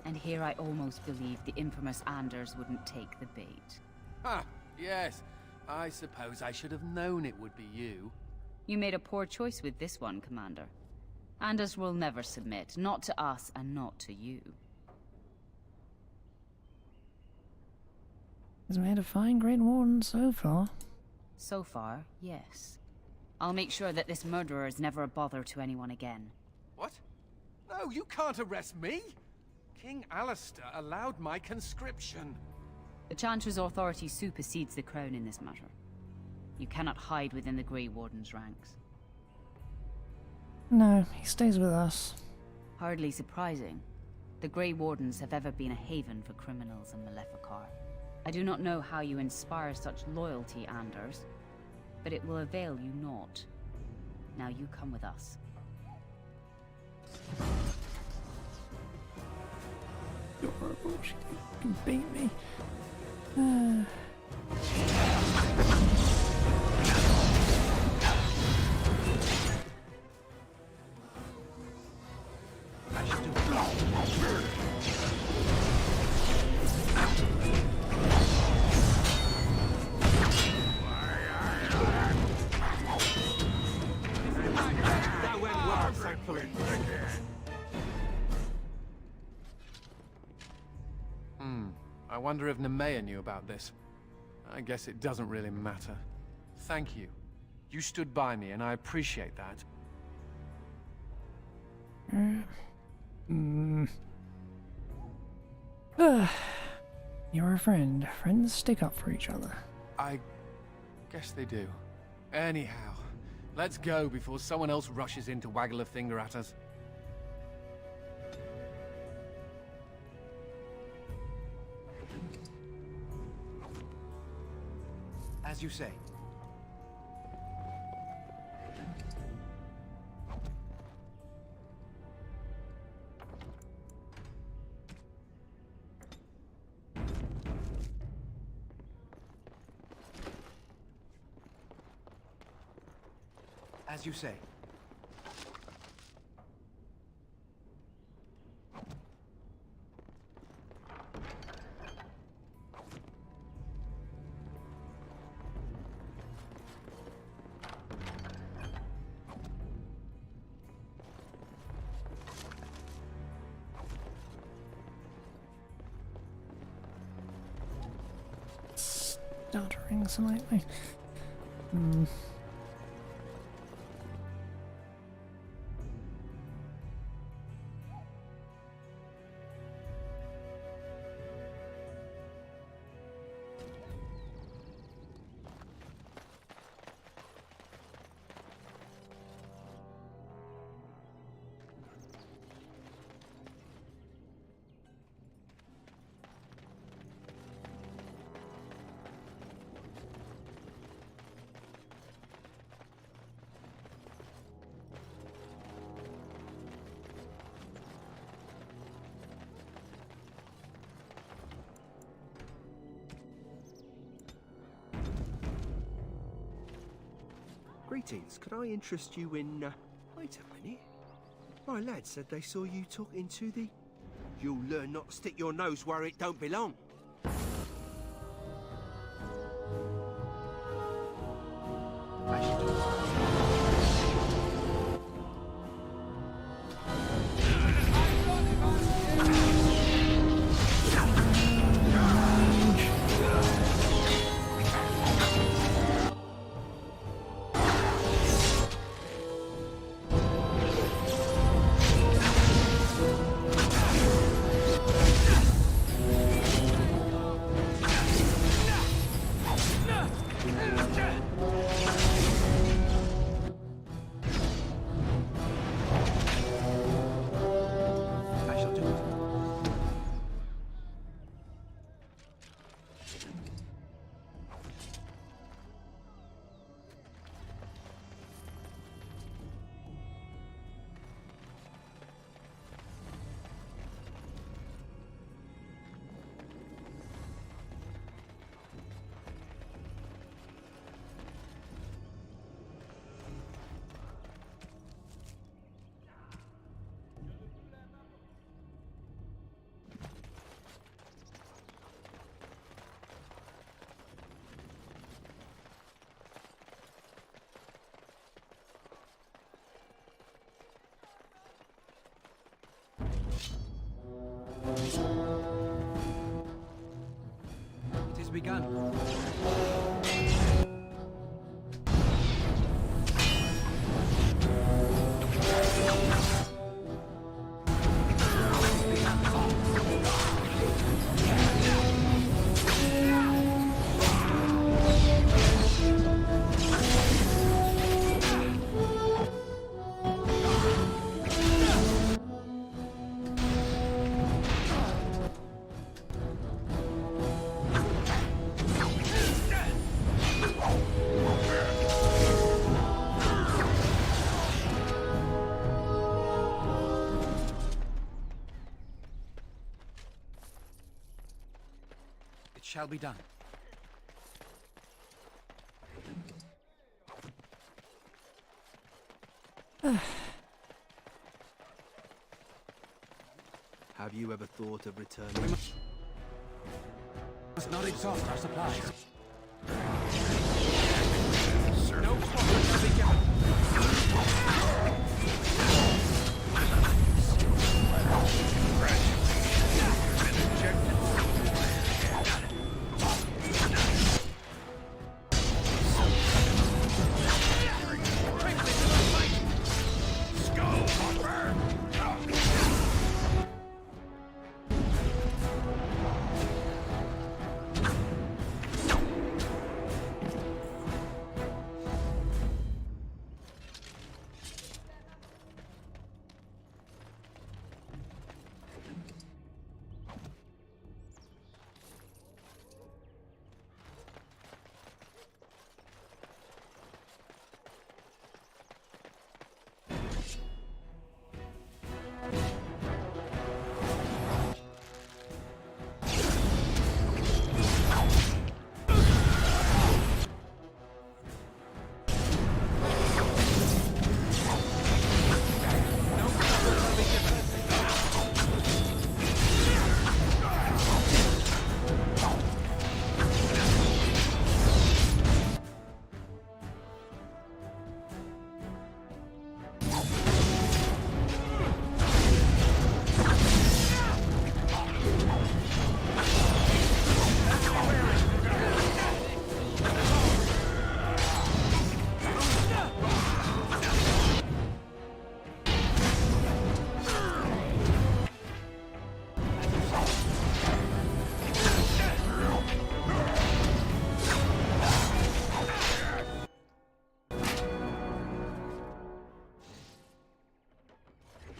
And here I almost believed the infamous Anders wouldn't take the bait. Ah, yes. I suppose I should have known it would be you. You made a poor choice with this one, Commander. Anders will never submit, not to us and not to you. Has made a fine Great Warden so far. So far, yes. I'll make sure that this murderer is never a bother to anyone again. What? No, you can't arrest me! King Alistair allowed my conscription. The Chancellor's authority supersedes the Crown in this matter. You cannot hide within the Grey Warden's ranks. No, he stays with us. Hardly surprising. The Grey Wardens have ever been a haven for criminals and Maleficar. I do not know how you inspire such loyalty, Anders, but it will avail you naught. Now you come with us. Adorable, she can beat me. I shall do it. That went well, thankfully. I wonder if Nemea knew about this. I guess it doesn't really matter. Thank you. You stood by me, and I appreciate that. You're a friend. Friends stick up for each other. I guess they do. Anyhow, let's go before someone else rushes in to waggle a finger at us. As you say. As you say. Stuttering slightly. Greetings. Could I interest you in, Wait a minute. My lad said they saw you talking to the... You'll learn not to stick your nose where it don't belong. It has begun. It shall be done. Have you ever thought of returning? We must not exhaust our supplies. No quarter shall be given.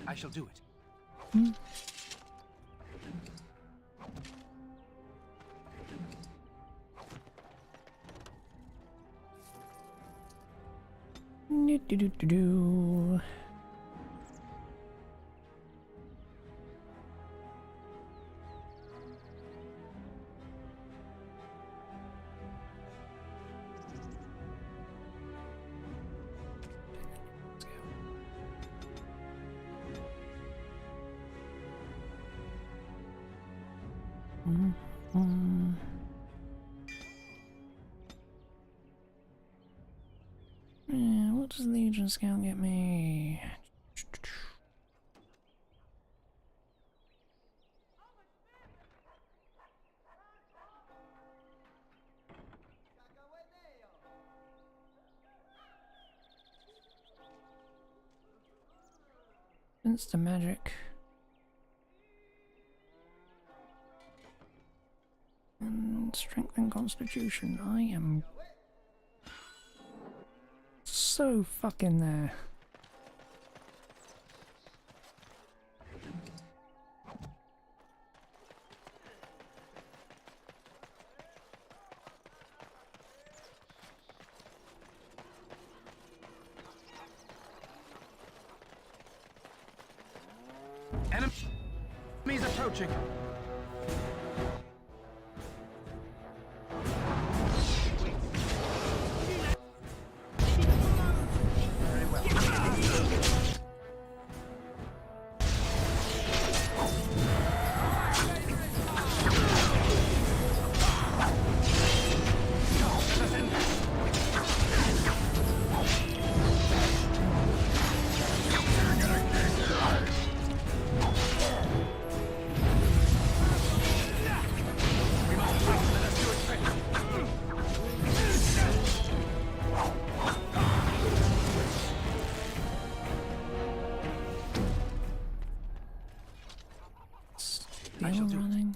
I shall do it. Do. Yeah, what does Legion Scout get me? Instant magic. And strength and constitution. I am so fucking there. Enemies approaching. Still running.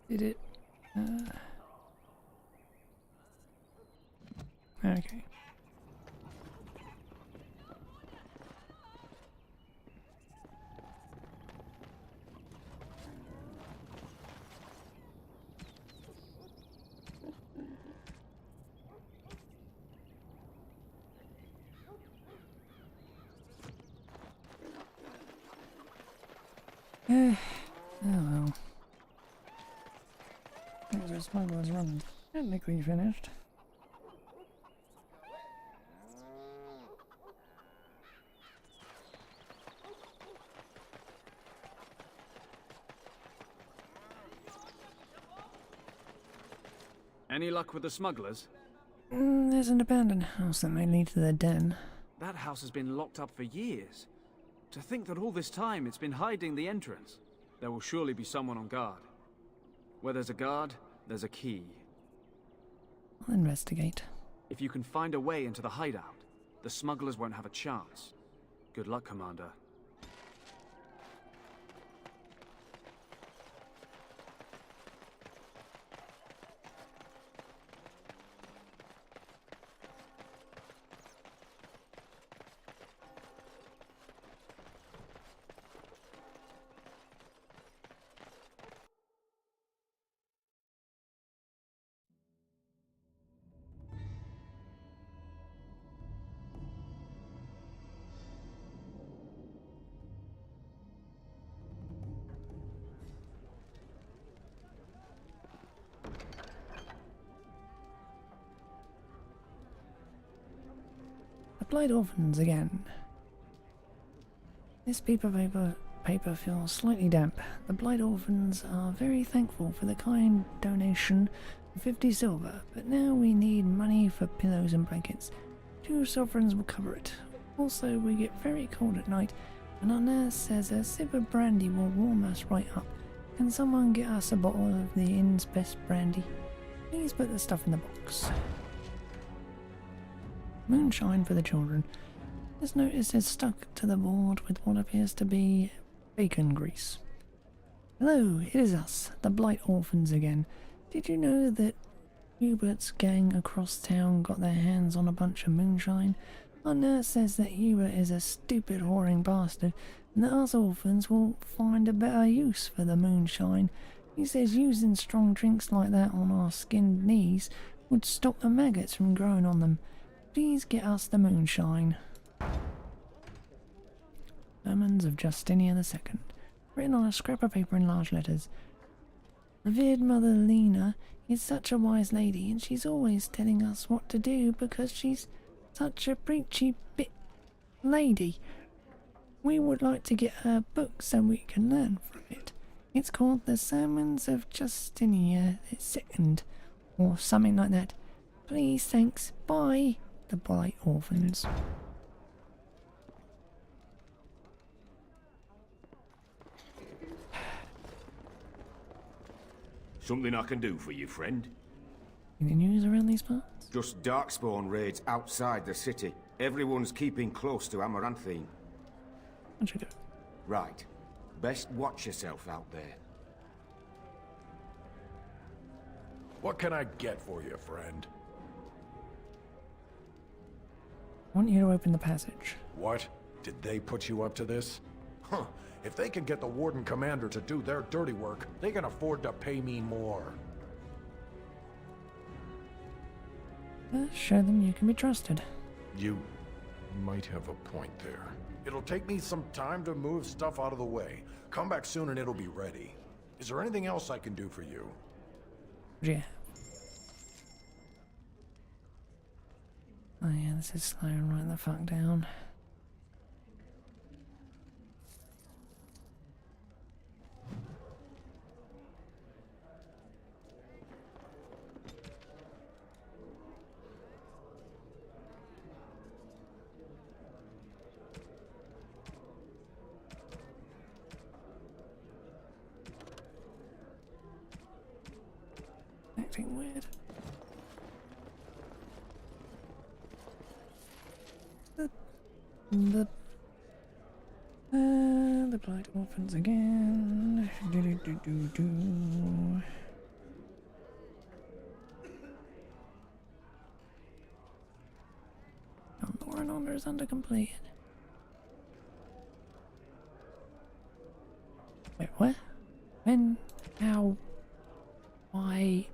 Did it? Okay. Oh well. There's a smuggler's run technically finished. Any luck with the smugglers? There's an abandoned house that may lead to their den. That house has been locked up for years. To think that all this time it's been hiding the entrance. There will surely be someone on guard. Where there's a guard, there's a key. I'll investigate. If you can find a way into the hideout, the smugglers won't have a chance. Good luck, Commander. Blight orphans again. This piece of paper feels slightly damp. The Blight orphans are very thankful for the kind donation of 50 silver, but now we need money for pillows and blankets. 2 sovereigns will cover it. Also, we get very cold at night, and our nurse says a sip of brandy will warm us right up. Can someone get us a bottle of the inn's best brandy? Please put the stuff in the box. Moonshine for the children. This notice is stuck to the board with what appears to be bacon grease. Hello, it is us, the Blight Orphans again. Did you know that Hubert's gang across town got their hands on a bunch of moonshine? Our nurse says that Hubert is a stupid whoring bastard and that us orphans will find a better use for the moonshine. He says using strong drinks like that on our skinned knees would stop the maggots from growing on them. Please get us the moonshine. Sermons of Justinian II, written on a scrap of paper in large letters. Revered Mother Lena is such a wise lady, and she's always telling us what to do because she's such a preachy bit lady. We would like to get her book so we can learn from it. It's called The Sermons of Justinian II, or something like that. Please, thanks, bye. The Blight Orphans. Something I can do for you, friend? Any news around these parts? Just Darkspawn raids outside the city. Everyone's keeping close to Amaranthine. What you do? Right. Best watch yourself out there. What can I get for you, friend? I want you to open the passage. What? Did they put you up to this? Huh. If they can get the Warden Commander to do their dirty work, they can afford to pay me more. Show them you can be trusted. You might have a point there. It'll take me some time to move stuff out of the way. Come back soon and it'll be ready. Is there anything else I can do for you? Yeah. Oh yeah, this is slowing right the fuck down. Acting weird. The Blight Orphans again. Do. Law and Order is under completed. Wait, what? When? How? Why?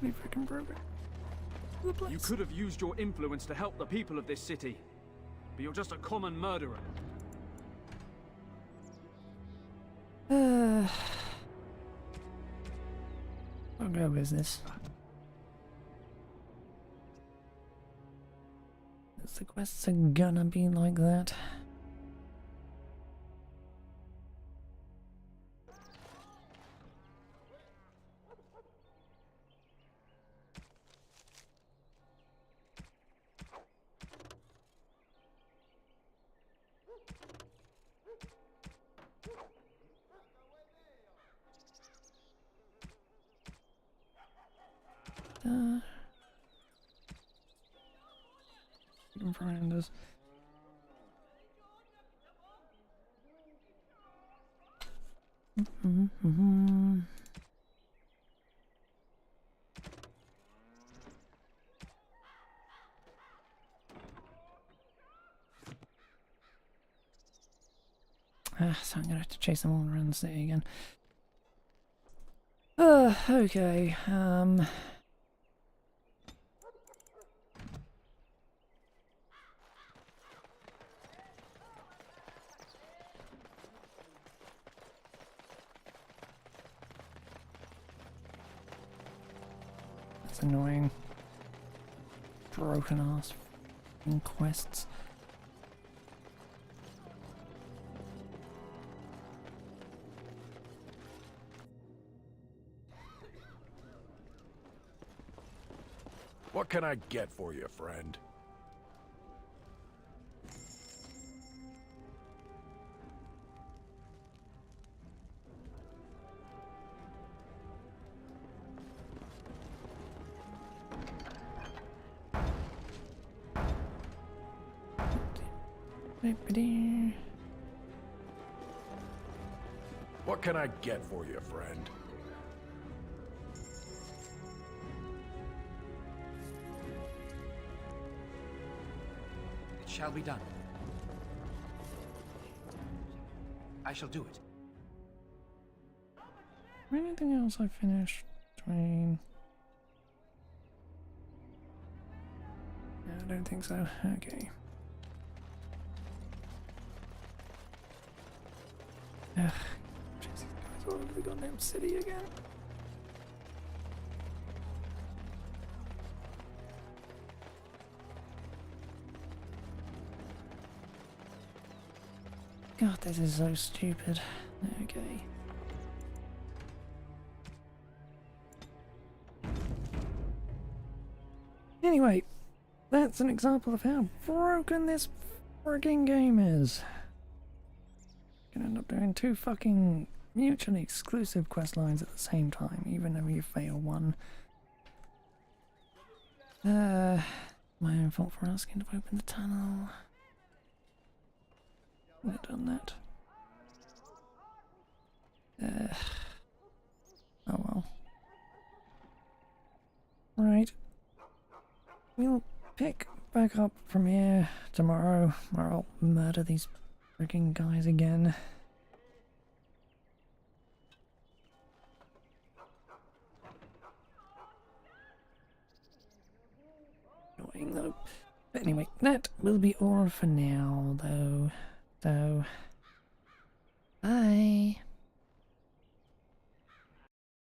Be freaking broken. You could have used your influence to help the people of this city, but you're just a common murderer. I'll go business. The quests are gonna be like that. Verandas. So I'm gonna have to chase them all around the city again. Okay, that's annoying. Broken ass quests. What can I get for you, friend? What can I get for you, friend? It shall be done. I shall do it. Anything else I finished between? No, I don't think so. Okay. Ugh. Jeez, these guys all over the goddamn city again. God, this is so stupid. Okay. Anyway, that's an example of how broken this frigging game is. Gonna end up doing 2 fucking mutually exclusive quest lines at the same time, even though you fail one. My own fault for asking to open the tunnel. I've done that. Oh well. Right. We'll pick back up from here tomorrow, where I'll murder these freaking guys again. Annoying though. But anyway, that will be all for now though. So, bye.